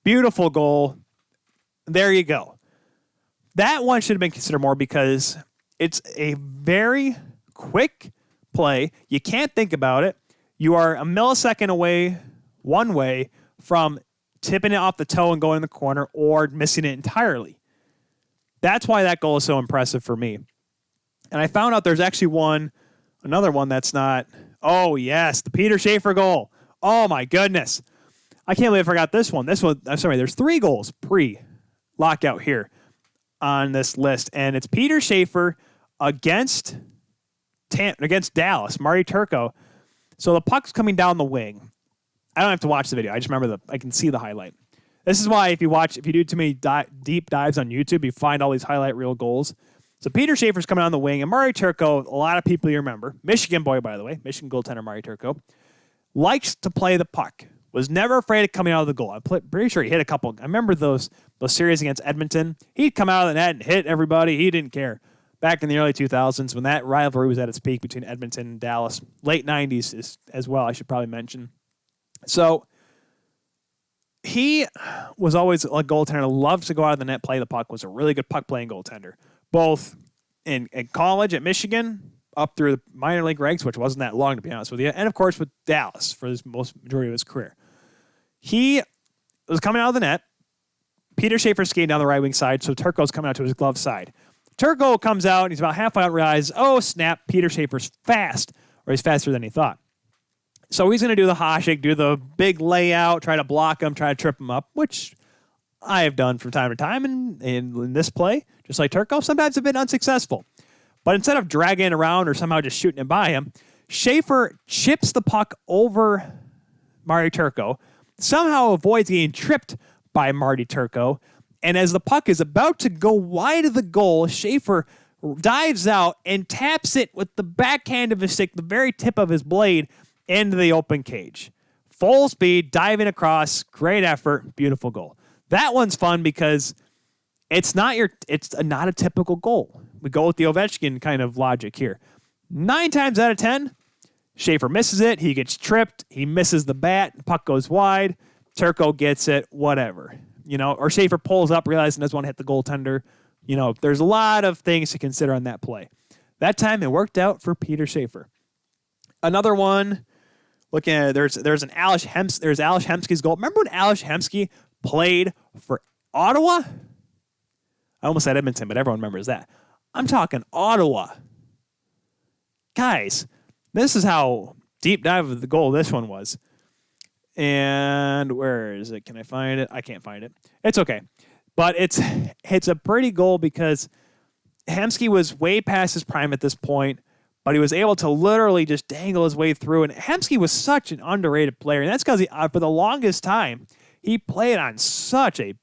Beautiful goal. There you go. That one should have been considered more because it's a very quick play. You can't think about it. You are a millisecond away, one way, from tipping it off the toe and going in the corner or missing it entirely. That's why that goal is so impressive for me. And I found out there's actually another one that's not. Oh, yes, the Peter Schaefer goal. Oh, my goodness. I can't believe I forgot this one. I'm sorry, there's 3 goals pre-lockout here on this list. And it's Peter Schaefer against Dallas, Marty Turco. So the puck's coming down the wing. I don't have to watch the video. I just remember I can see the highlight. This is why if you do too many deep dives on YouTube, you find all these highlight reel goals. So Peter Schaefer's coming on the wing, and Marty Turco, a lot of people you remember, Michigan boy, by the way, Michigan goaltender Marty Turco, likes to play the puck, was never afraid of coming out of the goal. I'm pretty sure he hit a couple. I remember those series against Edmonton. He'd come out of the net and hit everybody. He didn't care. Back in the early 2000s, when that rivalry was at its peak between Edmonton and Dallas. Late 90s as well, I should probably mention. So he was always a goaltender, loves to go out of the net, play the puck, was a really good puck-playing goaltender. Both in college at Michigan, up through the minor league ranks, which wasn't that long, to be honest with you, and, of course, with Dallas for the majority of his career. He was coming out of the net. Peter Schaefer's skating down the right wing side, so Turco's coming out to his glove side. Turco comes out, and he's about halfway out and realizes, oh, snap, Peter Schaefer's fast, or he's faster than he thought. So he's going to do the Hasek, do the big layout, try to block him, try to trip him up, which I have done from time to time in this play, just like Turco. Sometimes have been unsuccessful. But instead of dragging it around or somehow just shooting it by him, Schaefer chips the puck over Marty Turco, somehow avoids getting tripped by Marty Turco, and as the puck is about to go wide of the goal, Schaefer dives out and taps it with the backhand of his stick, the very tip of his blade, into the open cage. Full speed, diving across, great effort, beautiful goal. That one's fun because it's not a typical goal. We go with the Ovechkin kind of logic here. 9 times out of 10, Schaefer misses it. He gets tripped. He misses the bat. The puck goes wide. Turco gets it, whatever. Or Schaefer pulls up, realizing he doesn't want to hit the goaltender. There's a lot of things to consider on that play. That time it worked out for Peter Schaefer. Another one, looking at there's Ales Hemsky's goal. Remember when Ales Hemsky played for Ottawa? I almost said Edmonton, but everyone remembers that. I'm talking Ottawa. Guys, this is how deep dive of the goal this one was. And where is it? Can I find it? I can't find it. It's okay. But it's a pretty goal because Hemsky was way past his prime at this point, but he was able to literally just dangle his way through. And Hemsky was such an underrated player, and that's because for the longest time, he played on such a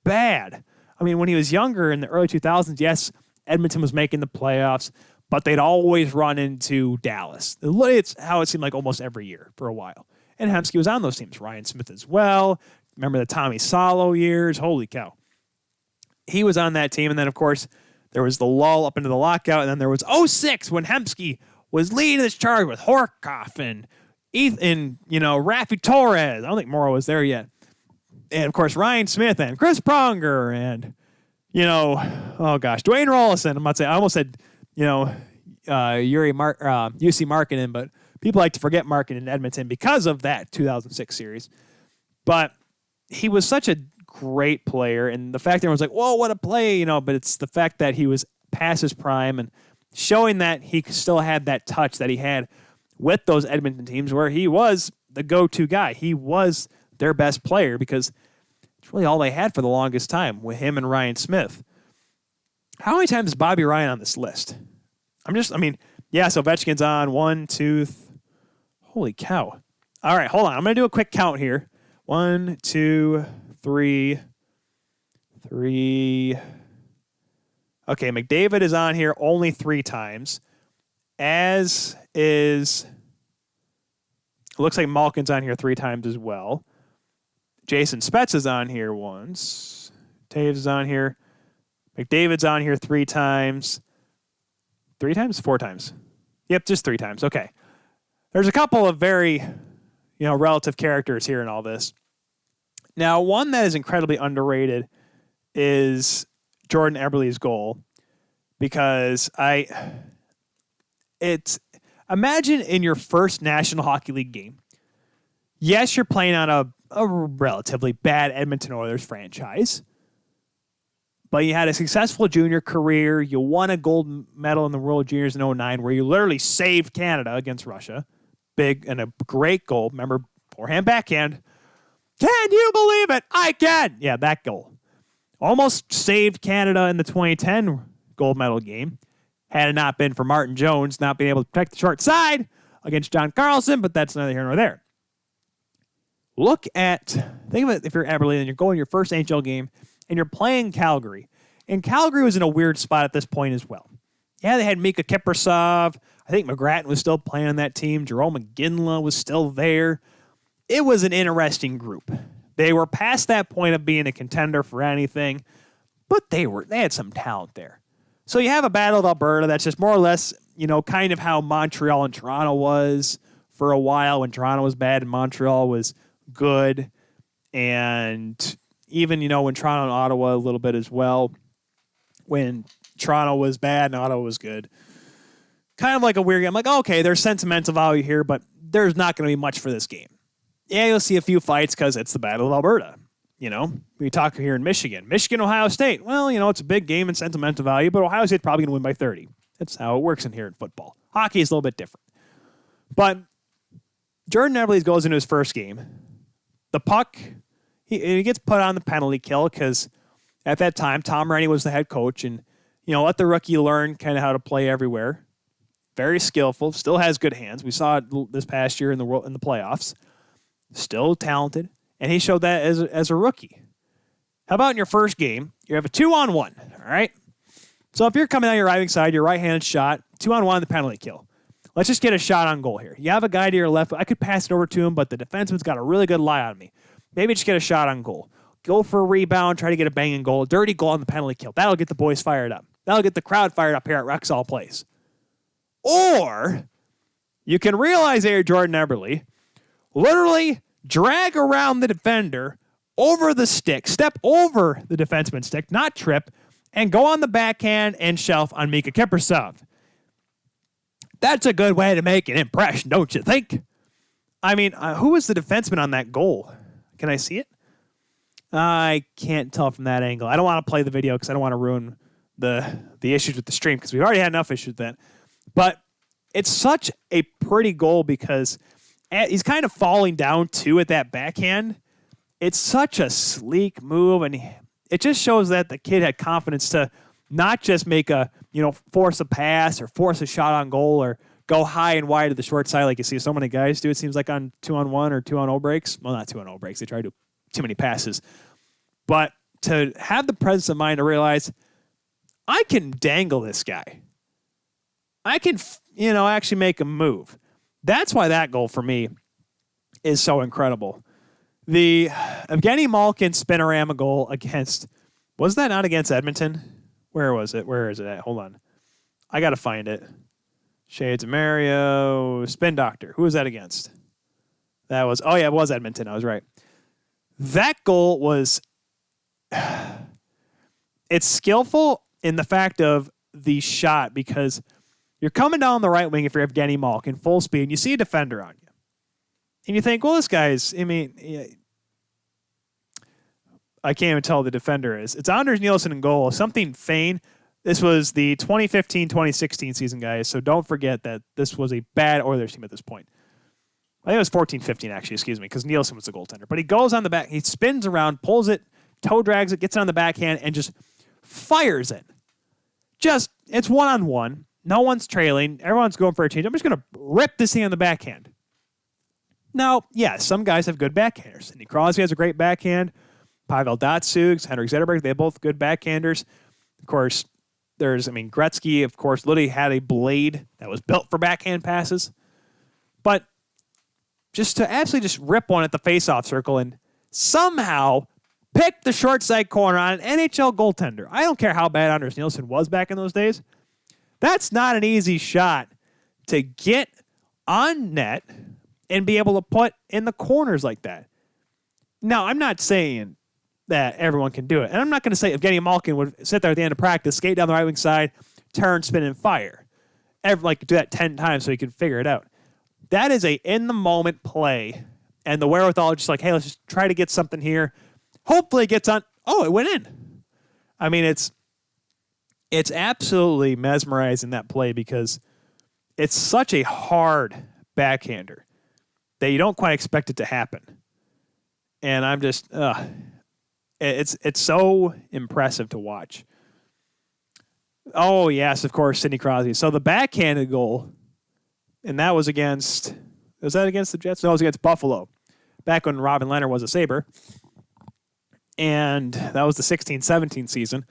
bad. I mean, when he was younger in the early 2000s, yes, Edmonton was making the playoffs, but they'd always run into Dallas. It's how it seemed like almost every year for a while. And Hemsky was on those teams. Ryan Smith as well. Remember the Tommy Salo years? Holy cow. He was on that team. And then, of course, there was the lull up into the lockout. And then there was 2006 when Hemsky was leading this charge with Horkoff and Ethan, Rafi Torres. I don't think Morrow was there yet. And, of course, Ryan Smith and Chris Pronger and, Dwayne Rollison. I'm not saying, I almost said, UC Markkinen, but people like to forget Markkinen in Edmonton because of that 2006 series. But he was such a great player, and the fact that everyone's like, whoa, what a play, but it's the fact that he was past his prime and showing that he still had that touch that he had with those Edmonton teams where he was the go-to guy. He was their best player because it's really all they had for the longest time with him and Ryan Smith. How many times is Bobby Ryan on this list? So Ovechkin's on 1, 2, holy cow. All right, hold on. I'm going to do a quick count here. 1, 2, 3. Okay, McDavid is on here only 3 times. As is, it looks like Malkin's on here 3 times as well. Jason Spetz is on here once. Taves is on here. McDavid's on here 3 times. 3 times? 4 times. Yep, just 3 times. Okay. There's a couple of very, relative characters here in all this. Now, one that is incredibly underrated is Jordan Eberle's goal because imagine in your first National Hockey League game. Yes, you're playing on a relatively bad Edmonton Oilers franchise, but you had a successful junior career. You won a gold medal in the World Juniors in 2009 where you literally saved Canada against Russia. Big and a great goal. Remember, forehand, backhand. Can you believe it? I can. Yeah, that goal. Almost saved Canada in the 2010 gold medal game. Had it not been for Martin Jones not being able to protect the short side against John Carlson, but that's neither here nor there. Think of it if you're Eberle and you're going your first NHL game and you're playing Calgary. And Calgary was in a weird spot at this point as well. Yeah, they had Mika Kiprasov. I think McGrattan was still playing on that team. Jerome McGinley was still there. It was an interesting group. They were past that point of being a contender for anything, but they had some talent there. So you have a Battle of Alberta that's just more or less, kind of how Montreal and Toronto was for a while when Toronto was bad and Montreal was good. And even, when Toronto and Ottawa a little bit as well, when Toronto was bad and Ottawa was good. Kind of like a weird game. I'm like, okay, there's sentimental value here, but there's not going to be much for this game. Yeah, you'll see a few fights because it's the Battle of Alberta. We talk here in Michigan. Ohio State. Well, it's a big game and sentimental value, but Ohio State's probably going to win by 30. That's how it works in here in football. Hockey is a little bit different. But Jordan Eberle goes into his first game. The puck, he gets put on the penalty kill because at that time, Tom Rennie was the head coach and, let the rookie learn kind of how to play everywhere. Very skillful, still has good hands. We saw it this past year in the playoffs. Still talented, and he showed that as a rookie. How about in your first game, you have a 2-on-1, all right? So if you're coming out your right side, your right-handed shot, 2-on-1, the penalty kill. Let's just get a shot on goal here. You have a guy to your left. I could pass it over to him, but the defenseman's got a really good lie on me. Maybe just get a shot on goal. Go for a rebound, try to get a banging goal, a dirty goal on the penalty kill. That'll get the boys fired up. That'll get the crowd fired up here at Rexall Place. Or you can realize there, Jordan Eberle, literally drag around the defender over the stick, step over the defenseman's stick, not trip, and go on the backhand and shelf on Mika Kiprasov. That's a good way to make an impression, don't you think? I mean, who was the defenseman on that goal? Can I see it? I can't tell from that angle. I don't want to play the video because I don't want to ruin the issues with the stream because we've already had enough issues with that. But it's such a pretty goal because he's kind of falling down too at that backhand. It's such a sleek move, and it just shows that the kid had confidence to not just make a, force a pass or force a shot on goal or go high and wide to the short side like you see so many guys do. It seems like on 2-on-1 or 2-on-0 breaks. Well, not 2-on-0 breaks. They try to do too many passes. But to have the presence of mind to realize I can dangle this guy. I can, actually make a move. That's why that goal for me is so incredible. The Evgeny Malkin spinorama goal against, was that not against Edmonton? Where was it? Where is it at? Hold on. I got to find it. Shades of Mario, Spin Doctor. Who was that against? That was, it was Edmonton. I was right. That goal was, it's skillful in the fact of the shot because you're coming down the right wing if you're Evgeny Malkin, full speed, and you see a defender on you. And you think, well, this guy's, I can't even tell who the defender is. It's Anders Nielsen in goal. Something faint. This was the 2015-2016 season, guys, so don't forget that this was a bad Oilers team at this point. I think it was 14-15, actually, excuse me, because Nielsen was the goaltender. But he goes on the back, he spins around, pulls it, toe drags it, gets it on the backhand, and just fires it. It's one-on-one. No one's trailing. Everyone's going for a change. I'm just going to rip this thing on the backhand. Now, some guys have good backhanders. Sidney Crosby has a great backhand. Pavel Datsyuk, Henrik Zetterberg, they have both good backhanders. Of course, Gretzky, of course, literally had a blade that was built for backhand passes. But just to absolutely just rip one at the faceoff circle and somehow pick the short side corner on an NHL goaltender. I don't care how bad Anders Nielsen was back in those days. That's not an easy shot to get on net and be able to put in the corners like that. Now, I'm not saying that everyone can do it. And I'm not going to say Evgeny Malkin would sit there at the end of practice, skate down the right wing side, turn, spin, and fire. Do that 10 times so he can figure it out. That is a in-the-moment play. And the wherewithal, just like, hey, let's just try to get something here. Hopefully it gets on. Oh, it went in. I mean, it's absolutely mesmerizing, that play, because it's such a hard backhander that you don't quite expect it to happen. And I'm just, it's so impressive to watch. Oh, yes, of course, Sidney Crosby. So the backhanded goal, and that was against the Jets? No, it was against Buffalo, back when Robin Lehner was a Sabre. And that was the 16-17 season.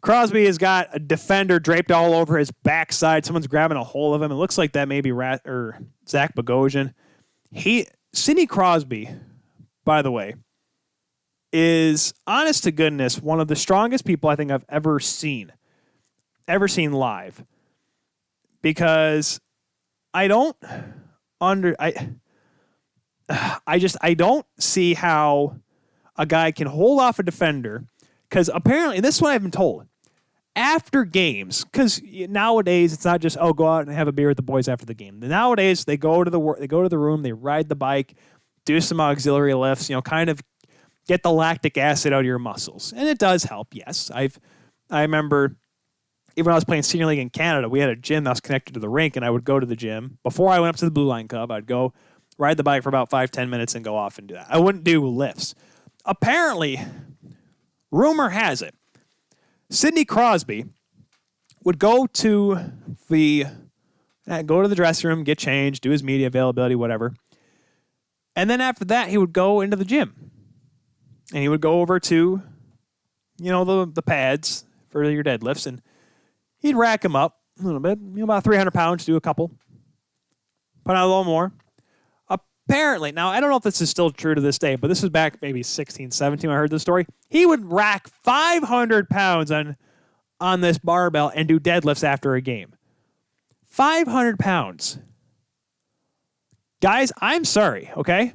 Crosby has got a defender draped all over his backside. Someone's grabbing a hold of him. It looks like that may be Zach Bogosian. Sidney Crosby, by the way, is, honest to goodness, one of the strongest people I think I've ever seen live. Because I don't see how a guy can hold off a defender, because apparently, this is what I've been told, after games, because nowadays it's not just, go out and have a beer with the boys after the game. Nowadays they go to the room, they ride the bike, do some auxiliary lifts, kind of get the lactic acid out of your muscles, and it does help. Yes, I remember even when I was playing senior league in Canada, we had a gym that was connected to the rink, and I would go to the gym before I went up to the Blue Line Club. I'd go ride the bike for about 5-10 minutes and go off and do that. I wouldn't do lifts. Apparently, rumor has it, Sidney Crosby would go to the dressing room, get changed, do his media availability, whatever. And then after that, he would go into the gym. And he would go over to, the pads for your deadlifts, and he'd rack them up a little bit, about 300 pounds, do a couple, put out a little more. Apparently, now I don't know if this is still true to this day, but this is back maybe 16, 17 when I heard this story. He would rack 500 pounds on this barbell and do deadlifts after a game. 500 pounds. Guys, I'm sorry, okay?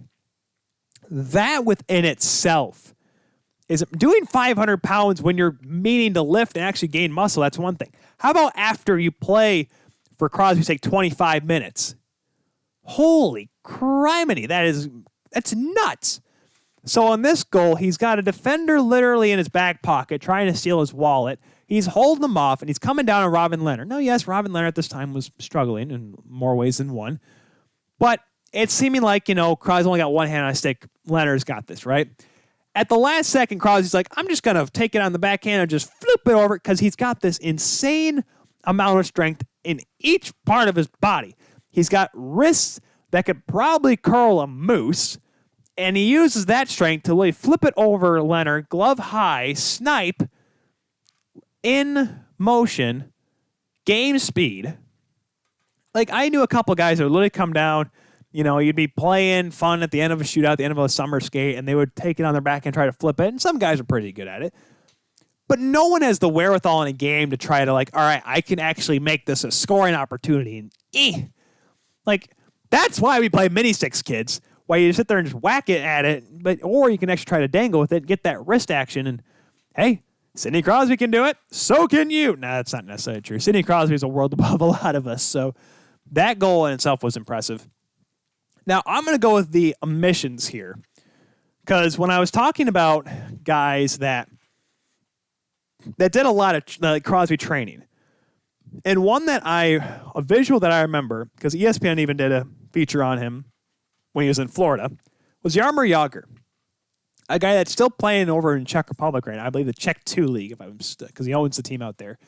That within itself is doing 500 pounds when you're meaning to lift and actually gain muscle. That's one thing. How about after you play for Crosby's sake 25 minutes? Holy criminy. That's nuts. So on this goal, he's got a defender literally in his back pocket trying to steal his wallet. He's holding him off, and he's coming down on Robin Lehner. Now, yes, Robin Lehner at this time was struggling in more ways than one. But it's seeming like, Crosby's only got one hand on a stick. Lehner's got this, right? At the last second, Crosby's like, I'm just going to take it on the backhand and just flip it over because he's got this insane amount of strength in each part of his body. He's got wrists that could probably curl a moose, and he uses that strength to really flip it over Leonard, glove high, snipe, in motion, game speed. Like, I knew a couple guys that would literally come down, you know, you'd be playing fun at the end of a shootout, at the end of a summer skate, and they would take it on their back and try to flip it, and some guys are pretty good at it. But no one has the wherewithal in a game to try to, like, all right, I can actually make this a scoring opportunity. And, like, that's why we play mini sticks, kids. Why you sit there and just whack it at it, or you can actually try to dangle with it, get that wrist action, and, hey, Sidney Crosby can do it. So can you. No, that's not necessarily true. Sidney Crosby is a world above a lot of us, so that goal in itself was impressive. Now, I'm going to go with the omissions here, because when I was talking about guys that did a lot of Crosby training, and one that a visual that I remember, because ESPN even did a feature on him when he was in Florida, was Jaromir Jagr, a guy that's still playing over in Czech Republic right now. I believe the Czech 2 League, because he owns the team out there.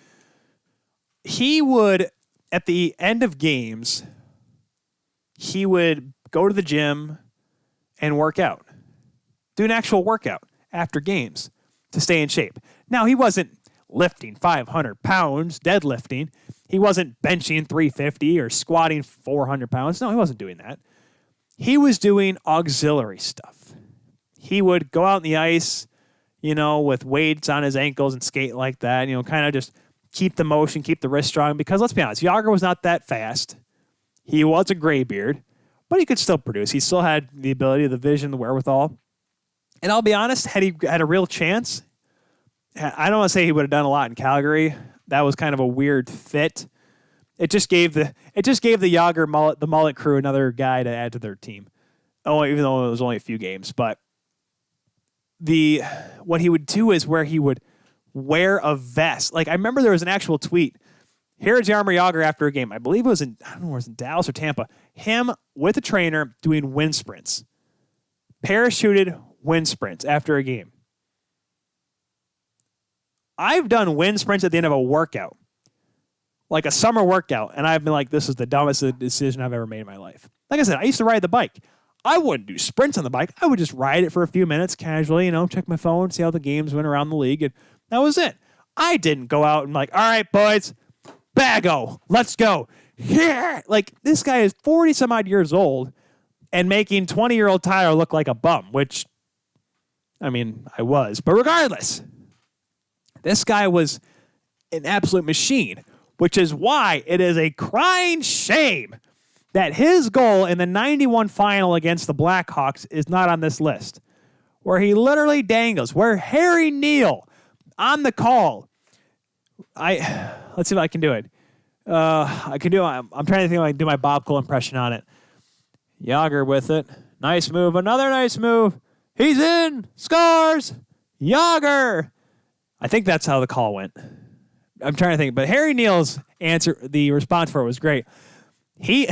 He would, at the end of games, he would go to the gym and work out. Do an actual workout after games to stay in shape. Now, he wasn't lifting 500 pounds, deadlifting. He wasn't benching 350 or squatting 400 pounds. No, he wasn't doing that. He was doing auxiliary stuff. He would go out on the ice, you know, with weights on his ankles and skate like that, you know, kind of just keep the motion, keep the wrist strong. Because let's be honest, Jagr was not that fast. He was a graybeard, but he could still produce. He still had the ability, the vision, the wherewithal. And I'll be honest, had he had a real chance, I don't want to say he would have done a lot in Calgary. That was kind of a weird fit. It just gave the Jagr the mullet crew another guy to add to their team. Oh, even though it was only a few games, but what he would do is where he would wear a vest. Like, I remember there was an actual tweet. Here's Jaromir Jagr after a game. I believe it was in, I don't know, it was in Dallas or Tampa. Him with a trainer doing wind sprints. Parachuted wind sprints after a game. I've done wind sprints at the end of a workout. Like a summer workout. And I've been like, this is the dumbest decision I've ever made in my life. Like I said, I used to ride the bike. I wouldn't do sprints on the bike. I would just ride it for a few minutes casually, you know, check my phone, see how the games went around the league. And that was it. I didn't go out and like, all right, boys, Bago, let's go. Yeah. Like, this guy is 40 some odd years old and making 20-year-old Tyler look like a bum, which, I mean, I was. But regardless, this guy was an absolute machine, which is why it is a crying shame that his goal in the 91 final against the Blackhawks is not on this list, where he literally dangles, where Harry Neal on the call. Let's see if I can do it. I'm trying to think if I can do my Bob Cole impression on it. Jagr with it. Nice move. Another nice move. He's in. Scores. Jagr. I think that's how the call went. I'm trying to think. But Harry Neal's answer, the response for it was great. He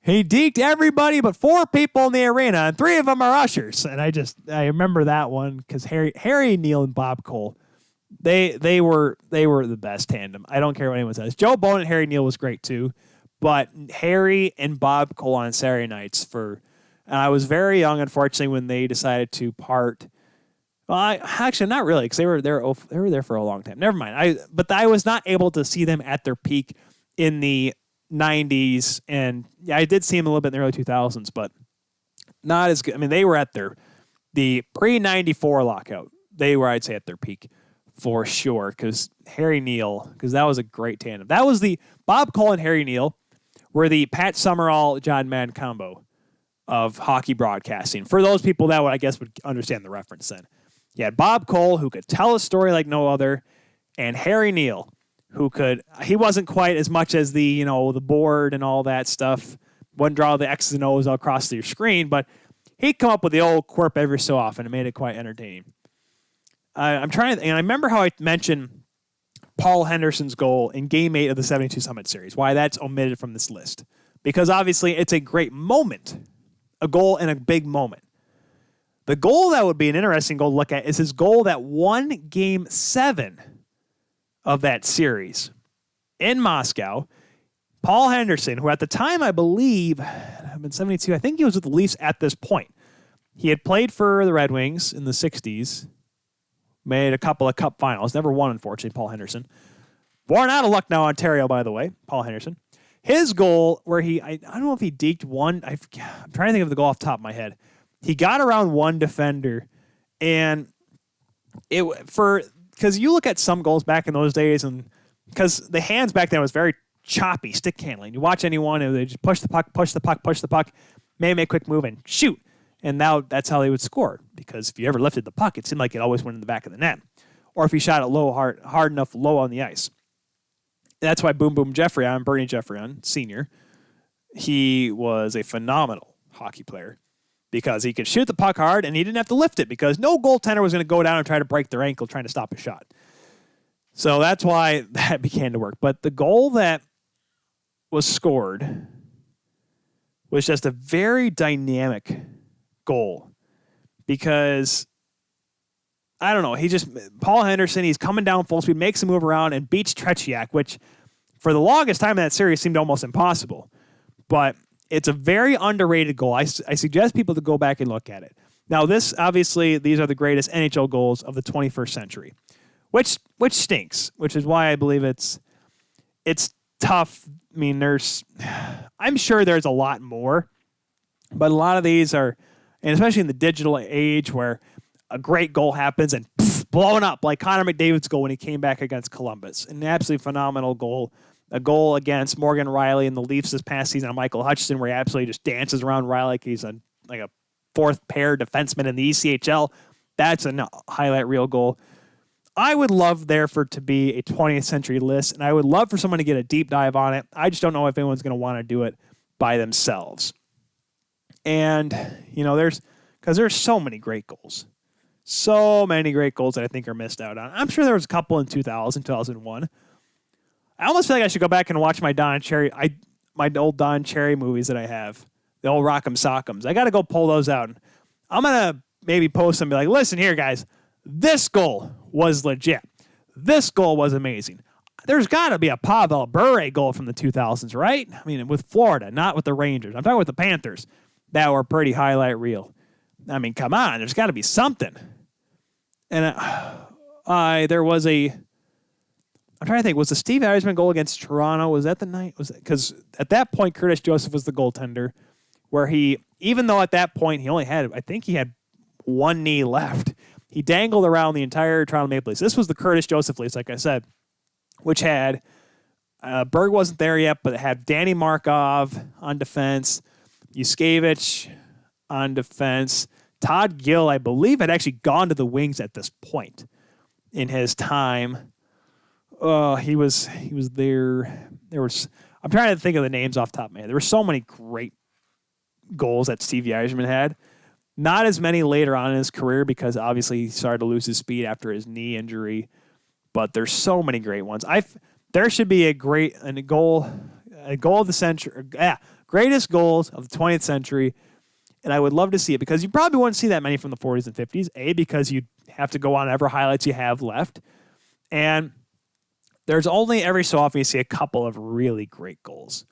deked everybody but 4 people in the arena, and 3 of them are ushers. And I remember that one because Harry Neal and Bob Cole, they were the best tandem. I don't care what anyone says. Joe Bone and Harry Neal was great too, but Harry and Bob Cole on Saturday nights I was very young, unfortunately, when they decided to part. Well, actually not really, because they were there for a long time. Never mind. But I was not able to see them at their peak in the 90s, and yeah, I did see them a little bit in the early 2000s, but not as good. I mean, they were at the pre-94 lockout. They were, I'd say, at their peak for sure, because Harry Neal, because that was a great tandem. That was the Bob Cole and Harry Neal were the Pat Summerall, John Madden combo of hockey broadcasting. For those people that would understand the reference then. You had Bob Cole, who could tell a story like no other, and Harry Neal, he wasn't quite as much as the board and all that stuff. Wouldn't draw the X's and O's across your screen, but he'd come up with the old quirk every so often and made it quite entertaining. And I remember how I mentioned Paul Henderson's goal in Game 8 of the 72 Summit Series, why that's omitted from this list. Because obviously it's a great moment, a goal and a big moment. The goal that would be an interesting goal to look at is his goal that won Game 7 of that series in Moscow. Paul Henderson, who at the time, I believe, I'm in 72, I think he was with the Leafs at this point. He had played for the Red Wings in the 60s, made a couple of cup finals, never won, unfortunately, Paul Henderson. Born out of Lucknow, Ontario, by the way, Paul Henderson. His goal, where I don't know if he deked one, I'm trying to think of the goal off the top of my head. He got around one defender, and because you look at some goals back in those days, and because the hands back then was very choppy, stick handling. You watch anyone, and they just push the puck, maybe make a quick move and shoot. And now that's how they would score, because if you ever lifted the puck, it seemed like it always went in the back of the net. Or if you shot it low, hard enough low on the ice. That's why Boom Boom Geoffrion, Bernie Geoffrion, Sr., he was a phenomenal hockey player because he could shoot the puck hard and he didn't have to lift it because no goaltender was going to go down and try to break their ankle trying to stop a shot. So that's why that began to work. But the goal that was scored was just a very dynamic goal because, I don't know, Paul Henderson, he's coming down full speed, makes a move around and beats Tretiak, which for the longest time in that series seemed almost impossible. But it's a very underrated goal. I suggest people to go back and look at it. Now, these are the greatest NHL goals of the 21st century, which stinks, which is why I believe it's tough. I mean, I'm sure there's a lot more, but a lot of these are, and especially in the digital age where a great goal happens and blowing up, like Connor McDavid's goal when he came back against Columbus. An absolutely phenomenal goal. A goal against Morgan Riley and the Leafs this past season on Michael Hutchinson where he absolutely just dances around Riley like he's like a fourth pair defenseman in the ECHL. That's a highlight reel goal. I would love there for it to be a 20th century list, and I would love for someone to get a deep dive on it. I just don't know if anyone's going to want to do it by themselves. And, because there's so many great goals. So many great goals that I think are missed out on. I'm sure there was a couple in 2000, 2001. I almost feel like I should go back and watch my old Don Cherry movies that I have. The old Rock'em Sock'ems. I got to go pull those out. I'm going to maybe post them and be like, listen here, guys. This goal was legit. This goal was amazing. There's got to be a Pavel Bure goal from the 2000s, right? I mean, with Florida, not with the Rangers. I'm talking with the Panthers. That were pretty highlight reel. I mean, come on. There's got to be something. And there was I'm trying to think, was the Steve Yzerman goal against Toronto, was that the night? Because at that point, Curtis Joseph was the goaltender, where even though at that point he had one knee left, he dangled around the entire Toronto Maple Leafs. This was the Curtis Joseph Leafs, like I said, which had, Berg wasn't there yet, but it had Danny Markov on defense, Yuskevich on defense, Todd Gill, I believe, had actually gone to the Wings at this point in his time. He was there. I'm trying to think of the names off the top of my head. There were so many great goals that Steve Yzerman had. Not as many later on in his career because obviously he started to lose his speed after his knee injury. But there's so many great ones. There should be a goal of the century. Greatest goals of the 20th century. And I would love to see it because you probably wouldn't see that many from the 40s and 50s. Because you'd have to go on whatever highlights you have left. And there's only every so often you see a couple of really great goals.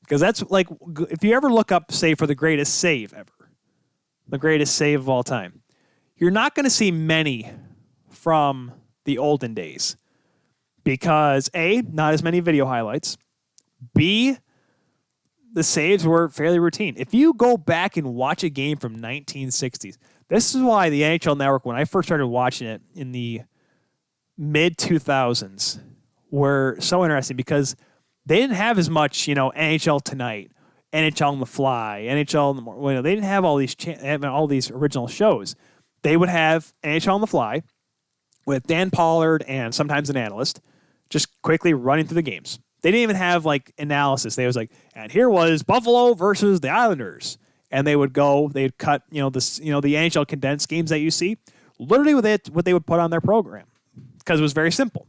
Because that's like, if you ever look up, say, for the greatest save ever, the greatest save of all time, you're not going to see many from the olden days. Because A, not as many video highlights. B, the saves were fairly routine. If you go back and watch a game from 1960s, this is why the NHL Network, when I first started watching it in the mid-2000s, were so interesting because they didn't have as much, NHL Tonight, NHL on the Fly, NHL in the morning. They didn't have all these original shows. They would have NHL on the Fly with Dan Pollard and sometimes an analyst just quickly running through the games. They didn't even have analysis. They was and here was Buffalo versus the Islanders, and they'd cut the NHL condensed games that you see, literally what they would put on their program because it was very simple.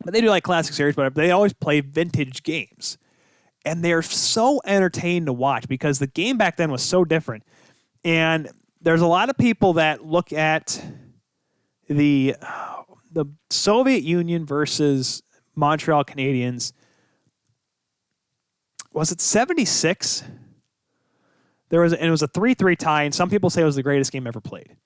But they do classic series, but they always play vintage games. And they're so entertaining to watch because the game back then was so different. And there's a lot of people that look at the Soviet Union versus Montreal Canadiens. Was it 76? It was a 3-3 tie, and some people say it was the greatest game ever played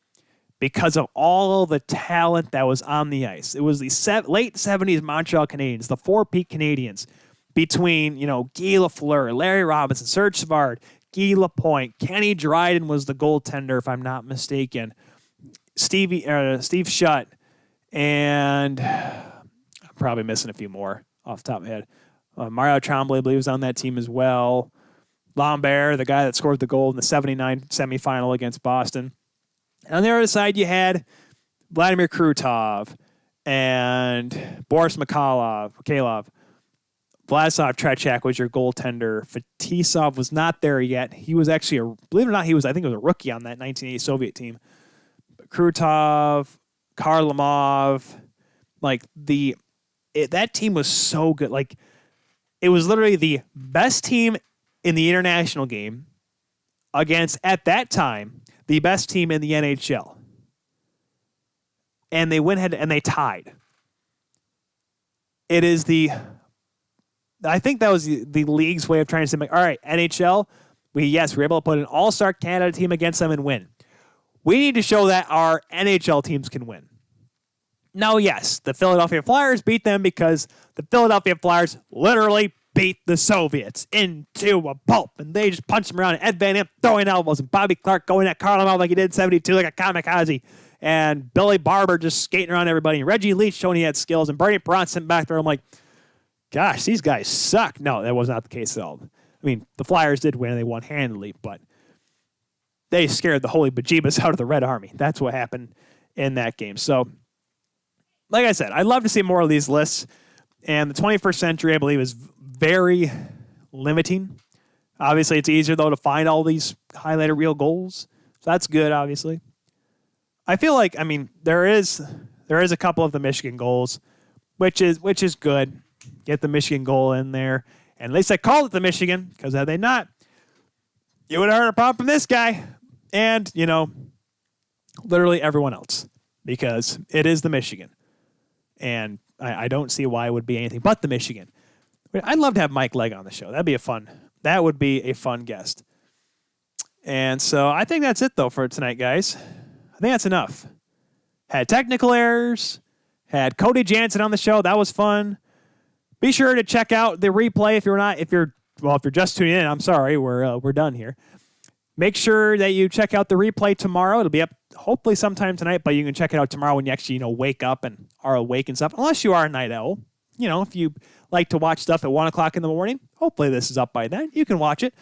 because of all the talent that was on the ice. It was the late 70s Montreal Canadiens, the four-peat Canadiens, between, Guy Lafleur, Larry Robinson, Serge Savard, Guy Lapointe, Kenny Dryden was the goaltender, if I'm not mistaken, Steve Shutt, and I'm probably missing a few more off the top of my head. Mario Tremblay, I believe, was on that team as well. Lambert, the guy that scored the goal in the 79 semifinal against Boston. And on the other side, you had Vladimir Krutov and Boris Mikhailov. Vladislav Tretiak was your goaltender. Fetisov was not there yet. He was actually, believe it or not, I think he was a rookie on that 1980 Soviet team. But Krutov, Kharlamov, that team was so good. It was literally the best team in the international game against, at that time, the best team in the NHL. And they went ahead and they tied. I think that was the league's way of trying to say, all right, NHL, we were able to put an all-star Canada team against them and win. We need to show that our NHL teams can win. Now, yes, the Philadelphia Flyers beat them because the Philadelphia Flyers literally beat the Soviets into a pulp, and they just punched them around. Ed Van Impe throwing elbows, and Bobby Clark going at Kharlamov like he did in 72, like a kamikaze, and Billy Barber just skating around everybody, and Reggie Leach showing he had skills, and Bernie Perron sitting back there. I'm like, gosh, these guys suck. No, that was not the case at all. I mean, the Flyers did win, and they won handily, but they scared the holy bejeebus out of the Red Army. That's what happened in that game. So, like I said, I'd love to see more of these lists, and the 21st century, I believe, is very limiting. Obviously, it's easier, though, to find all these highlighted real goals. So that's good, obviously. I feel like, there is a couple of the Michigan goals, which is good. Get the Michigan goal in there. And at least I called it the Michigan, because had they not, you would have heard a problem from this guy. And, literally everyone else, because it is the Michigan. And I don't see why it would be anything but the Michigan. I'd love to have Mike Legg on the show. That would be a fun guest. And so I think that's it, though, for tonight, guys. I think that's enough. Had technical errors. Had Cody Janzen on the show. That was fun. Be sure to check out the replay if you're just tuning in. I'm sorry, we're done here. Make sure that you check out the replay tomorrow. It'll be up hopefully sometime tonight, but you can check it out tomorrow when you actually, wake up and are awake and stuff. Unless you are a night owl. If you like to watch stuff at 1 o'clock in the morning, hopefully this is up by then. You can watch it.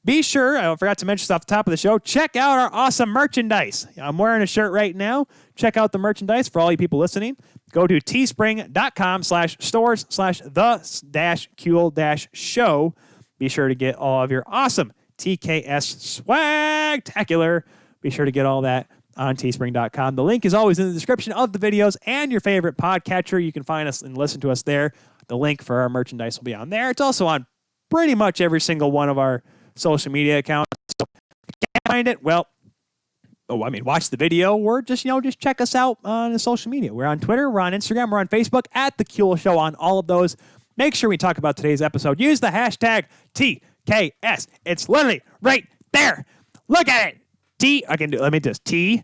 Be sure, I forgot to mention this off the top of the show, check out our awesome merchandise. I'm wearing a shirt right now. Check out the merchandise for all you people listening. Go to teespring.com/stores/the-Kuhl-show. Be sure to get all of your awesome TKS swagtacular. Be sure to get all that on teespring.com. The link is always in the description of the videos and your favorite podcatcher. You can find us and listen to us there. The link for our merchandise will be on there. It's also on pretty much every single one of our social media accounts. So if you can't find it, watch the video or just check us out on the social media. We're on Twitter, we're on Instagram, we're on Facebook at The Kuhl Show on all of those. Make sure we talk about today's episode. Use the hashtag TKS. It's literally right there. Look at it. TKS.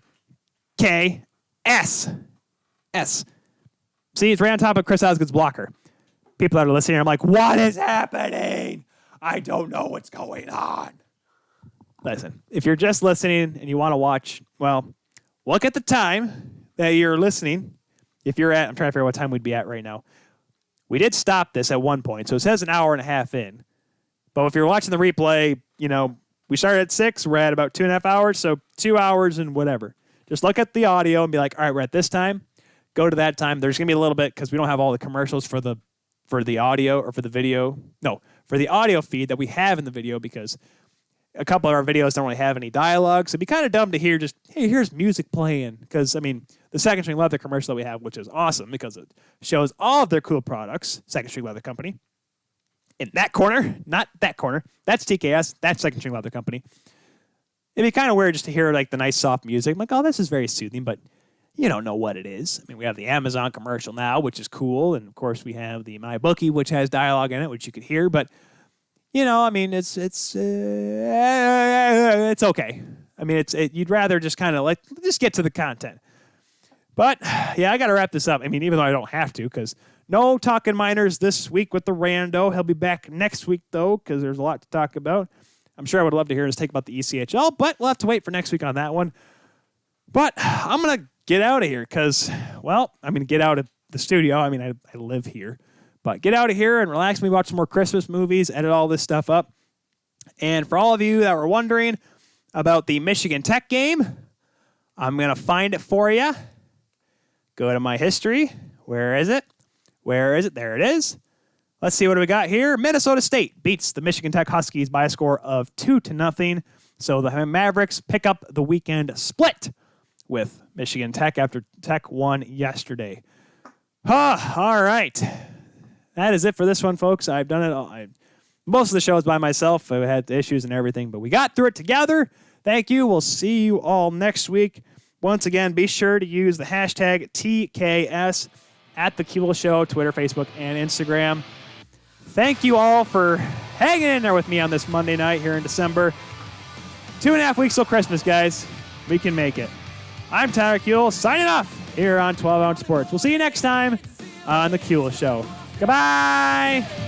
S. See, it's right on top of Chris Osgood's blocker. People that are listening, I'm like, what is happening? I don't know what's going on. Listen, if you're just listening and you want to watch, look at the time that you're listening. If you're I'm trying to figure out what time we'd be at right now. We did stop this at one point, so it says an hour and a half in. But if you're watching the replay, we started at 6, we're at about 2.5 hours, so 2 hours and whatever. Just look at the audio and be like, all right, we're at this time. Go to that time. There's going to be a little bit because we don't have all the commercials for the audio or for the video. No, for the audio feed that we have in the video because a couple of our videos don't really have any dialogue. So it'd be kind of dumb to hear just, hey, here's music playing. Because, the Second String Leather commercial that we have, which is awesome because it shows all of their cool products, Second String Leather Company. In that corner, not that corner. That's TKS. That's Second String Leather Company. it'd be kind of weird just to hear like the nice soft music. I'm like, oh, this is very soothing, but you don't know what it is. I mean, we have the Amazon commercial now, which is cool. And of course we have the MyBookie, which has dialogue in it, which you could hear, but I mean, it's okay. I mean, you'd rather just kind of just get to the content. But yeah, I got to wrap this up. I mean, even though I don't have to, because no Talking Miners this week with the Rando. He'll be back next week though, because there's a lot to talk about. I'm sure I would love to hear his take about the ECHL, but we'll have to wait for next week on that one. But I'm going to get out of here because, well, I'm going to get out of the studio. I mean, I live here. But get out of here and relax, maybe watch some more Christmas movies, edit all this stuff up. And for all of you that were wondering about the Michigan Tech game, I'm going to find it for you. Go to my history. Where is it? There it is. Let's see what we got here. Minnesota State beats the Michigan Tech Huskies by a score of 2-0. So the Mavericks pick up the weekend split with Michigan Tech after Tech won yesterday. All right. That is it for this one, folks. I've done it all. Most of the show is by myself. I had issues and everything, but we got through it together. Thank you. We'll see you all next week. Once again, be sure to use the hashtag TKS at The Kuehl Show, Twitter, Facebook, and Instagram. Thank you all for hanging in there with me on this Monday night here in December. 2.5 weeks till Christmas, guys. We can make it. I'm Tyler Kuehl, signing off here on 12 Ounce Sports. We'll see you next time on The Kuehl Show. Goodbye!